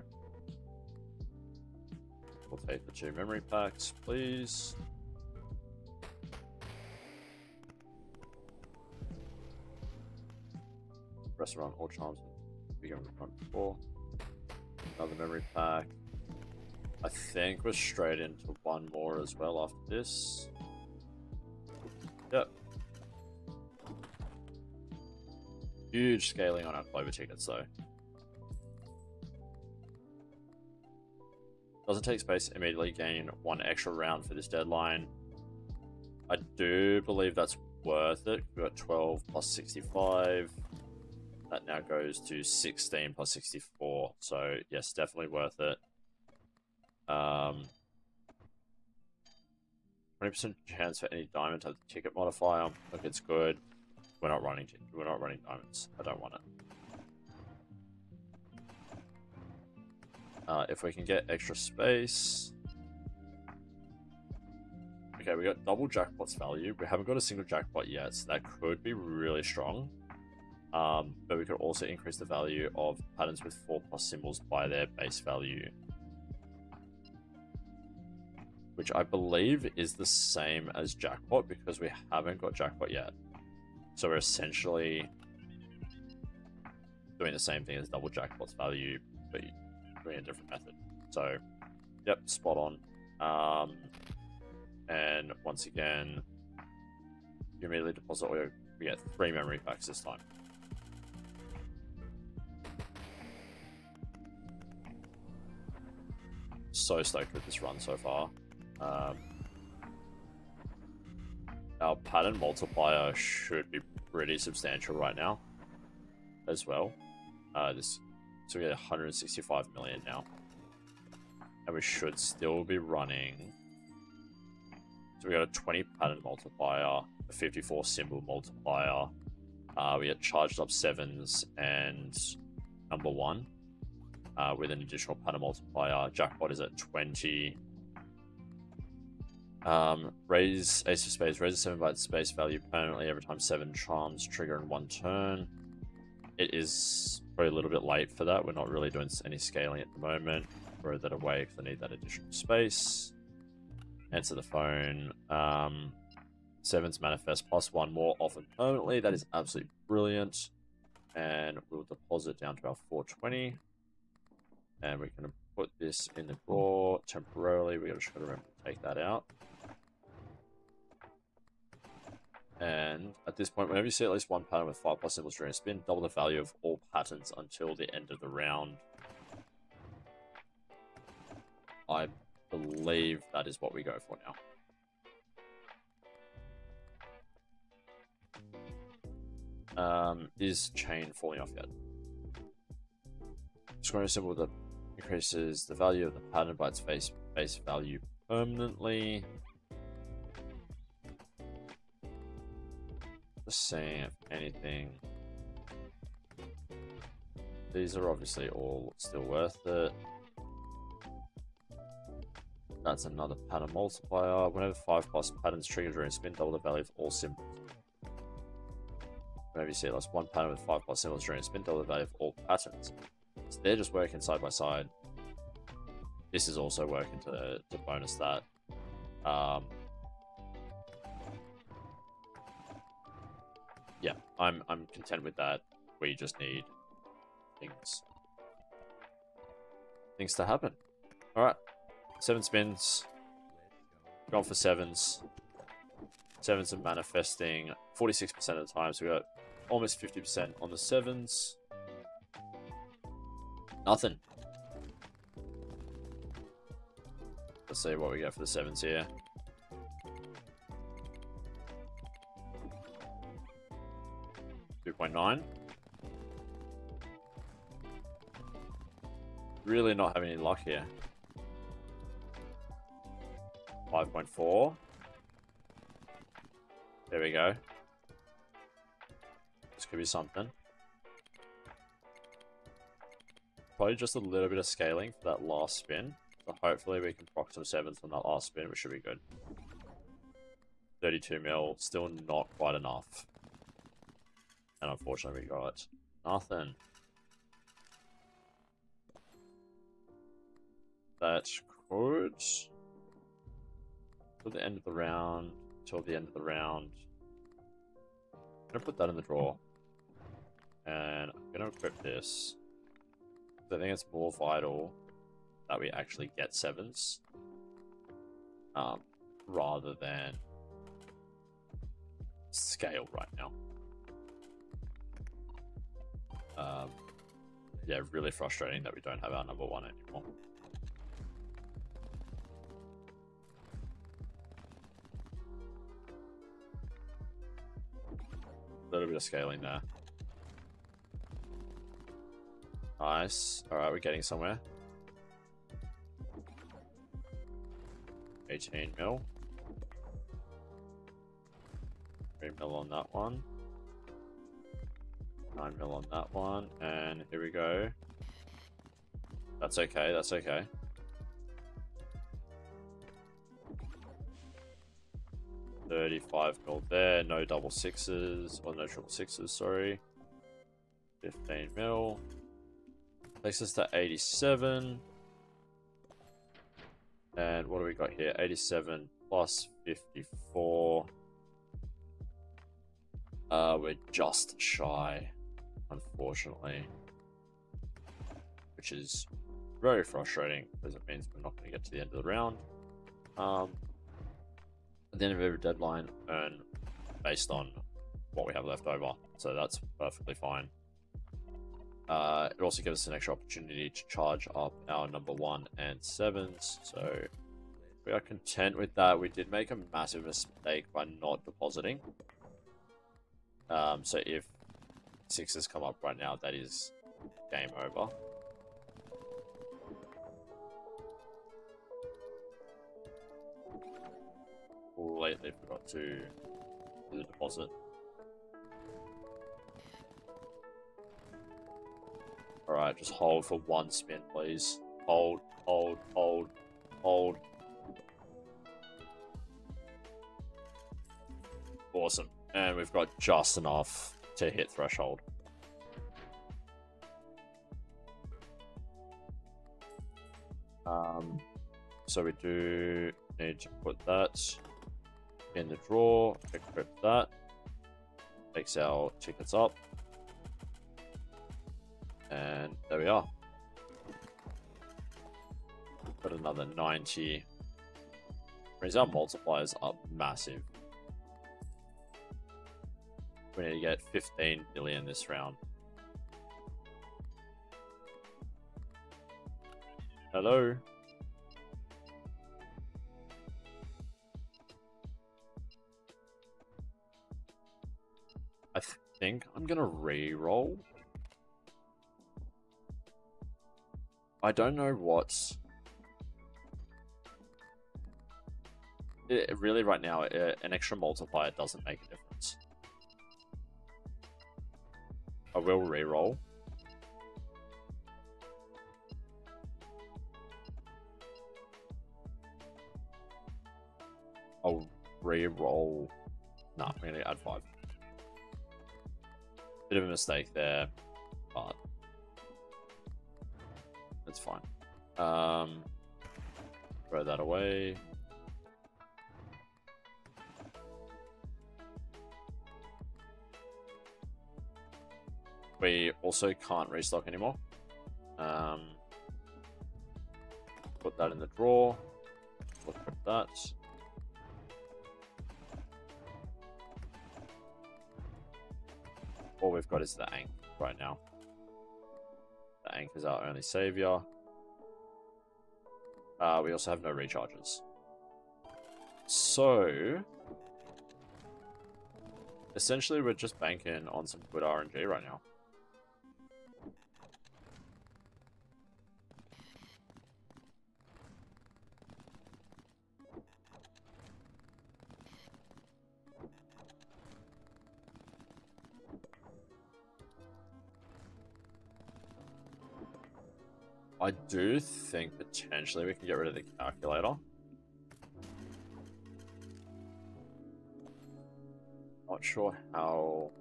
we'll take the 2 memory packs, please. Restaurant all charms begin with 1 another memory pack. I think we're straight into 1 more as well after this. Yep. Huge scaling on our Clover tickets though. Doesn't take space, immediately gain 1 extra round for this deadline. I do believe that's worth it. We've got 12 plus 65. That now goes to 16 plus 64. So yes, definitely worth it. 20% chance for any diamond to have the ticket modifier. Look, it's good. We're not running diamonds. I don't want it. If we can get extra space. Okay, we got double jackpots value. We haven't got a single jackpot yet, so that could be really strong. But we could also increase the value of patterns with 4+ symbols by their base value, which I believe is the same as jackpot because we haven't got jackpot yet. So we're essentially doing the same thing as double jackpot's value, but doing a different method. So, yep, spot on. And once again, you immediately deposit or we get 3 memory packs this time. So stoked with this run so far. Our pattern multiplier should be pretty substantial right now as well. So we get 165 million now. And we should still be running. So we got a 20 pattern multiplier, a 54 symbol multiplier. We get charged up 7s and number 1 with an additional pattern multiplier. Jackpot is at 20. Raise Ace of Spades, raise a 7 by its space value permanently every time 7 charms trigger in 1 turn. It is probably a little bit late for that. We're not really doing any scaling at the moment. Throw that away because I need that additional space. Answer the phone. 7s manifest +1 more often permanently. That is absolutely brilliant. And we'll deposit down to our 420. And we're going to put this in the drawer temporarily. We just got to remember to take that out. And at this point, whenever you see at least 1 pattern with 5+ symbols during a spin, double the value of all patterns until the end of the round. I believe that is what we go for now. Is chain falling off yet? Scoring a symbol with a Increases the value of the pattern by its face value permanently. Just seeing if anything. These are obviously all still worth it. That's another pattern multiplier. Whenever 5+ patterns trigger during spin, double the value of all symbols. Whenever you see at least one pattern with 5+ symbols during spin, double the value of all patterns. So they're just working side by side. This is also working to bonus that. Yeah, I'm content with that. We just need things to happen. All right, 7 spins. Gone for 7s. 7s are manifesting 46% of the time, so we got almost 50% on the 7s. Nothing. Let's see what we get for the 7s here. $2.9. Really not having any luck here. 5.4. There we go. This could be something. Probably just a little bit of scaling for that last spin. So hopefully we can proc some 7s on that last spin, which should be good. 32 mil, still not quite enough. And unfortunately we got nothing. That could... Till the end of the round. Till the end of the round. I'm going to put that in the drawer. And I'm going to equip this. I think it's more vital that we actually get 7s. Rather than scale right now. Yeah, really frustrating that we don't have our number 1 anymore. A little bit of scaling there. Nice. Alright, we're getting somewhere. 18 mil. 3 mil on that one. 9 mil on that one. And here we go. That's okay, that's okay. $35 mil there, no double 6s, or no triple 6s, sorry. 15 mil. Takes us to 87. And what do we got here? 87 plus 54. We're just shy, unfortunately. Which is very frustrating, because it means we're not going to get to the end of the round. At the end of every deadline, earn based on what we have left over. So that's perfectly fine. It also gives us an extra opportunity to charge up our number 1 and 7s. So we are content with that. We did make a massive mistake by not depositing. So if 6s come up right now, that is game over. Lately forgot to do the deposit. Alright, just hold for 1 spin, please. Hold, hold, hold, hold. Awesome. And we've got just enough to hit threshold. So we do need to put that in the drawer, equip that, takes our tickets up, and there we are. Got another 90. Brings our multipliers up massive. We need to get 15 billion this round. Hello? I think I'm gonna re-roll. I don't know what... really, right now, an extra multiplier doesn't make a difference. I will re-roll. I'll re-roll. Nah, I'm gonna add 5. Bit of a mistake there, but it's fine. Throw that away. We also can't restock anymore. Put that in the drawer. Look at that. All we've got is the Ankh right now. The Ankh is our only savior. We also have no recharges. So, essentially we're just banking on some good RNG right now. I do think potentially we can get rid of the calculator. Not sure how...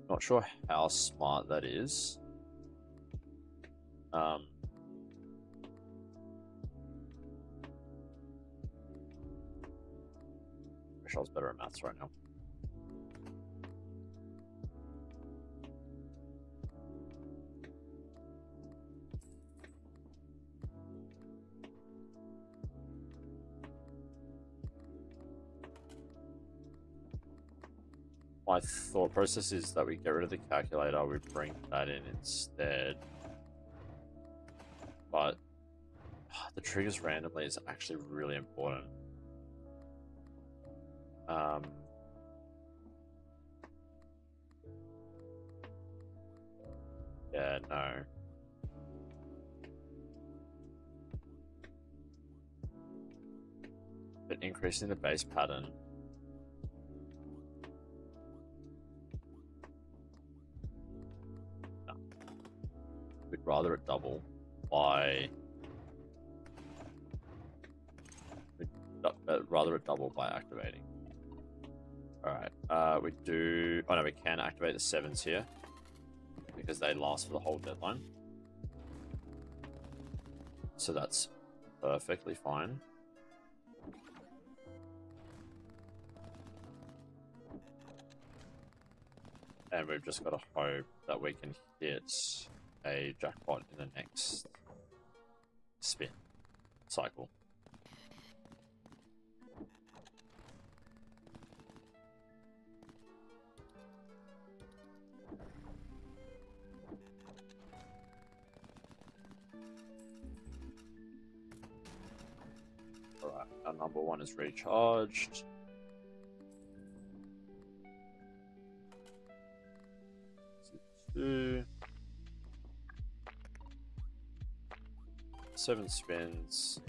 Not sure how smart that is. Wish I was better at maths right now. My thought process is that we get rid of the calculator, we bring that in instead. But the triggers randomly is actually really important. Yeah, no. But increasing the base pattern. No. We'd rather it double by... We'd rather it double by activating. Alright, we do... Oh no, we can activate the 7s here. Because they last for the whole deadline. So that's perfectly fine. And we've just got to hope that we can hit a jackpot in the next spin cycle. Alright, our number 1 is recharged. Two. 7 spins.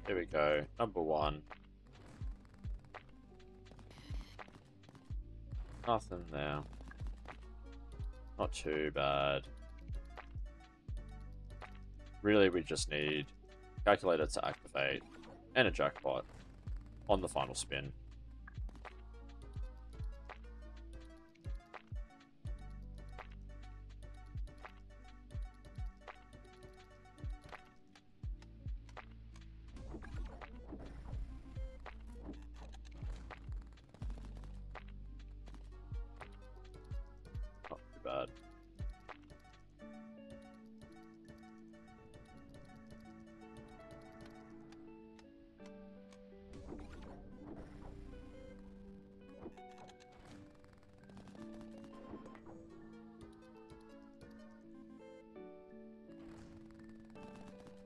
Here we go. Number 1. Nothing there. Not too bad. Really, we just need calculator to activate and a jackpot on the final spin. Not too bad.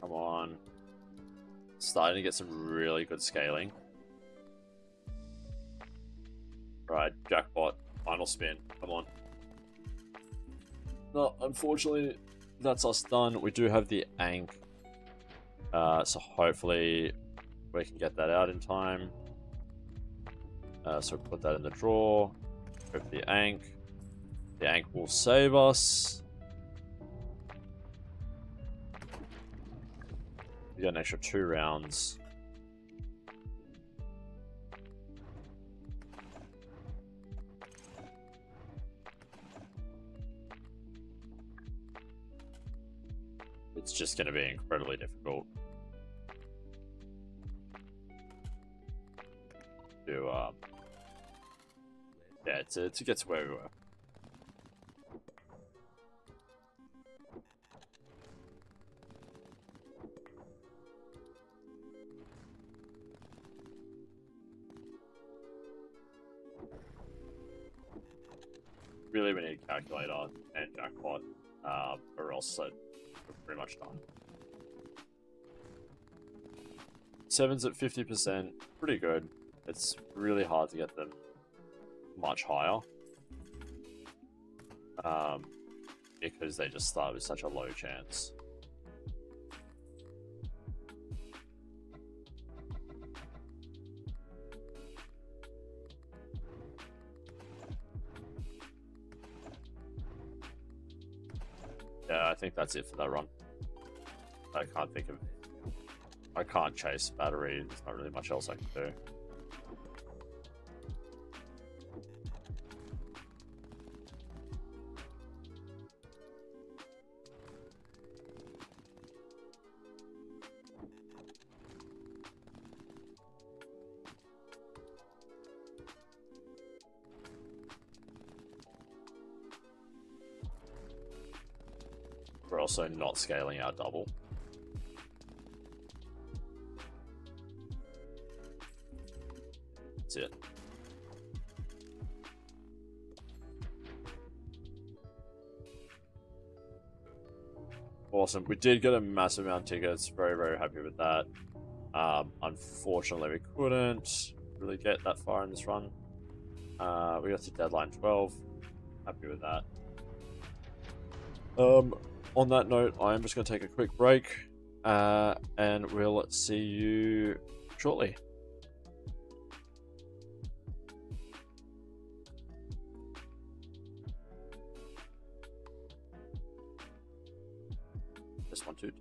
Come on. Starting to get some really good scaling. Right, jackpot. Final spin. Come on. No, unfortunately, that's us done. We do have the Ankh. So hopefully we can get that out in time. So put that in the drawer. Go for the Ankh. The Ankh will save us. We got an extra 2 rounds. It's just going to be incredibly difficult to yeah, to get to where we were. Really, we need a calculator and jackpot, or else we're pretty much done. 7's at 50%, pretty good. It's really hard to get them much higher, because they just start with such a low chance. Yeah, I think that's it for that run. I can't think of... I can't chase battery, there's not really much else I can do. We're also not scaling our double. That's it. Awesome. We did get a massive amount of tickets. Very, very happy with that. Unfortunately, we couldn't really get that far in this run. We got to deadline 12. Happy with that. On that note, I am just going to take a quick break, and we'll see you shortly. This one too.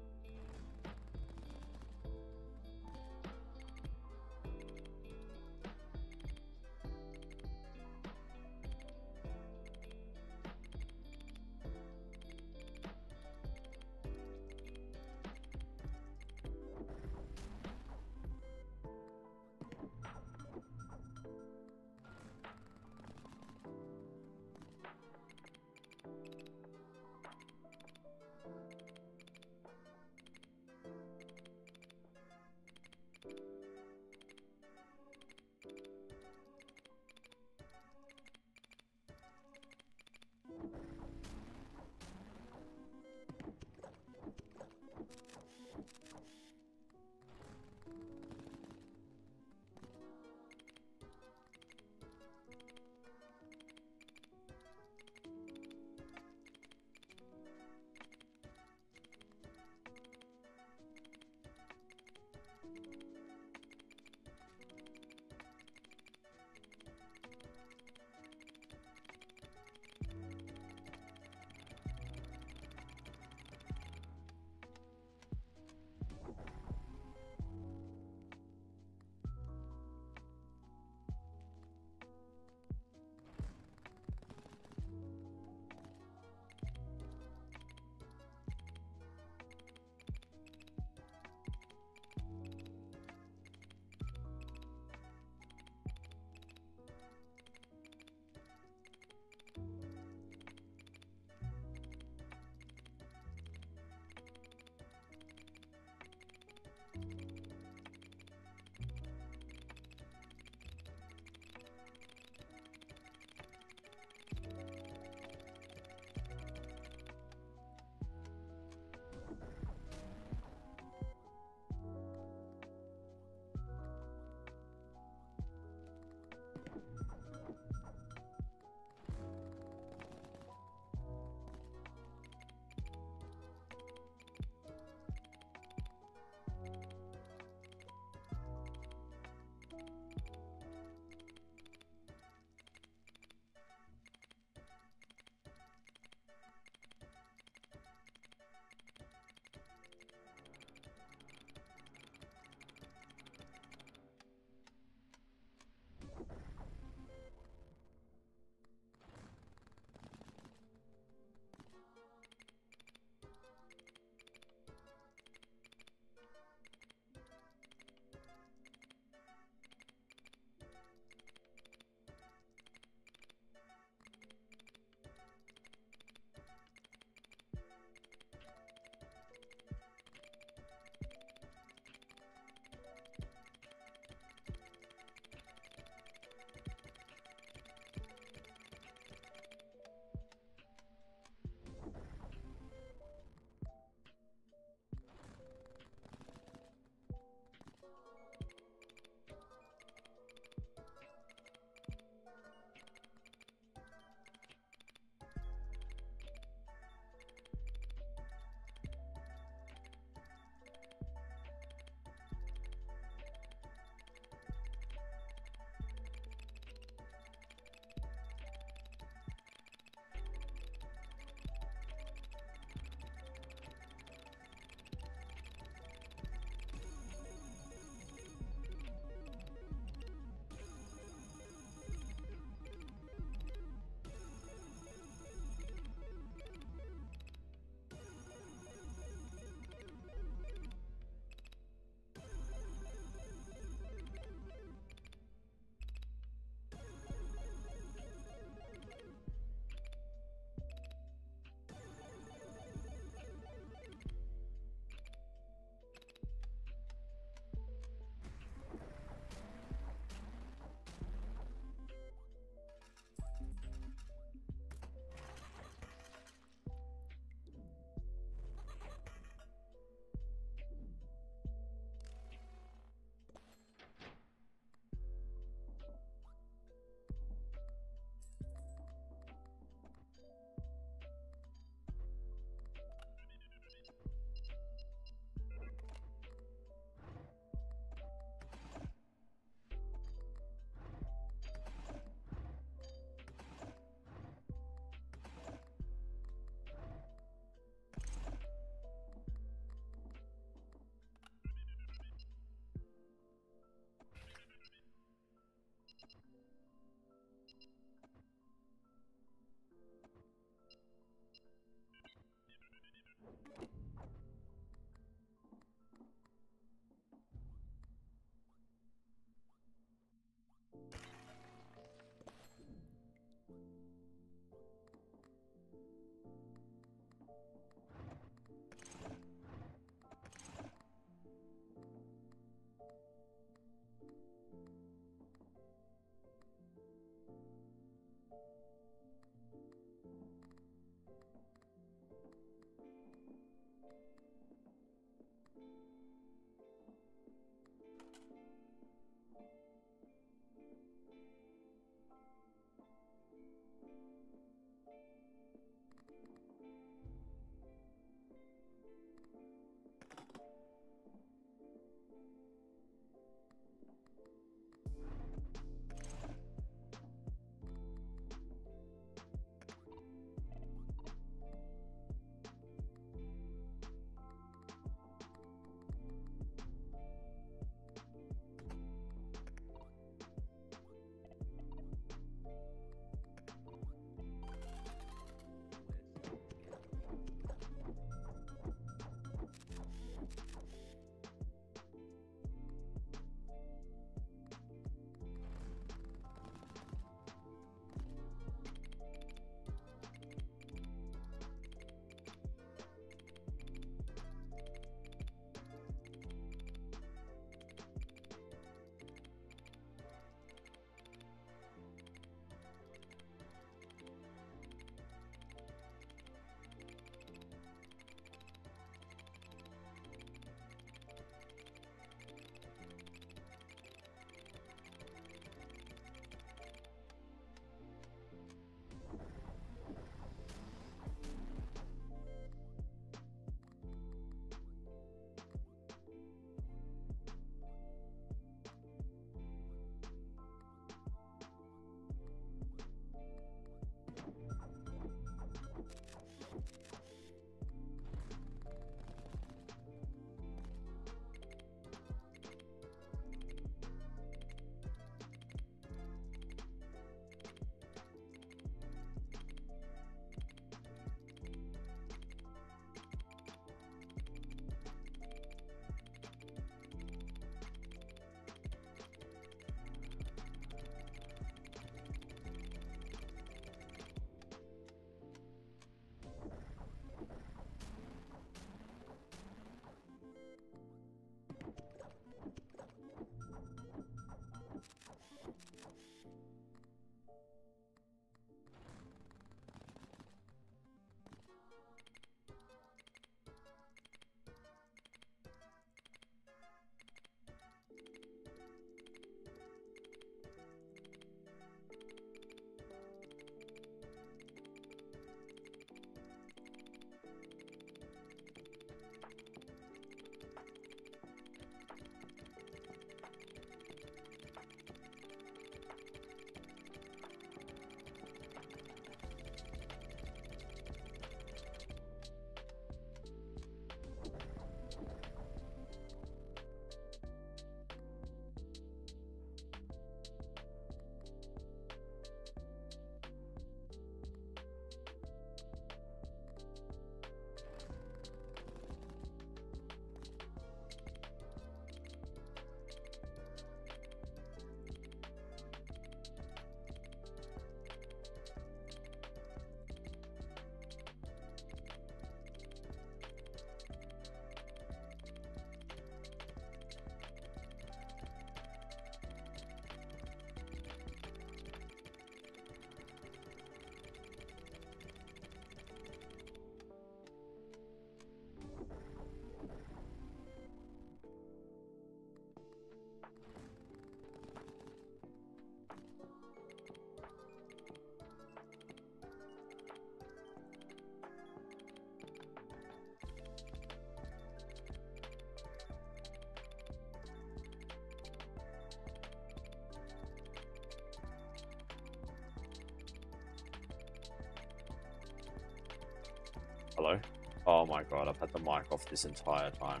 Hello? Oh my god, I've had the mic off this entire time.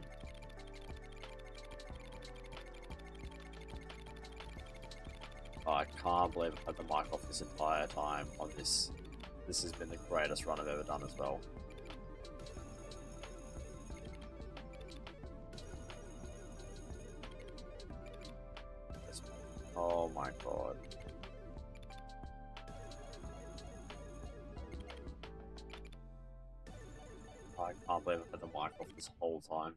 Oh, I can't believe I've had the mic off this entire time on this. This has been the greatest run I've ever done as well. Oh my god. I can't believe I've had the mic off this whole time.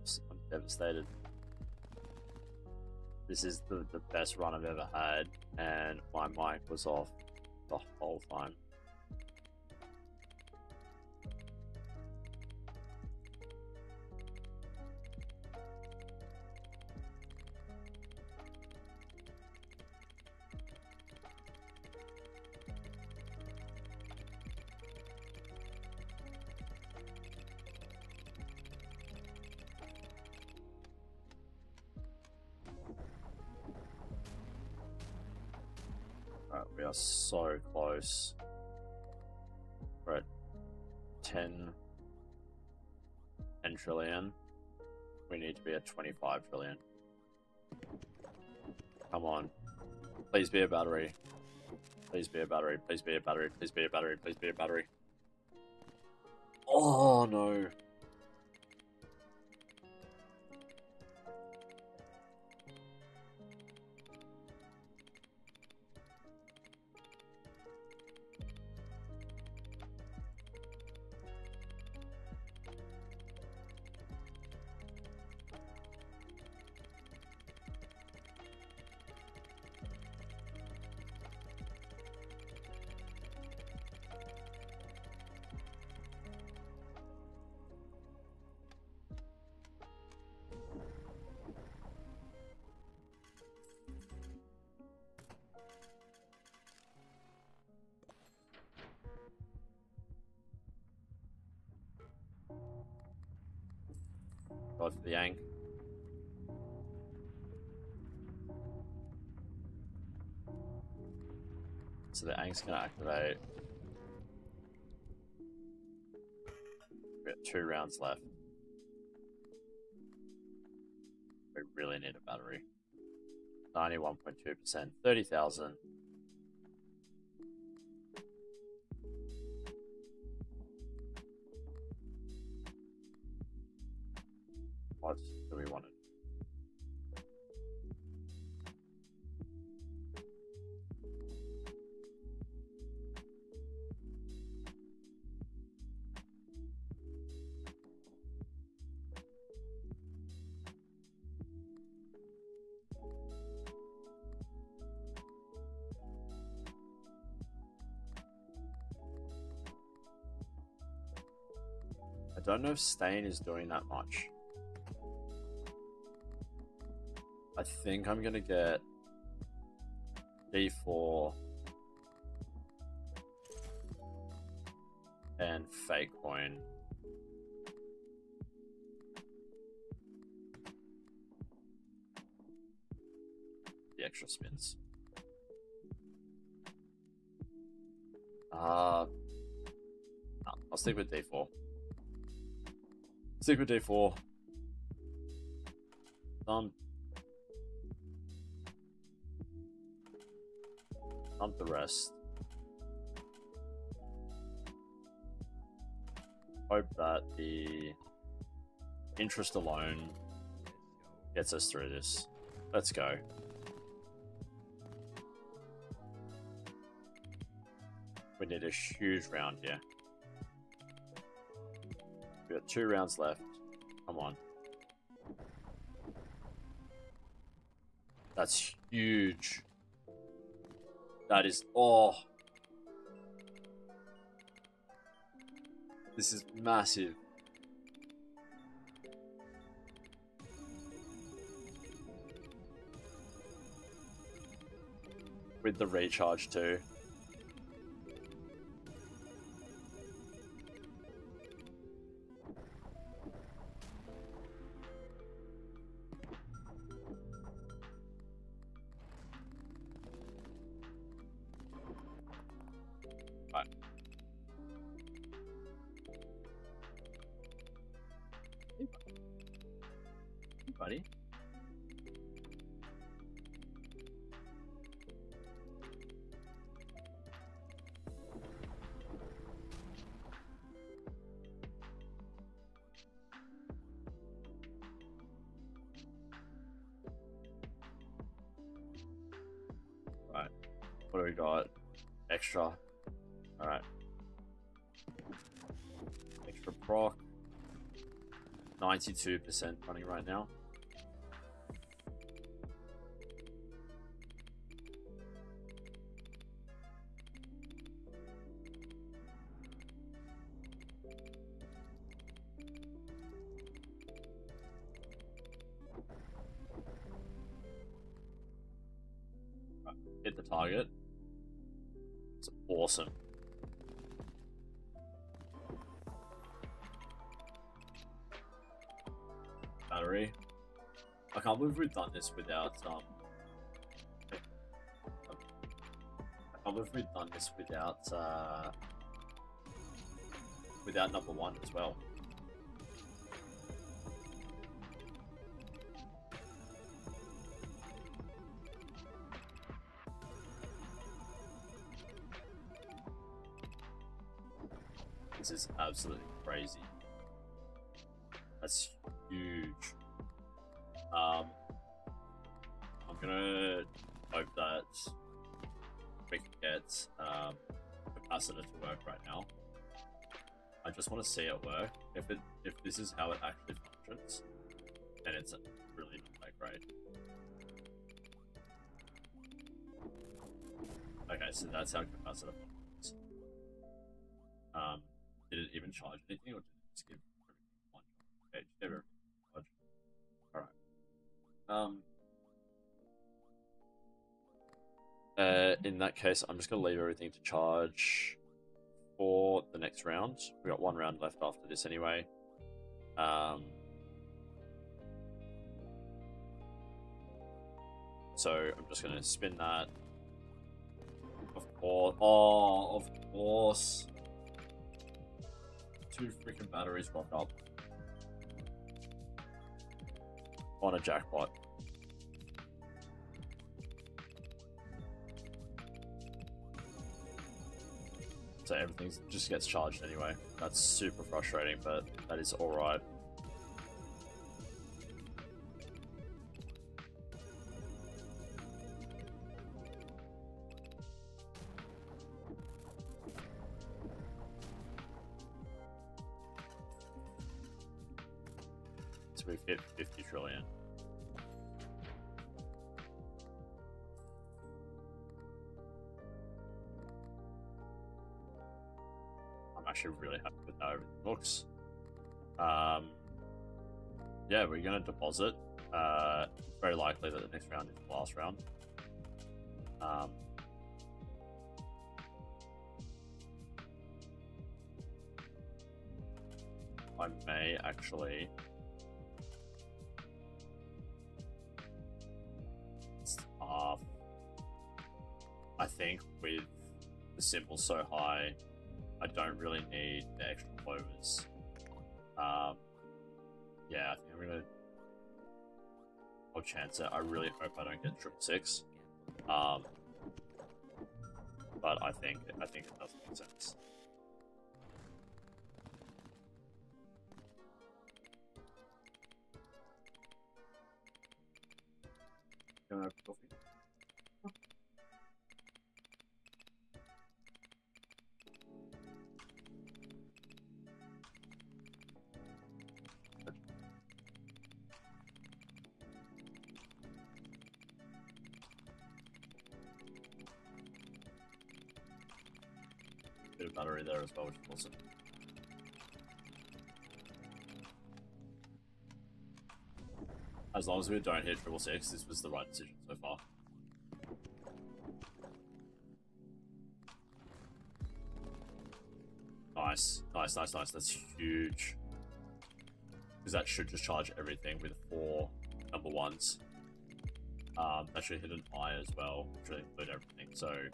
I'm devastated. This is the best run I've ever had, and my mic was off the whole time. Alright, we are so close. We're at 10 trillion. We need to be at 25 trillion. Come on. Please be a battery. Please be a battery. Please be a battery. Please be a battery. Please be a battery. Oh no. Go for the yank. So the yank's gonna activate. We got 2 rounds left. We really need a battery. 91.2%. 30,000. What do we want? I don't know if Stain is doing that much. I think I'm gonna get D4 and fake coin. The extra spins. No, I'll stick with D4. Stick with D4. Dump the rest. Hope that the interest alone gets us through this. Let's go. We need a huge round here. We got 2 rounds left. Come on. That's huge. That is... Oh. This is massive. With the recharge too. Right. Hey, buddy. Right. What do we got? Extra. Alright. Extra proc. 92% running right now. Hit the target. It's awesome. Battery. I can't believe we've done this without I can't believe we've done this without number 1 as well. This is absolutely crazy. That's huge. I'm gonna hope that we can get capacitor to work right now. I just want to see it work. If this is how it actually functions, then it's really not that great. Okay, so that's how capacitor functions. Did it even charge anything, or did it just give one? Okay, never charge. Alright. In that case, I'm just gonna leave everything to charge for the next round. We got 1 round left after this anyway. So I'm just gonna spin that. Of course. Oh, of course. 2 freaking batteries rocked up on a jackpot. So everything just gets charged anyway. That's super frustrating, but that is alright. So we've hit 50 trillion. I'm actually really happy with how everything looks. Yeah, we're going to deposit. Very likely that the next round is the last round. I may actually I think with the symbol so high, I don't really need the extra clovers. Yeah, I think I'm gonna. I'll chance it. I really hope I don't get 666. But I think it does make sense. You wanna have coffee? Bit of battery there as well, which is awesome. As long as we don't hit 666, this was the right decision so far. Nice, nice, nice, nice. That's huge. Because that should just charge everything with 4 number 1s. That should hit an eye as well, which will include everything. So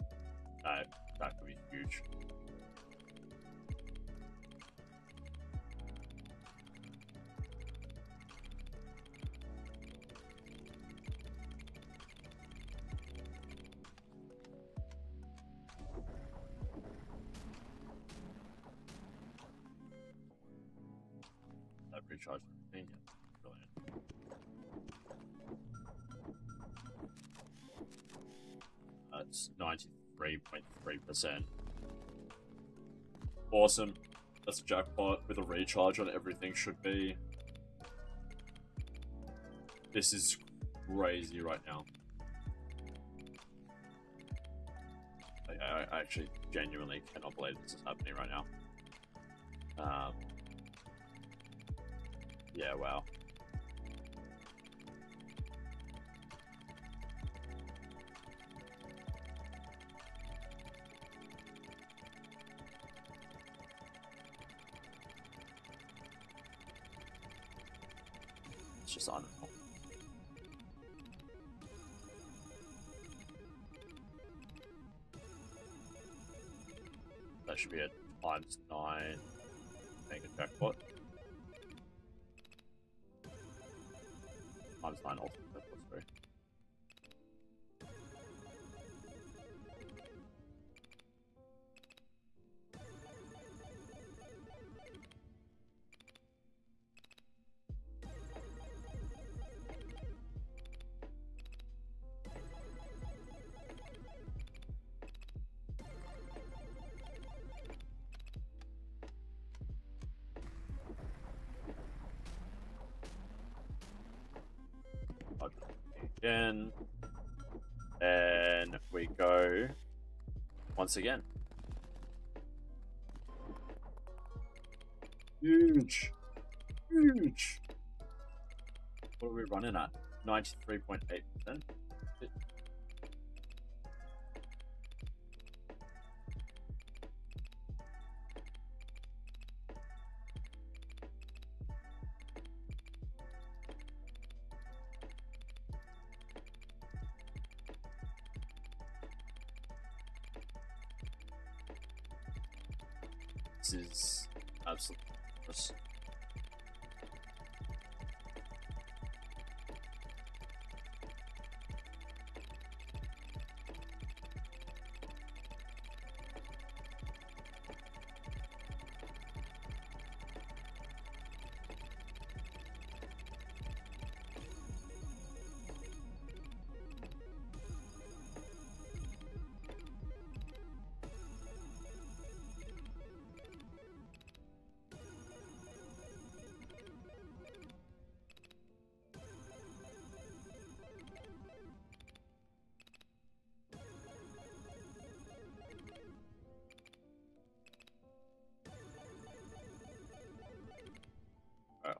that could be huge. Recharge everything. Yeah, brilliant. That's 93.3%. Awesome. That's a jackpot with a recharge on everything should be This is crazy right now. I actually genuinely cannot believe this is happening right now. Yeah, wow. It's just unreal. That should be a ×9 mega jackpot. ×9 ultimate jackpot, sorry. Again, and we go once again. Huge, huge. What are we running at? 93.8%. This is absolutely ridiculous.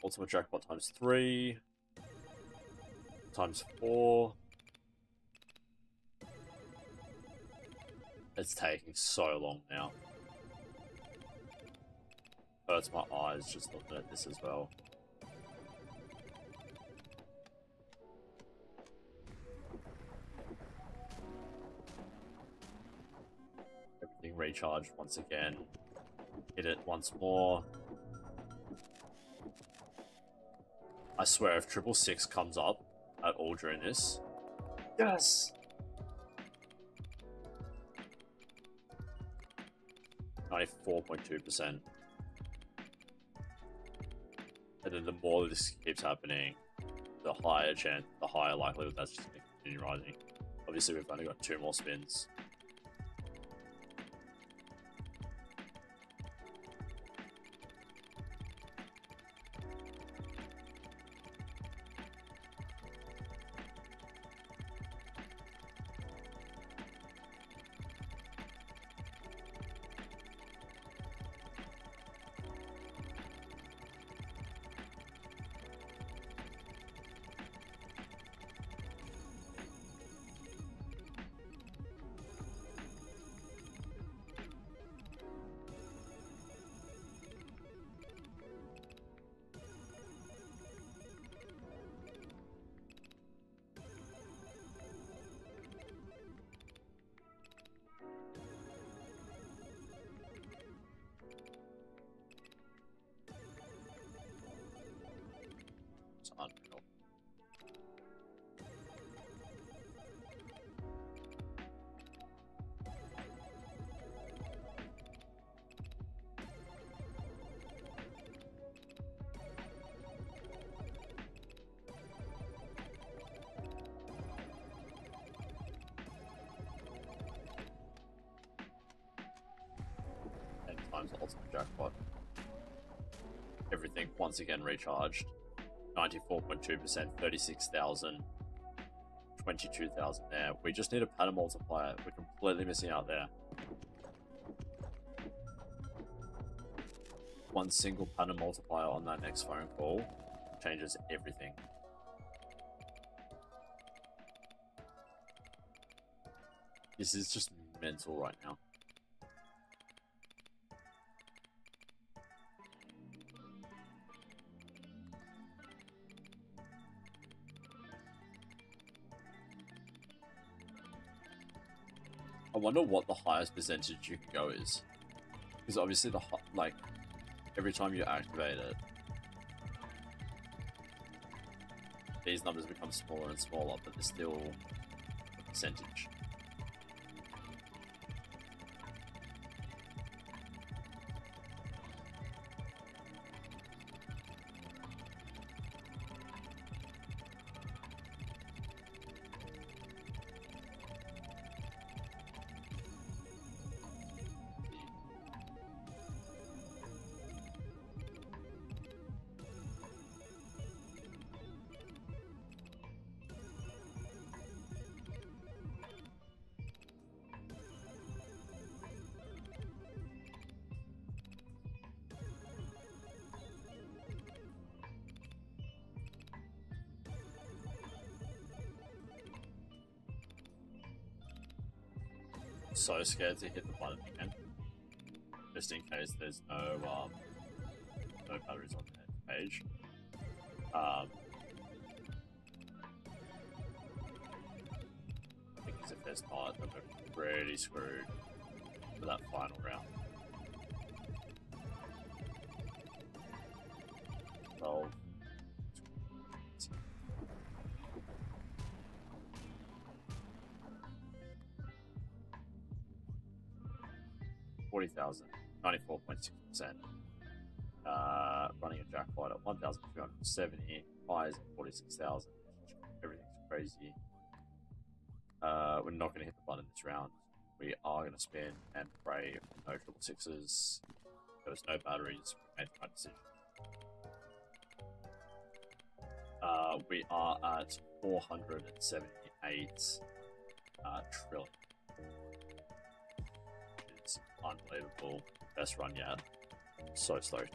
Ultimate jackpot ×3, ×4. It's taking so long now. Hurts my eyes just looking at this as well. Everything recharged once again. Hit it once more. I swear, if 666 comes up at all during this, yes! 94.2%. And then the more this keeps happening, the higher likelihood that's just going to continue rising. Obviously, we've only got 2 more spins. Unreal. And times the ultimate jackpot. Everything once again recharged. 94.2%, 36,000, 22,000 there. We just need a pattern multiplier. We're completely missing out there. One single pattern multiplier on that next phone call changes everything. This is just mental right now. I wonder what the highest percentage you can go is. Because obviously like every time you activate it, these numbers become smaller and smaller, but they're still a percentage. So scared to hit the button again, just in case there's no batteries on the page. Because if there's not, then we're pretty screwed for that final round. 12. 40,000, 94.6%. Running a jackpot at 1,270, highs at 46,000. Everything's crazy. We're not going to hit the button this round. We are going to spin and pray for no triple sixes. There was no batteries. We made the right decision. We are at 478 trillion. It's unbelievable. Best run yet. So stoked.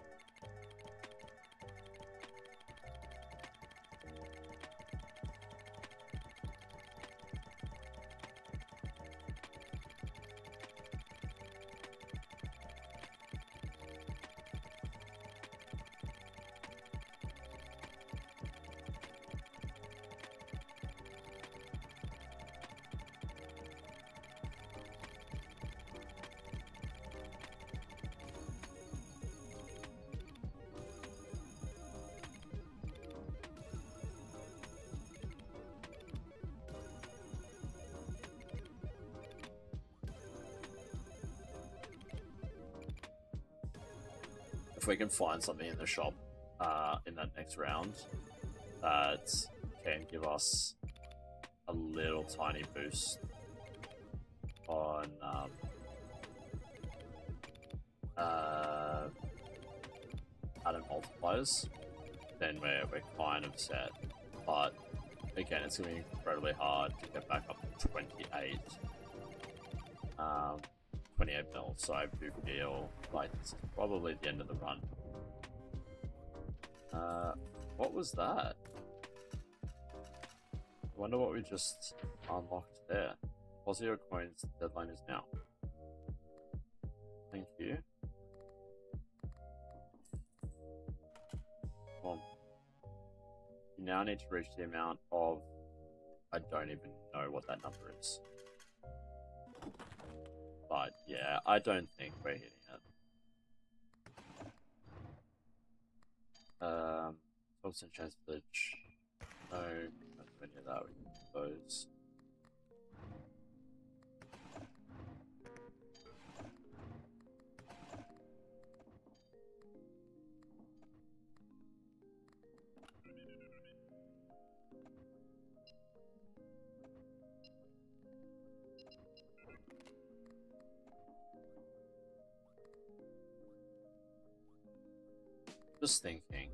If we can find something in the shop in that next round that can give us a little tiny boost on pattern multipliers, then we're kind of set. But again, it's going to be incredibly hard to get back up to 28. 28 mil, so I do feel like this is probably the end of the run. What was that? I wonder what we just unlocked there. Pozio coins deadline is now. Thank you. Well, you now need to reach the amount of... I don't even know what that number is. But yeah, I don't think we're hitting it. 12% chance glitch. No, not any of that. We can do those. Just thinking,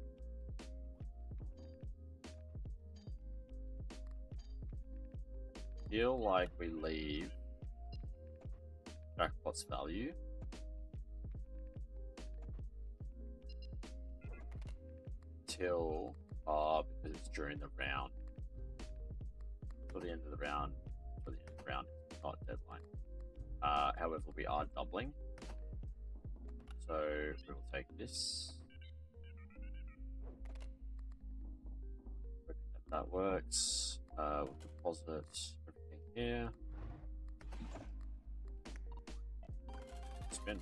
feel like we leave jackpot's value till because it's during the round. Till the end of the round. Till the end of the round, not deadline. However, we are doubling. So we will take this. That works. We'll deposit everything here. Spin.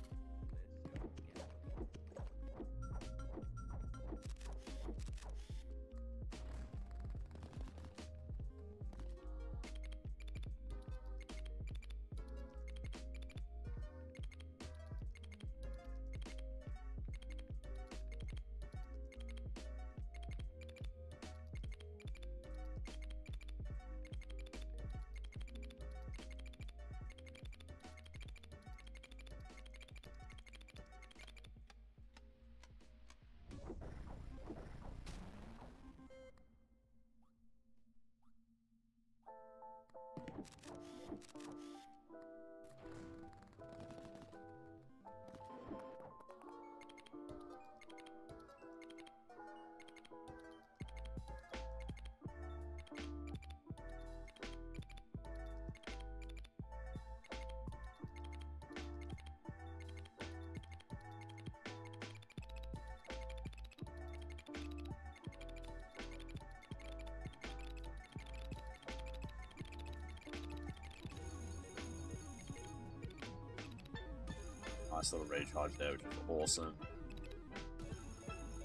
Nice little recharge there, which is awesome.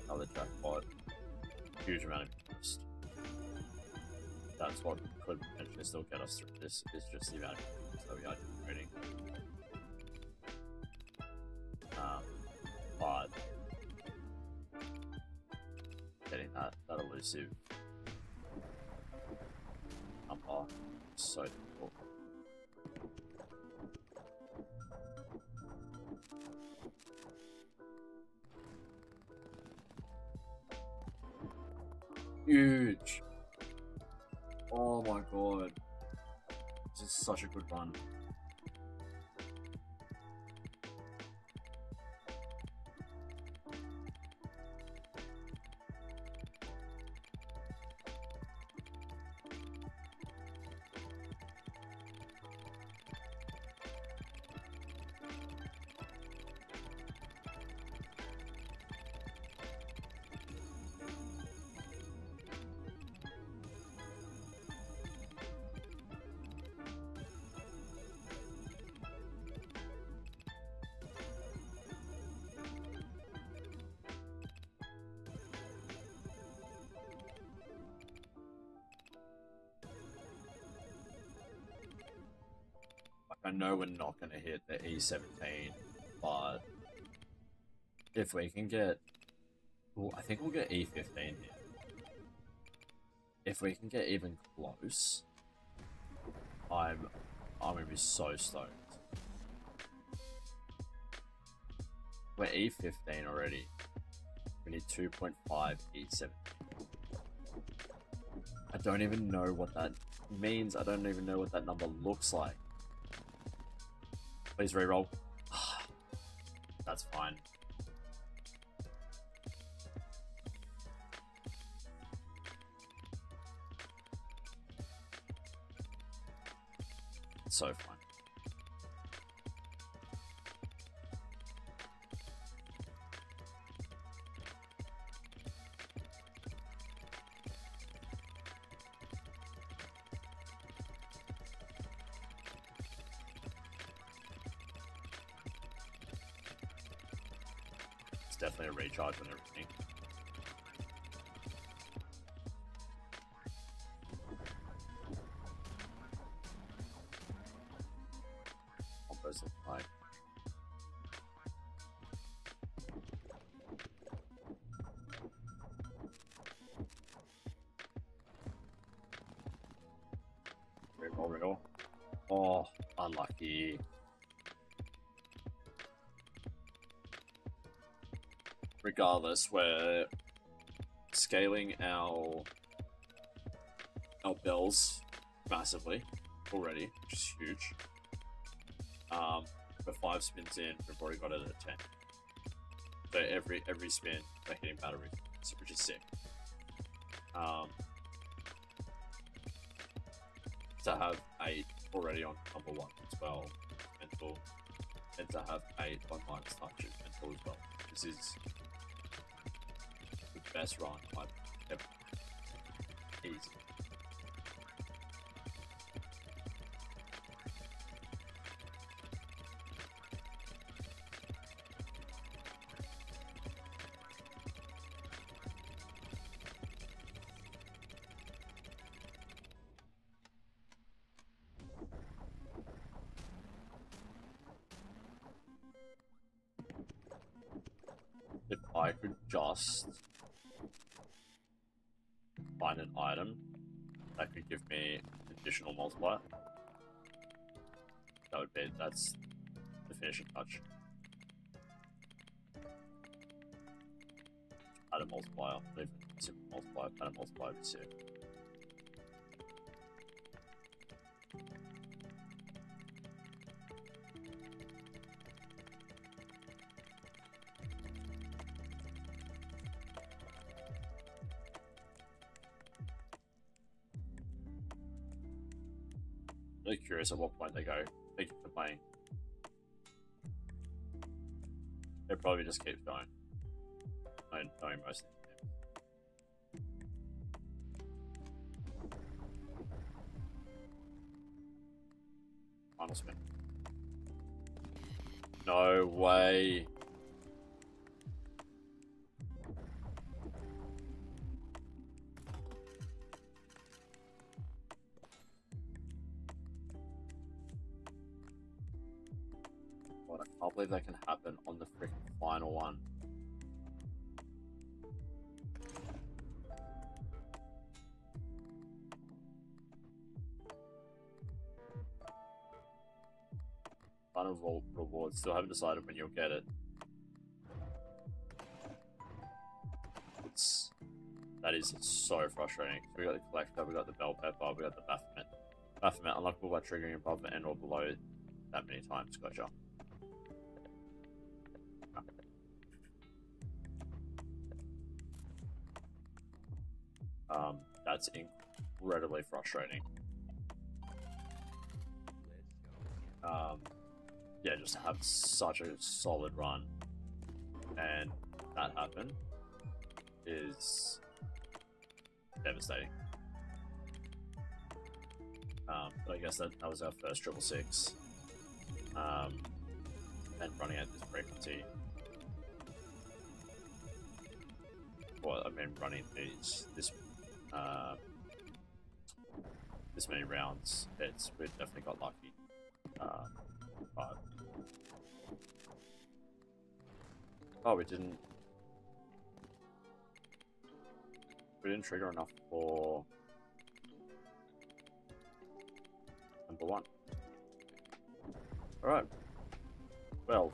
Another jackpot. Huge amount of interest. That's what could potentially still get us through this, is just the amount of interest that we are generating. But getting that elusive number is so difficult. Huge. Oh my god. This is such a good one. I know we're not going to hit the E17, but if we can get, well, I think we'll get E15 here. If we can get even close, I'm going to be so stoked. We're E15 already. We need 2.5 E17. I don't even know what that means. I don't even know what that number looks like. Please reroll. That's fine. It's so fun. Definitely a recharge on everything. Combos look like. Reroll. Oh, unlucky. Regardless, we're scaling our bells massively. already, which is huge. We're 5 spins in, we've already got it at 10. So every spin we're hitting batteries, which is sick. To have 8 already on number 1 as well, mental, and to have 8 on minus touch is mental as well. This is the best run I've ever had. Easy. If I could just find an item that could give me additional multiplier, that's the finishing touch. Add a multiplier, leave a simple multiplier, add a multiplier would be sick. Really curious at what point they go, thank you for playing. It probably just keeps going. Knowing most of the games. Final spin. No way. I can't believe that can happen on the freaking final one. Final reward, still haven't decided when you'll get it. That is so frustrating. We got the collector, we got the bell pepper, we got the Baphomet. Baphomet unlockable by triggering above and or below that many times. Gotcha. That's incredibly frustrating. Yeah, just to have such a solid run and that happen is devastating. But I guess that was our first 666. And running at this frequency. Well, I mean, running this many rounds, we've definitely got lucky. But oh, we didn't trigger enough for number 1. All right. Well,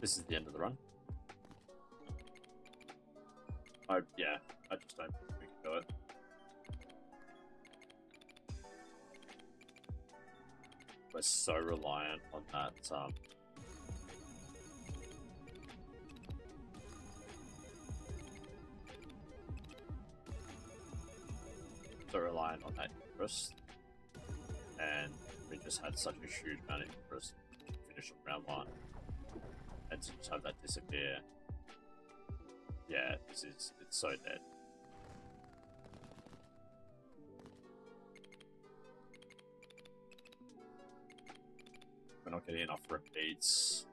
this is the end of the run. Yeah, I just don't think we can do it. We're so reliant on that, interest, and we just had such a huge amount of interest to finish on round 1, and to just have that disappear. Yeah, it's so dead. We're not getting enough repeats.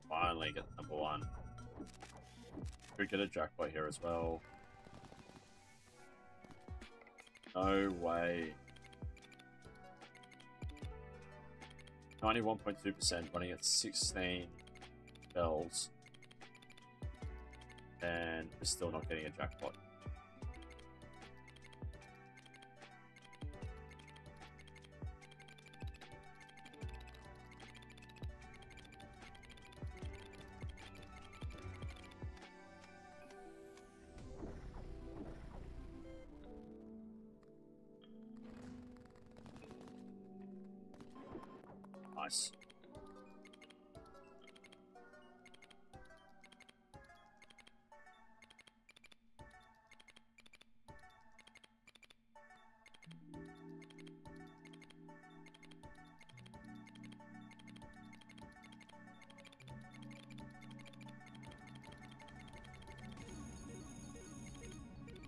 Finally get number 1. Could get a jackpot here as well. No way. 91.2%, running at 16 bells. And we're still not getting a jackpot. Nice.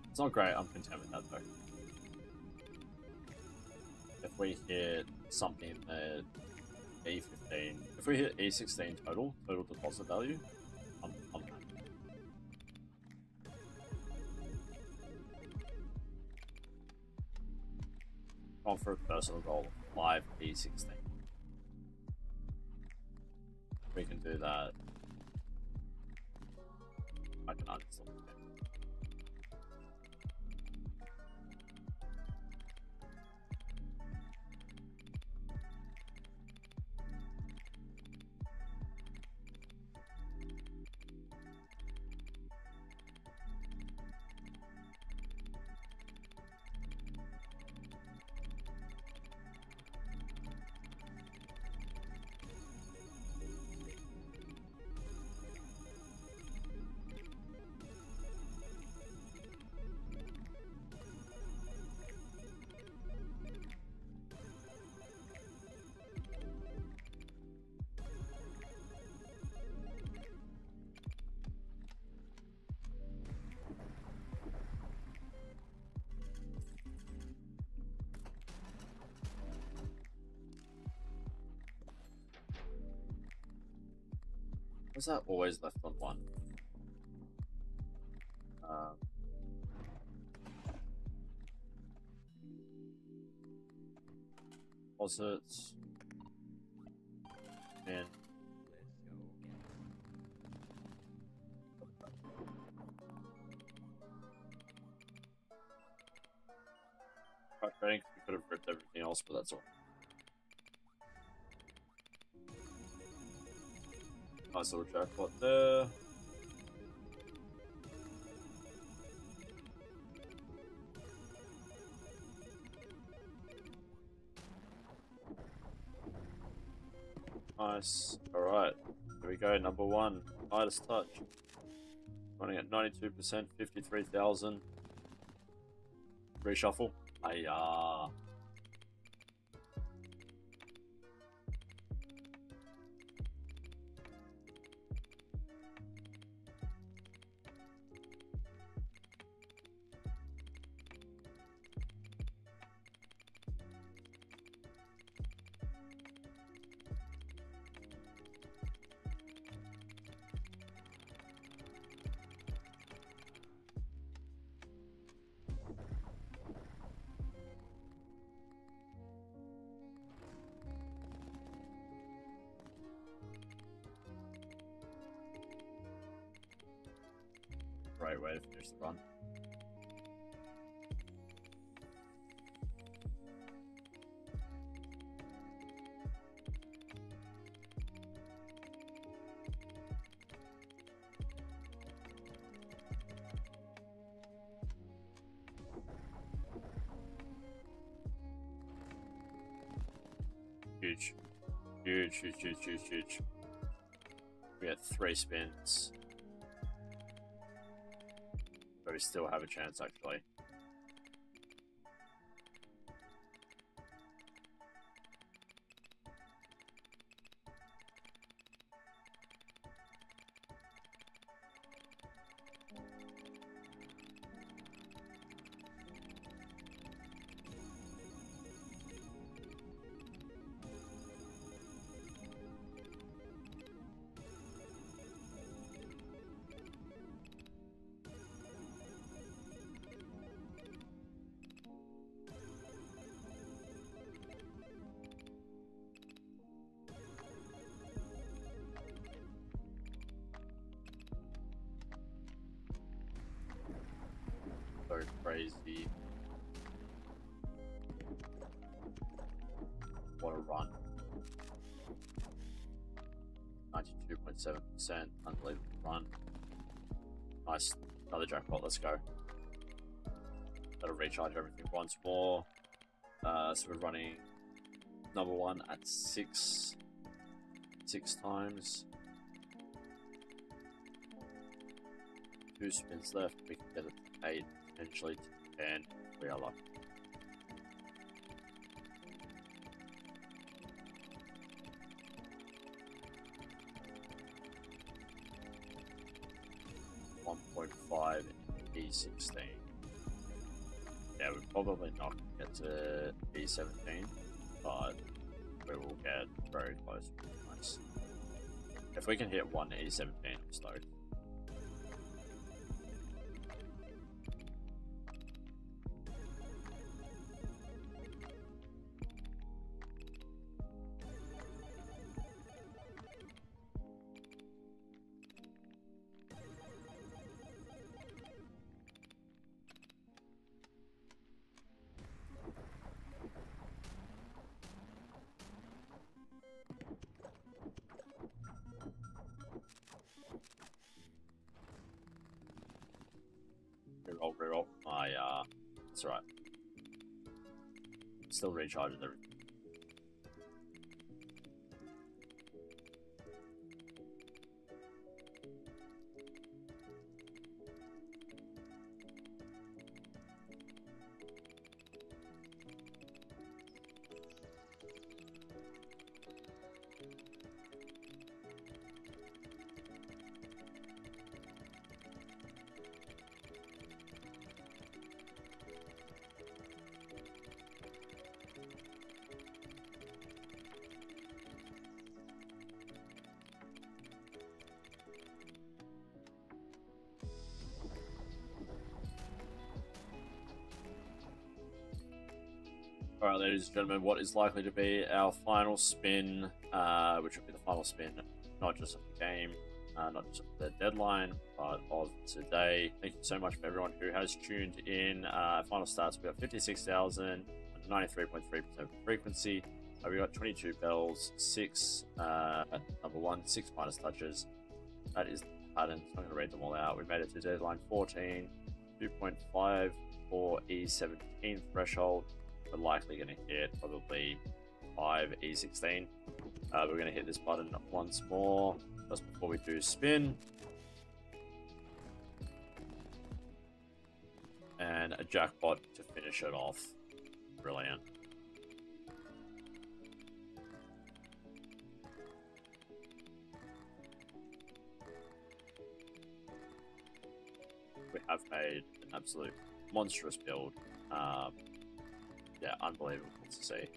It's not great, I'm content with that though. If we hit something in the E15, if we hit E16 total deposit value, I'm happy. Gone for a personal goal of 5 E16. We can do that. I can uninstall it. Was that always left on one? Deposits. And I think we could have ripped everything else, but that's all. Nice little jackpot there. Nice. Alright. Here we go. Number one. Midas touch. Running at 92%, 53,000. Reshuffle. Ayah. Great way to finish the run. Huge. Huge, huge, huge, huge, huge. We had 3 spins. But we still have a chance, actually. So crazy. What a run. 92.7%. Unbelievable run. Nice. Another jackpot. Let's go. That'll recharge everything once more. So we're running number one at 6 6 times. 2 spins left. We can get it to 8, potentially to 10. We are lucky. $1.5 E16. Yeah, we're probably not going to get to E17, but we will get very close. Nice. If we can hit 1 E17, I'm stoked. Reroll. That's right. Still recharging everything. Alright, ladies and gentlemen, what is likely to be our final spin, which will be the final spin, not just of the game, not just of the deadline, but of today. Thank you so much for everyone who has tuned in. Final stats, we got 56,000, 93.3% frequency. We got 22 bells, 6 at number 1, 6 minus touches. That is the pattern, so I'm going to read them all out. We made it to deadline 14, 2.5 for E17 threshold. We're likely going to hit probably 5 E16. We're going to hit this button once more just before we do spin. And a jackpot to finish it off. Brilliant. We have made an absolute monstrous build. Yeah, unbelievable to see.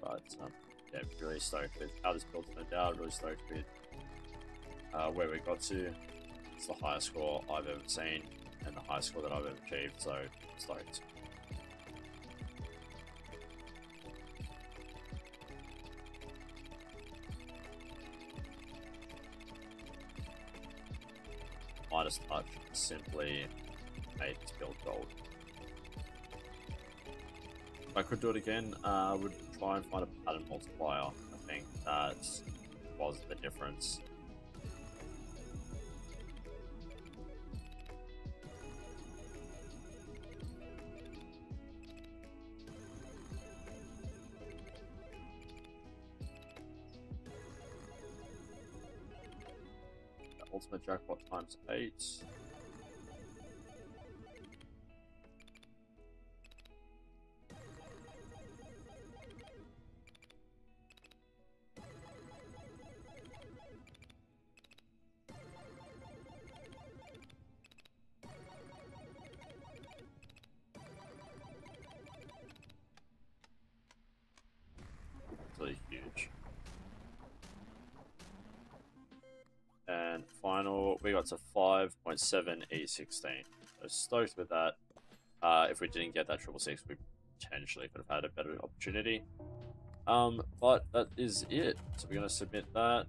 But yeah, really stoked with how this build turned out. Really stoked with where we got to. It's the highest score I've ever seen and the highest score that I've ever achieved. So stoked. Midas Touch simply made this build gold. If I could do it again, I would try and find a pattern multiplier. I think that was the difference. Ultimate jackpot times 8. Really huge. And final, we got to 5.7 E16. So stoked with that. If we didn't get that 666, we potentially could have had a better opportunity. But that is it. So we're going to submit that.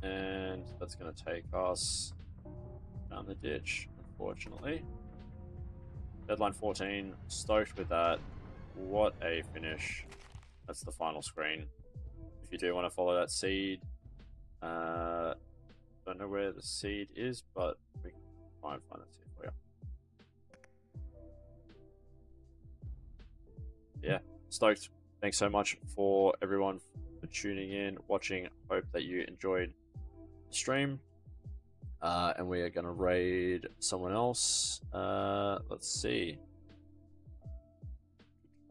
And that's going to take us down the ditch, unfortunately. Deadline 14, stoked with that. What a finish. That's the final screen. If you do want to follow that seed, don't know where the seed is, but we can try and find that seed for you. Yeah, stoked. Thanks so much for everyone for tuning in, watching. Hope that you enjoyed the stream. And we are going to raid someone else. Let's see.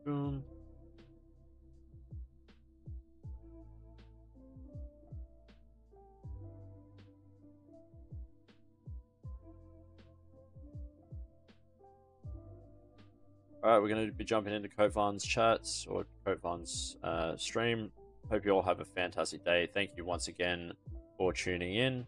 Boom. Alright, we're going to be jumping into Kovan's chats or Kovan's stream. Hope you all have a fantastic day. Thank you once again for tuning in.